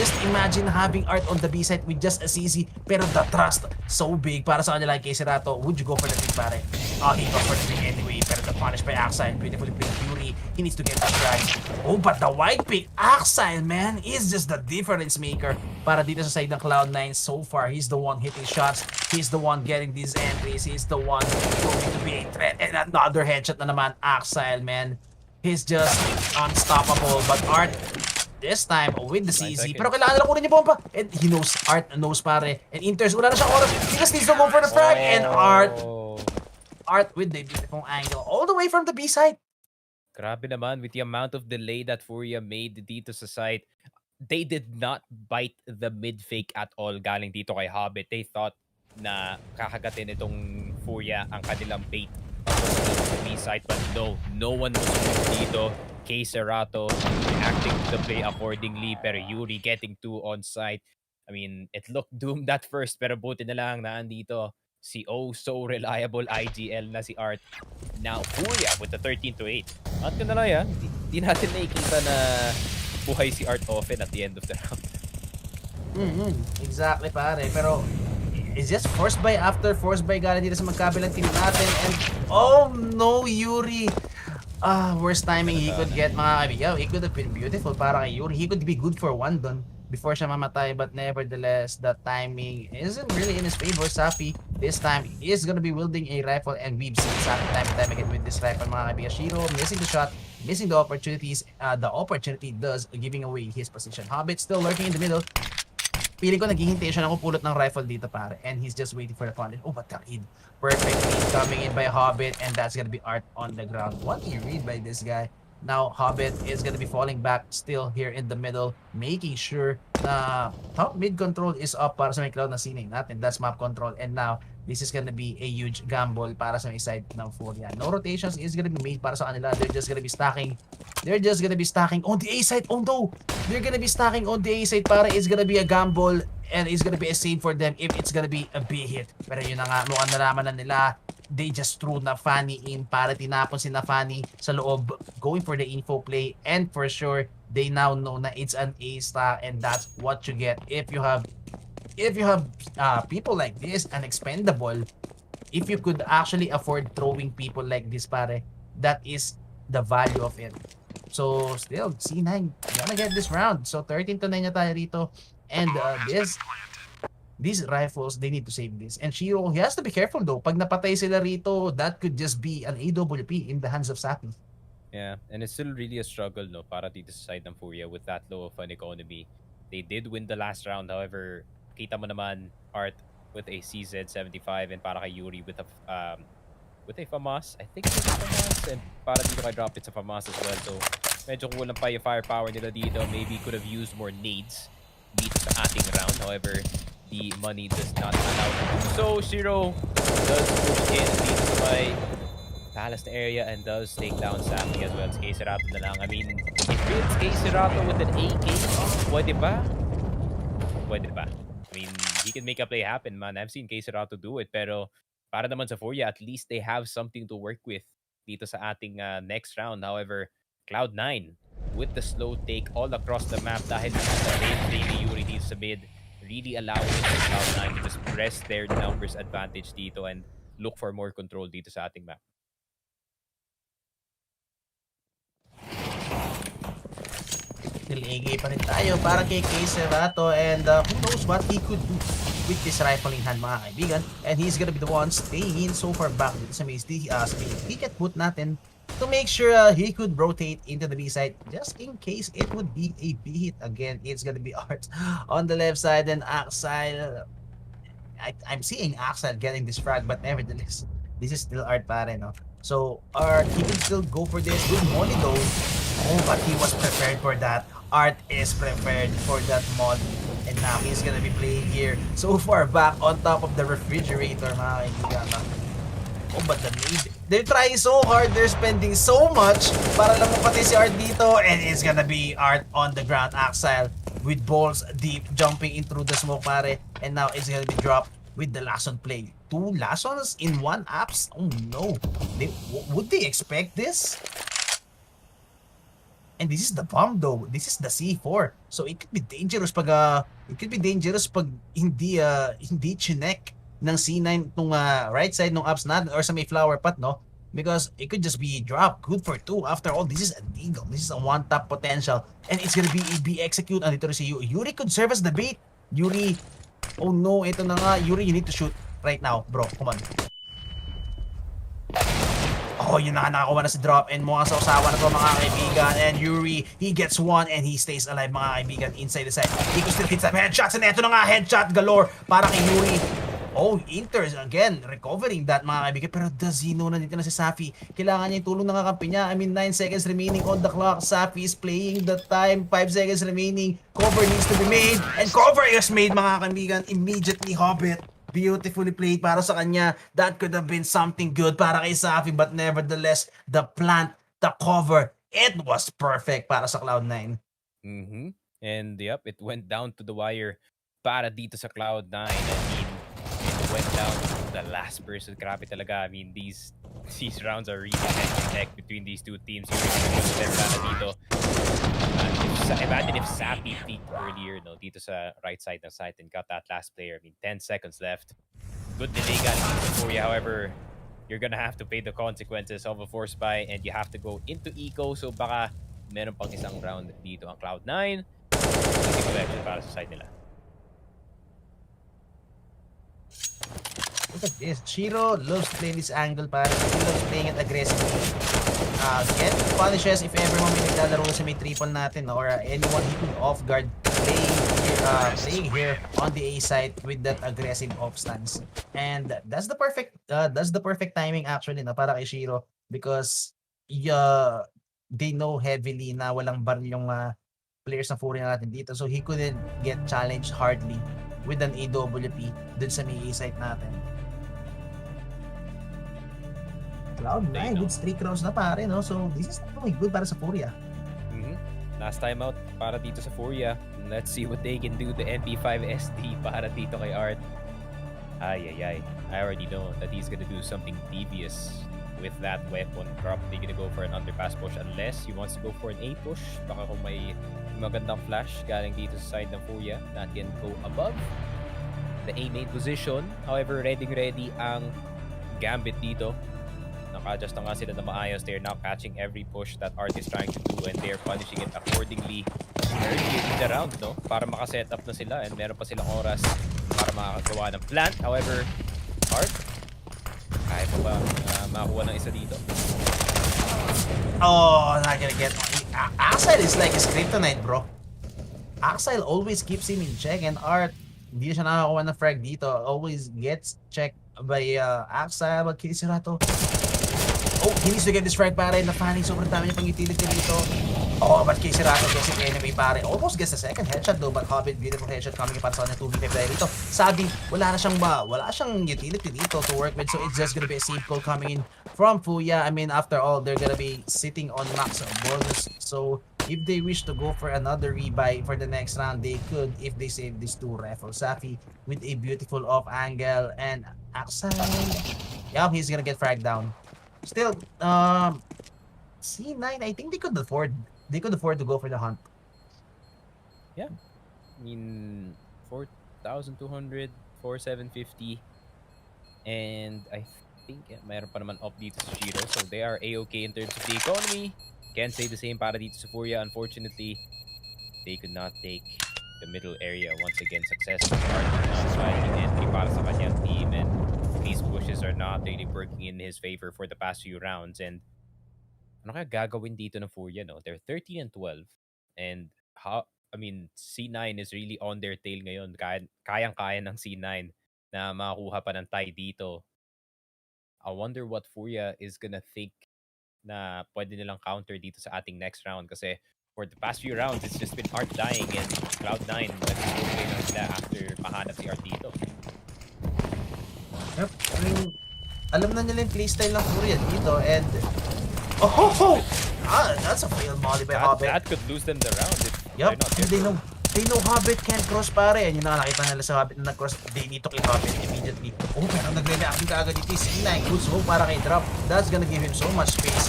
Just imagine having Art on the B side with just a CZ, pero the trust so big para sa kanila kay Serato. Would you go for the big, pare? He go for the big anyway, pero the punish by Axile, beautifully played Fury. He needs to get that drag. Oh, but the white pick, Axile, man, is just the difference maker para dito sa side ng Cloud9. So far, he's the one hitting shots. He's the one getting these entries. He's the one going to be a threat. And another headshot na naman, Axile, man. He's just unstoppable. But Art, this time with the CZ. Pero kailangan nila kunin yung bomba. And he knows, Art knows, pare. And Inters, wala na siyang oras. He just needs to go for the frag. And Art with the beautiful angle all the way from the B side. Grabe naman with the amount of delay that Furia made dito sa site. They did not bite the mid fake at all galing dito kay Hobbit. They thought na kakagatin itong Furia ang kanilang bait sa B side, but no one was dito. Kay Serato acting to play accordingly, pero Yuri getting 2 on site. I mean, it looked doomed at first, pero buti na lang naandito si so reliable IGL na si Art. Now Furia with the 13-8. Not gonna lie, di natin nakikita na buhay si Art often at the end of the round. Exactly, pare. Pero it's just forced by after forced by galing dito sa magkabilang team natin. And oh no, Yuri. Worst timing he could get, mga kaibigan. It could have been beautiful para kay Yuri. He could be good for 1 dun. before siya mamatay, but nevertheless, the timing isn't really in his favor. Safi, this time, is gonna be wielding a rifle, and we've seen Safi time and time again with this rifle, mga kaibigan. Shiro missing the shot, missing the opportunities. The opportunity does giving away his position. Hobbit still lurking in the middle. Feeling ko naghihintay siya ng pupulot ng rifle dito, pare. And he's just waiting for the punish. Oh, but the read. Perfect read coming in by Hobbit. And that's gonna be Art on the ground. What a read by this guy. Now, Hobbit is gonna be falling back still here in the middle. Making sure na top mid control is up para sa may Cloud na sinay natin. That's map control. And now, this is gonna be a huge gamble para sa may side ng Furia. No rotations is gonna be made para sa kanila. They're just gonna be stacking. They're just gonna be stacking on the A side. Oh no! They're gonna be stacking on the A side para it's gonna be a gamble and it's gonna be a save for them if it's gonna be a big hit. Pero yun na nga, mukhang nalaman na nila. They just threw na Fanny in para tinapon si na Fanny sa loob, going for the info play, and for sure, they now know na it's an A stack, and that's what you get if you have people like this, an expendable. If you could actually afford throwing people like this, pare, that is the value of it. So still, C9 gonna get this round. So 13-9 na tayo rito. And these rifles, they need to save this. And Shiro, he has to be careful though. Pag napatay sila rito, that could just be an AWP in the hands of Sapi. Yeah, and it's still really a struggle, no, para dito sa side ng Furia with that low of an economy. They did win the last round, however, kita mo naman Art with a CZ75 and para kay Yuri with a FAMAS. I think it's a FAMAS, and para dito kay Drop, it's a FAMAS as well. So medyo kulang pa yung firepower nila dito. Maybe could have used more nades dito sa ating round. However, the money does not allow them. So Shiro does push in dito sa may palace na area and does take down Safi as well. It's K-Serato na lang. I mean, if it's K-Serato with an AK, pwede ba? Pwede ba? I mean, he can make a play happen, man. I've seen K-Serato do it, pero para naman sa Furia, at least they have something to work with dito sa ating next round. However, Cloud9 with the slow take all across the map dahil sa lane play ni Yuri dito sa mid, really allowing Cloud9 to just press their numbers advantage dito and look for more control dito sa ating map. Still AG pa rin tayo para kay K-Serato, and who knows what he could do with this rifle in hand, mga kaibigan. And he's gonna be the one staying in so far back dito sa ticket put natin to make sure he could rotate into the B side just in case it would be a B hit again. It's gonna be Art on the left side, and Axel. I'm seeing Axel getting this frag, but nevertheless, this is still Art pare, no? So Art, he can still go for this. Good money though. Oh, but he was prepared for that. Art is prepared for that mod. And now he's gonna be playing here so far back on top of the refrigerator, mga kaibigan. Oh, but the need. They're trying so hard. They're spending so much para lang mapatay si Art dito. And it's gonna be Art on the ground. Axel with balls deep jumping in through the smoke, pare. And now it's gonna be dropped with the Lason play. 2 Lasons in 1 apps? Oh no. Would they expect this? And this is the bomb though. This is the C4. So it could be dangerous pag hindi chinek ng C9 tong right side ng apps natin or sa may flower pot, no? Because it could just be drop. Good for 2. After all, this is a deagle. This is a 1-tap potential. And it's gonna be execute. Andito rin si Yuri. Yuri could serve as the bait. Yuri. Oh no, ito na nga. Yuri, you need to shoot right now, bro. Come on. Oh, yun na, nakakuha na si Drop, and mukhang sausawa na to, mga kaibigan. And Yuri, he gets one and he stays alive, mga kaibigan, inside the side. He could still hit some headshots, and eto na nga, headshot galore para kay Yuri. Oh, Inters again, recovering that, mga kaibigan. Pero does he know na dito na si Safi? Kailangan niya yung tulong ng kakampi niya. I mean, 9 seconds remaining on the clock. Safi is playing the time. 5 seconds remaining. Cover needs to be made. And cover is made, mga kaibigan. Immediately, Hobbit. Beautifully played para sa kanya. That could have been something good para kay Safi, but nevertheless, the plant, the cover, it was perfect para sa Cloud9. And yep, it went down to the wire para dito sa Cloud9. I mean, it went down to the last person. Grabe talaga. I mean, these rounds are really neck between these two teams. Dito. Imagine if Sapi peaked earlier, no, dito sa right side ng site and got that last player. I mean, 10 seconds left. Good delay galing dito for you. However, you're gonna have to pay the consequences of a force buy and you have to go into eco. So baka meron pang isang round dito ang Cloud9. easy collection para sa side nila. Look at this. Shiro loves playing this angle para he loves playing it aggressively. Get punishes if ever may naglalaro sa may triple natin or anyone hitting off guard playing here on the A side with that aggressive off stance. And that's the perfect timing actually na para kay Shiro because they know heavily na walang baril yung players ng Furia natin dito. So he couldn't get challenged hardly with an AWP dun sa may A side natin. Cloud9 with streak rounds na pare, no? So, this is not going good para sa Furia. Last time out para dito sa Furia. Let's see what they can do. The MP5 SD para dito kay Art. Ay. I already know that he's gonna do something devious with that weapon. Probably gonna go for an underpass push unless he wants to go for an A push. Baka kung may magandang flash galing dito sa side ng Furia that can go above the A main position. However, ready ang Gambit dito. Naka-adjust na nga sila na maayos. They're now catching every push that Art is trying to do and they're punishing it accordingly. Early in the round, no? Para makaset up na sila and meron pa silang oras para makagawa ng plant. However, Art, kaya pa ba makakuha ng isa dito? Oh, not gonna get... Axel is like his kryptonite, bro. Axel always keeps him in check and Art, hindi siya nakakuha ng frag dito. Always gets checked by Axel. Kinisirato. Oh, he needs to get this frag pare. Na-fanning sobrang dami niya pang utility dito. Oh, but Kisirato gets it anyway pare. Almost gets the second headshot though, but Hobbit, beautiful headshot coming para sa kanya 2v5 dahil dito. Sabi, wala siyang utility dito to work with, so it's just gonna be a safe call coming in from Furia. I mean, after all, they're gonna be sitting on max bonus, so if they wish to go for another rebuy for the next round, they could if they save these two rifles. Safi with a beautiful off angle and Axel. Yeah, he's gonna get fragged down. Still, C9, I think they could afford to go for the hunt. Yeah. I mean, 4,200, 4,750. And I think mayroon pa naman up dito sa Shiro. So they are A-okay in terms of the economy. Can't say the same para dito sa Furia. Unfortunately, they could not take the middle area once again. Successful part not sliding entry para sa kanyang team. And these pushes are not really working in his favor for the past few rounds. And ano kaya gagawin dito ng Furia, no? They're 13 and 12. And C9 is really on their tail ngayon. Kayang-kaya ng C9 na makakuha pa ng tie dito. I wonder what Furia is gonna think na pwede nilang counter dito sa ating next round. Kasi for the past few rounds, it's just been Art dying and Cloud9 nag-okay na sila after mahanap si Art dito. Yep. I mean, alam na nila yung playstyle ng Furia dito and that's a failed molly by Hobbit. That could lose them the round if Yep, they're not and careful. they know Hobbit can't cross pare. And yung nakakita nila sa Hobbit na nag-cross, they need to kill Hobbit immediately. Oh, pero nagre-react ka agad dito C9. Good smoke para kay Drop. That's gonna give him so much space.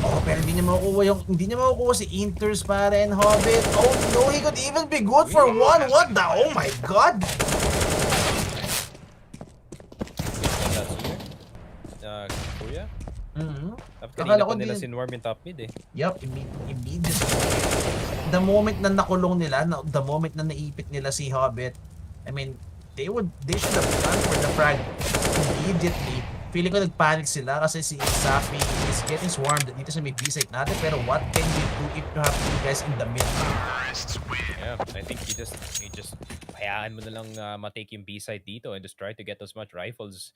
Oh, pero hindi niya makukuha si Inters pare and Hobbit. Oh no, he could even be good for one. What the? Oh my god. Furia? Akala Kanina ko pa nila din- sinwarm yung top mid eh. Yup, immediately. The moment na nakulong nila, the moment na naipit nila si Hobbit, I mean, they should have gone for the frag immediately. Feeling ko nagpanic sila kasi si Safi is getting swarmed dito sa may B-site natin, pero what can you do if you have two guys in the mid? Yeah, I think you just hayaan mo na lang matake yung B-side dito and just try to get as much rifles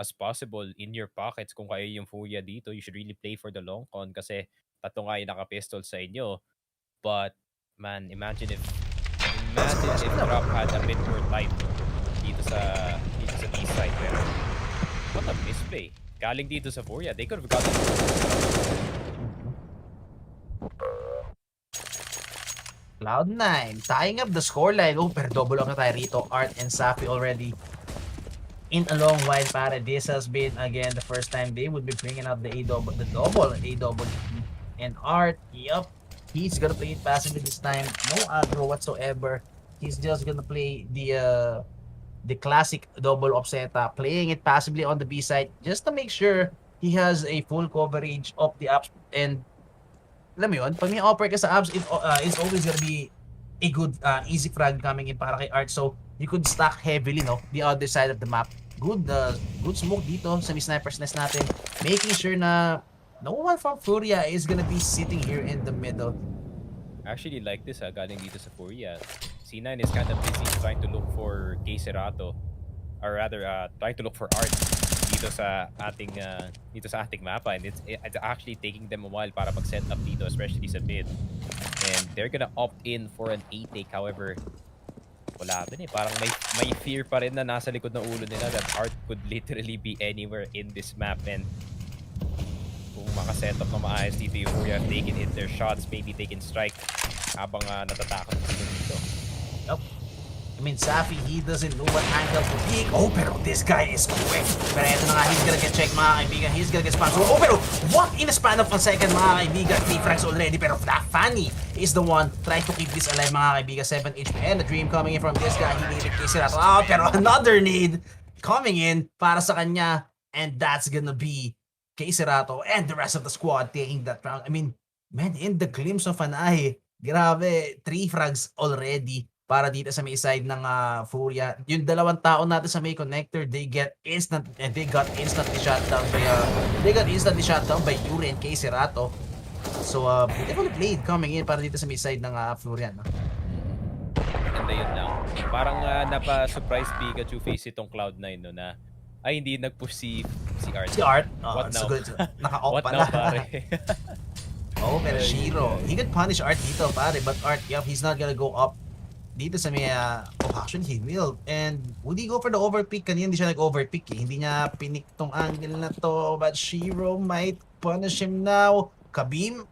as possible in your pockets. Kung kayo yung Furia dito, you should really play for the long con kasi tatlo nga yung naka-pistol sa inyo. But, man, imagine if Drop had a bit more time dito sa B-side. Pero, what a misplay. Galing dito sa Furia, they could have gotten Cloud9 tying up the scoreline. Oh, pero double up na tayo rito. Art and Safi already in a long while para. This has been again the first time they would be bringing out the double AWP. And Art, yup, he's gonna play it passively this time. No aggro whatsoever. He's just gonna play the classic double up setup, playing it passively on the B side just to make sure he has a full coverage of the ups. And alam mo yun, pag may offer ka sa abs, it's always gonna be a good easy frag coming in para kay Art. So you could stack heavily, no, the other side of the map. Good smoke dito sa sniper's nest natin, making sure na no one from Furia is gonna be sitting here in the middle. Actually like this galing dito sa Furia. C9 is kind of busy trying to look for Cerato, or rather trying to look for Art dito sa ating mapa, and it's actually taking them a while para mag-set up dito, especially sa mid. And they're gonna opt in for an A take. However, wala din parang may fear pa rin na nasa likod ng ulo nila that Art could literally be anywhere in this map, and kung makaset up na maayos dito yung Furia, they can hit their shots, maybe they can strike habang natatakot sila dito. Yup. I mean, Safi, he doesn't know what angle to pick. Oh, pero this guy is quick. Pero eto na nga, he's gonna get checked, mga kaibigan. He's gonna get sponsored. Oh, pero what? In a span of a second, mga kaibigan. 3 frags already. Pero Fanny is the one trying to keep this alive, mga kaibigan. 7 HP. And a dream coming in from this guy. He needed Cerato. Oh, pero another need coming in para sa kanya. And that's gonna be Cerato and the rest of the squad taking that round. I mean, man, in the glimpse of an eye, grabe, 3 frags already para dito sa may side ng Furia. Yung dalawang tao natin sa may connector, they got instantly shot down by Yuri and Cerato. So beautifully played coming in para dito sa may side ng Furia, no? Ganda yun lang. Parang napa-surprise Pikachu face itong Cloud9, no, na ay hindi nag-push si Art. Si Art? What now? So good. Naka-off What pala. now, pare? Oh, pero Shiro, he could punish Art dito, pare. But Art, yep, he's not gonna go up dito sa may, actually he will. And would he go for the overpick? Kanina hindi siya nag-overpick, eh. Hindi niya pinik tong angle na to. But Shiro might punish him now. Kabim?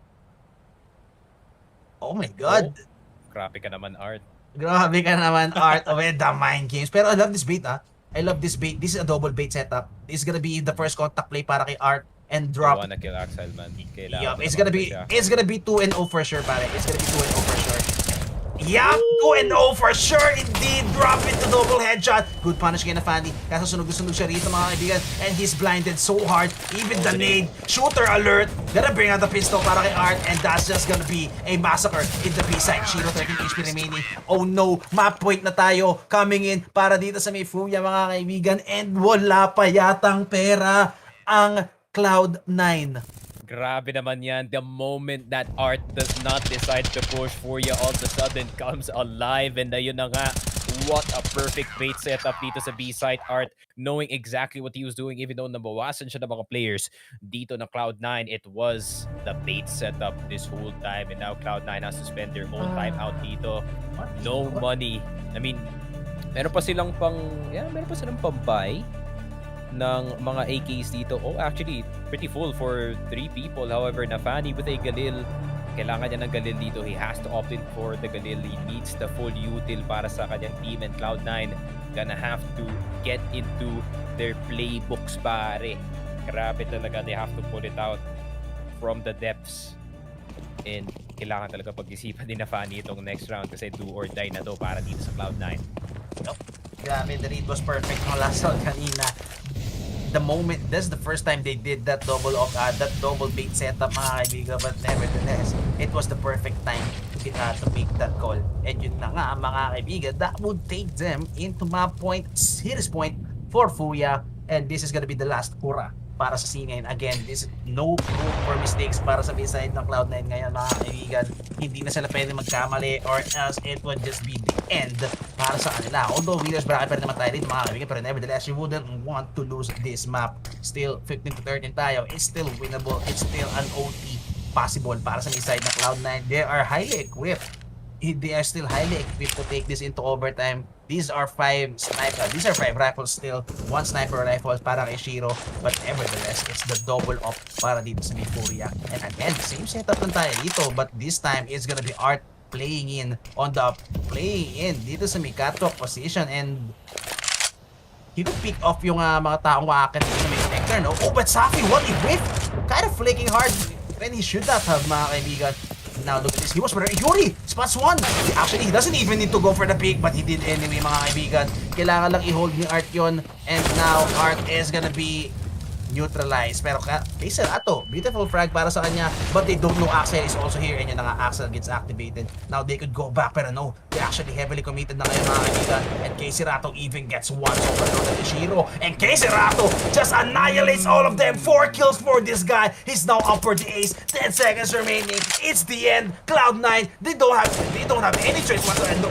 Oh my God. Oh, grabe ka naman, Art. Grabe ka naman, Art. Oh, the mind games. Pero I love this bait, I love this bait. This is a double bait setup. This is gonna be the first contact play para kay Art and drop. I wanna kill Axel, man. Kailangan Yup, it's gonna be 2-0 for sure, pare. It's gonna be 2-0 for sure. Yup, 2-0 for sure indeed. Drop it to double headshot. Good punish kay na Fanny. Kaso sunog siya rito, mga kaibigan. And he's blinded so hard. Even the nade. Shooter alert. Gonna bring out the pistol para kay Art. And that's just gonna be a massacre in the B-side. Shiro 13 HP remaining. Oh no, map point na tayo. Coming in para dito sa may Furia, mga kaibigan. And wala pa yatang pera ang Cloud9. Grabe naman yan. The moment that Art does not decide to push, Furia all of a sudden comes alive. And ayun na nga, what a perfect bait setup dito sa B-side. Art knowing exactly what he was doing, even though nabawasan siya ng mga players dito na Cloud9. It was the bait setup this whole time. And now Cloud9 has to spend their own time out dito. No money. I mean, meron pa silang pambay ng mga AKs dito. Oh, actually, pretty full for 3 people. However, na Fanny with a Galil, kailangan niya ng Galil dito. He has to opt in for the Galil. He needs the full util para sa kanyang team, and Cloud9 gonna have to get into their playbooks, pare. Grabe talaga. They have to pull it out from the depths. And kailangan talaga pag-isipan din na Fanny itong next round kasi do or die na to para dito sa Cloud9. Nope. Grabe, the read was perfect ng last round kanina. The moment, this is the first time they did that double bait setup, mga kaibigan, but nevertheless, it was the perfect time to make that call. And yun na nga, mga kaibigan, that would take them into map point, series point for Furia, and this is gonna be the last hurrah para sa C9. Again, this is no room for mistakes para sa B-side ng Cloud9 ngayon, mga kaibigan. Hindi na sila pwede magkamali or else it would just be the end para sa kanila. Although winners bracket pa rin naman tayo dito, mga kaibigan, pero nevertheless, you wouldn't want to lose this map. Still 15-13 tayo. It's still winnable. It's still an OT possible para sa B-side ng Cloud9. They are highly equipped. They are still highly equipped to take this into overtime. These are 5 rifles still. 1 sniper rifle para kay Shiro. But nevertheless, it's the double up para dito sa Furia. And again, same setup lang tayo dito. But this time, it's gonna be Art playing in dito sa may catwalk position. And he could pick off yung mga taong wakit dito sa may connector, no? Oh, but Safi, what a whiff! Kind of flicking hard when he should not have, mga kaibigan. Now look at this, he was for Yuri! Spots 1! Actually, he doesn't even need to go for the pick, but he did anyway, mga kaibigan. Kailangan lang i-hold ni Art yun. And now, Art is gonna be neutralized. Pero kay Serato, beautiful frag para sa kanya. But they don't know Axel is also here. And yun na nga, Axel gets activated. Now they could go back, pero no. They actually heavily committed na ngayon mga kaibigan. And kay Serato even gets one overload at Ishiro. And kay Serato just annihilates all of them. 4 kills for this guy. He's now up for the ace. 10 seconds remaining. It's the end. Cloud9, they don't have any choice whatsoever.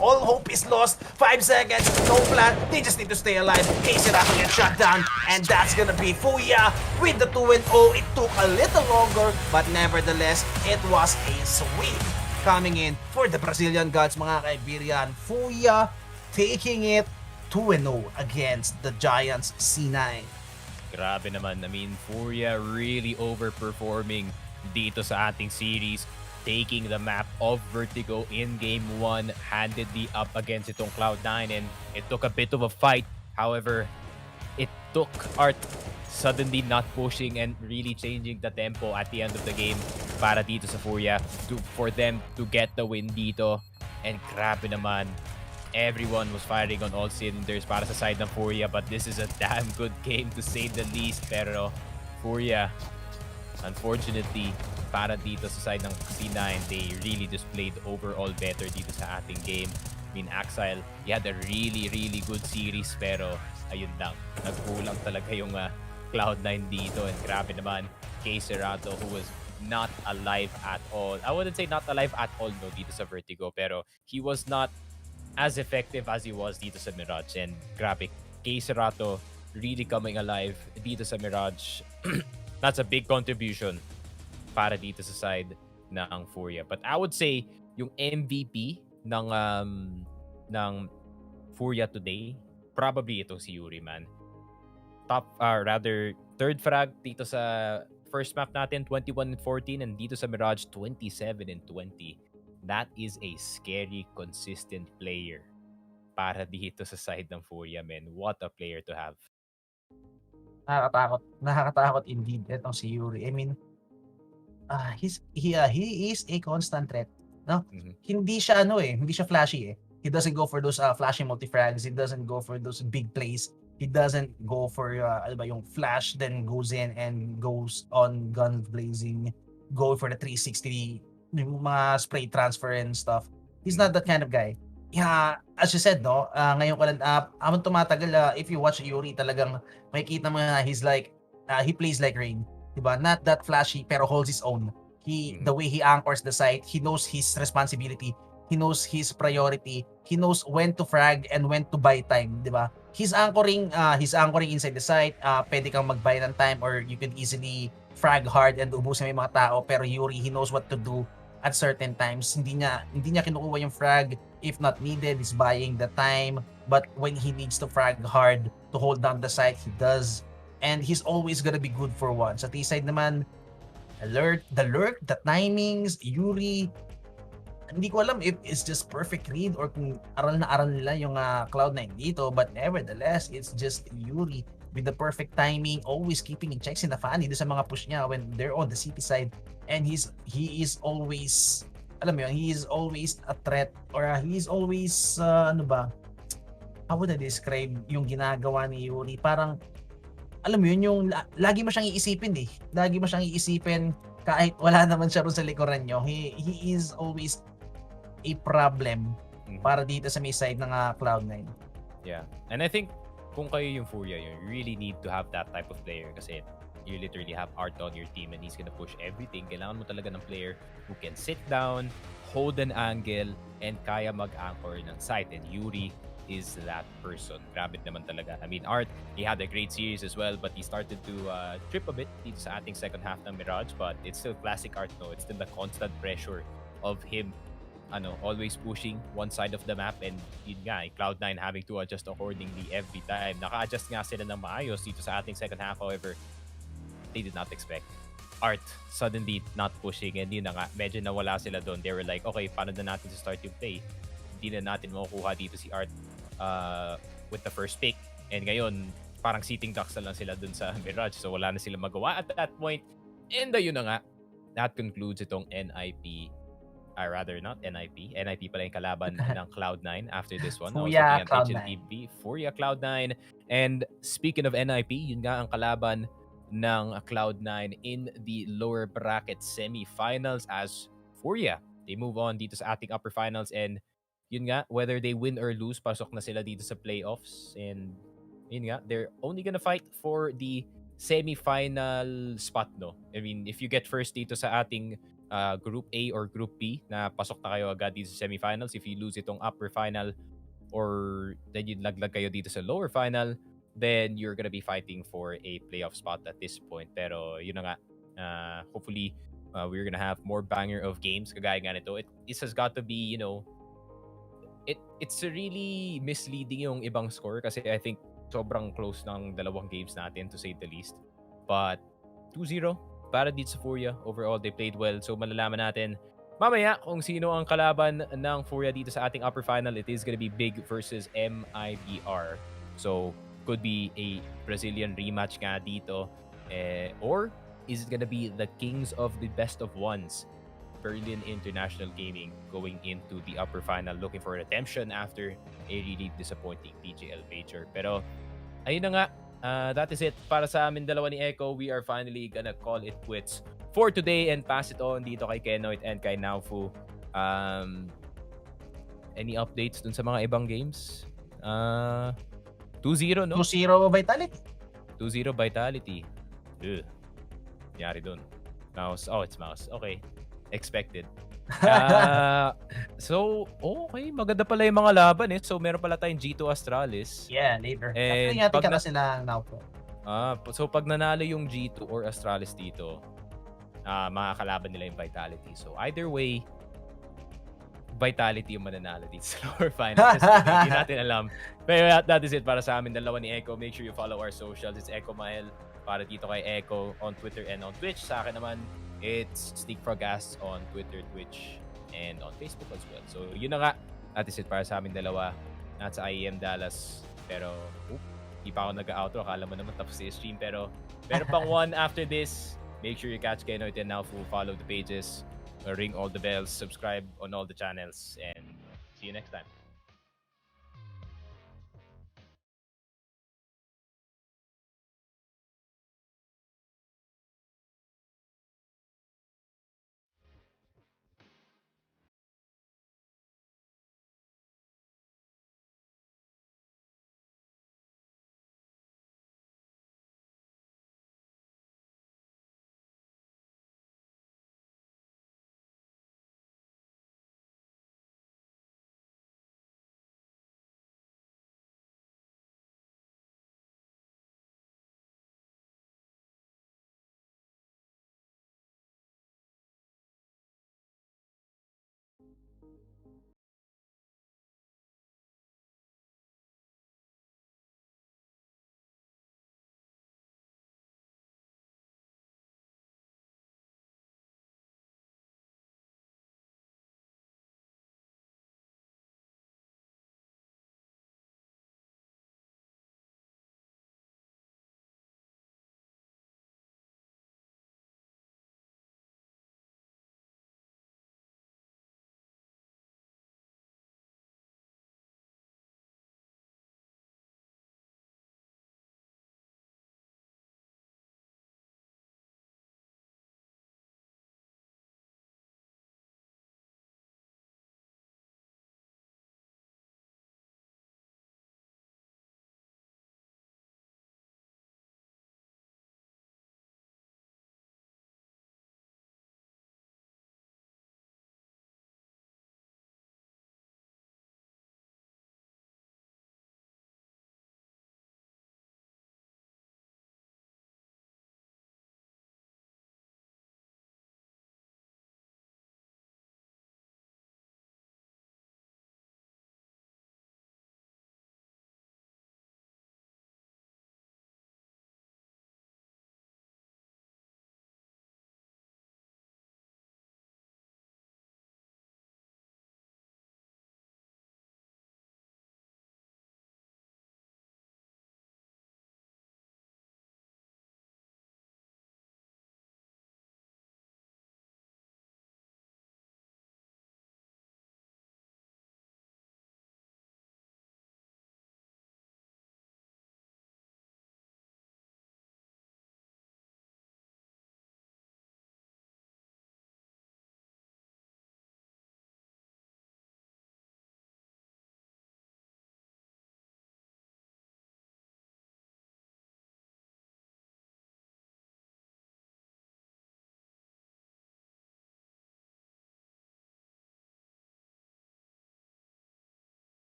All hope is lost. 5 seconds, no plan. They just need to stay alive. Kay Serato gets shut down. And that's gonna be Furia with the 2-0. It took a little longer, but nevertheless, it was a sweep coming in for the Brazilian gods, mga kaibigan. Furia taking it 2-0 against the Giants C9. Grabe naman. I mean, Furia really overperforming dito sa ating series. Taking the map of Vertigo in Game 1 handedly up against itong Cloud9, and it took a bit of a fight. However, it took Art suddenly not pushing and really changing the tempo at the end of the game para dito sa Furia for them to get the win dito. And grabe naman, everyone was firing on all cylinders para sa side ng Furia, but this is a damn good game to say the least. Pero Furia, unfortunately, para dito sa side ng C9, they really just played overall better dito sa ating game. I mean, Axel, he had a really, really good series, pero ayun lang, nagkulang talaga yung Cloud9 dito. And grabe naman, kay Serato, who was not alive at all. I wouldn't say not alive at all no dito sa Vertigo, pero he was not as effective as he was dito sa Mirage. And grabe, kay Serato really coming alive dito sa Mirage. That's a big contribution para dito sa side ng Furia. But I would say yung MVP ng Furia today, probably itong si Yuri, man. Third frag dito sa first map natin, 21-14, and dito sa Mirage, 27-20. That is a scary, consistent player para dito sa side ng Furia, man. What a player to have. Nakakatakot indeed itong si Yuri. I mean, he is a constant threat, no? Hindi siya hindi siya flashy eh. He doesn't go for those flashy multi-frags. He doesn't go for those big plays. He doesn't go for yung flash then goes in and goes on guns blazing, go for the 360 yung mga spray transfer and stuff. He's not that kind of guy. Yeah, as you said, no, ngayon ko lang amon tumatagal, if you watch Yuri, talagang makikita mo na he's like he plays like Rain. Diba? Not that flashy, pero holds his own. The way he anchors the site, he knows his responsibility, he knows his priority, he knows when to frag and when to buy time, diba? He's anchoring inside the site, pwede kang mag-buy ng time or you can easily frag hard and ubusin mo yung mga tao, pero Yuri, he knows what to do at certain times. Hindi niya kinukuha yung frag if not needed. He's buying the time, but when he needs to frag hard to hold down the site, he does. And he's always gonna be good for one. Sa T-side naman, the lurk, the timings, Yuri, hindi ko alam if it's just perfect read or kung aral nila yung Cloud9 dito, but nevertheless, it's just Yuri with the perfect timing, always keeping in checks in the fan dito sa mga push niya when they're on the CT side. And he is always, alam mo yun, he is always a threat, or he is always, how would I describe yung ginagawa ni Yuri? Parang, alam mo yun, yung lagi mo siyang iisipin eh. Lagi mo siyang iisipin kahit wala naman siya ron sa likuran nyo. He is always a problem para dito sa may side ng Cloud9. Yeah. And I think kung kayo yung Furia, you really need to have that type of player kasi you literally have Art on your team and he's gonna push everything. Kailangan mo talaga ng player who can sit down, hold an angle, and kaya mag-anchor ng site. And Yuri is that person. Grabe naman talaga. I mean, Art, he had a great series as well, but he started to trip a bit dito sa ating second half ng Mirage, but it's still classic Art, no? It's still the constant pressure of him always pushing one side of the map, and yun nga, Cloud9 having to adjust accordingly every time. Naka-adjust nga sila ng maayos dito sa ating second half, however, they did not expect Art suddenly not pushing, and yun na nga, medyo nawala sila doon. They were like, okay, paano na natin to start yung play? Hindi na natin makukuha dito si Art with the first pick. And ngayon, parang sitting ducks na lang sila dun sa Mirage. So wala na sila magawa at that point. And yun na nga, that concludes itong NIP Rather not NIP. NIP pala yung kalaban ng Cloud9 after this one. I was Furia, looking at Cloud9. HLTV, Furia, Cloud9. And speaking of NIP, yun nga ang kalaban ng Cloud9 in the lower bracket semifinals as Furia. They move on dito sa ating upper finals and yun nga, whether they win or lose, pasok na sila dito sa playoffs. And yun nga, they're only gonna fight for the semi-final spot, no? I mean, if you get first dito sa ating Group A or Group B, na pasok na kayo agad dito sa semi-finals. If you lose itong upper final or then you laglag kayo dito sa lower final, then you're gonna be fighting for a playoff spot at this point. Pero yun na nga, hopefully, we're gonna have more banger of games kagaya nga nito. It has got to be, you know, it's really misleading yung ibang score kasi I think sobrang close ng dalawang games natin to say the least. But 2-0 para dito sa Furia. Overall, they played well. So malalaman natin mamaya kung sino ang kalaban ng Furia dito sa ating upper final. It is gonna be Big versus MIBR. So could be a Brazilian rematch nga dito. Or is it gonna be the Kings of the Best of Ones, Berlin International Gaming, going into the upper final looking for redemption after a really disappointing PGL major. Pero ayun na nga, that is it para sa amin dalawa ni Echo. We are finally gonna call it quits for today and pass it on dito kay Kenoit and kay Naufu. Any updates dun sa mga ibang games? 2-0, no? 2-0 Vitality. 2-0 Vitality. Ugh. Nangyari dun. Mouse. Oh, it's Mouse. Okay. Expected. So, okay. Maganda pala yung mga laban eh. So, meron pala tayong G2 Astralis. Yeah, later. And Actually, pag ka na sila now po. So, pag nanalo yung G2 or Astralis dito, makakalaban nila yung Vitality. So, either way, Vitality yung mananalo dito sa lower finals. Hindi natin alam. Pero that is it para sa amin dalawa ni Echo. Make sure you follow our socials. It's Echo Mael para dito kay Echo on Twitter and on Twitch. Sa akin naman, it's Sneak Frogast on Twitter, Twitch, and on Facebook as well. So, yun na nga. That is it para sa amin dalawa. Nasa IEM Dallas. Pero, di pa ako nag-outro. Akala mo naman tapos yung stream. Pero, meron pang one after this. Make sure you catch Kenoit and Naufu. Follow the pages. Ring all the bells. Subscribe on all the channels. And see you next time.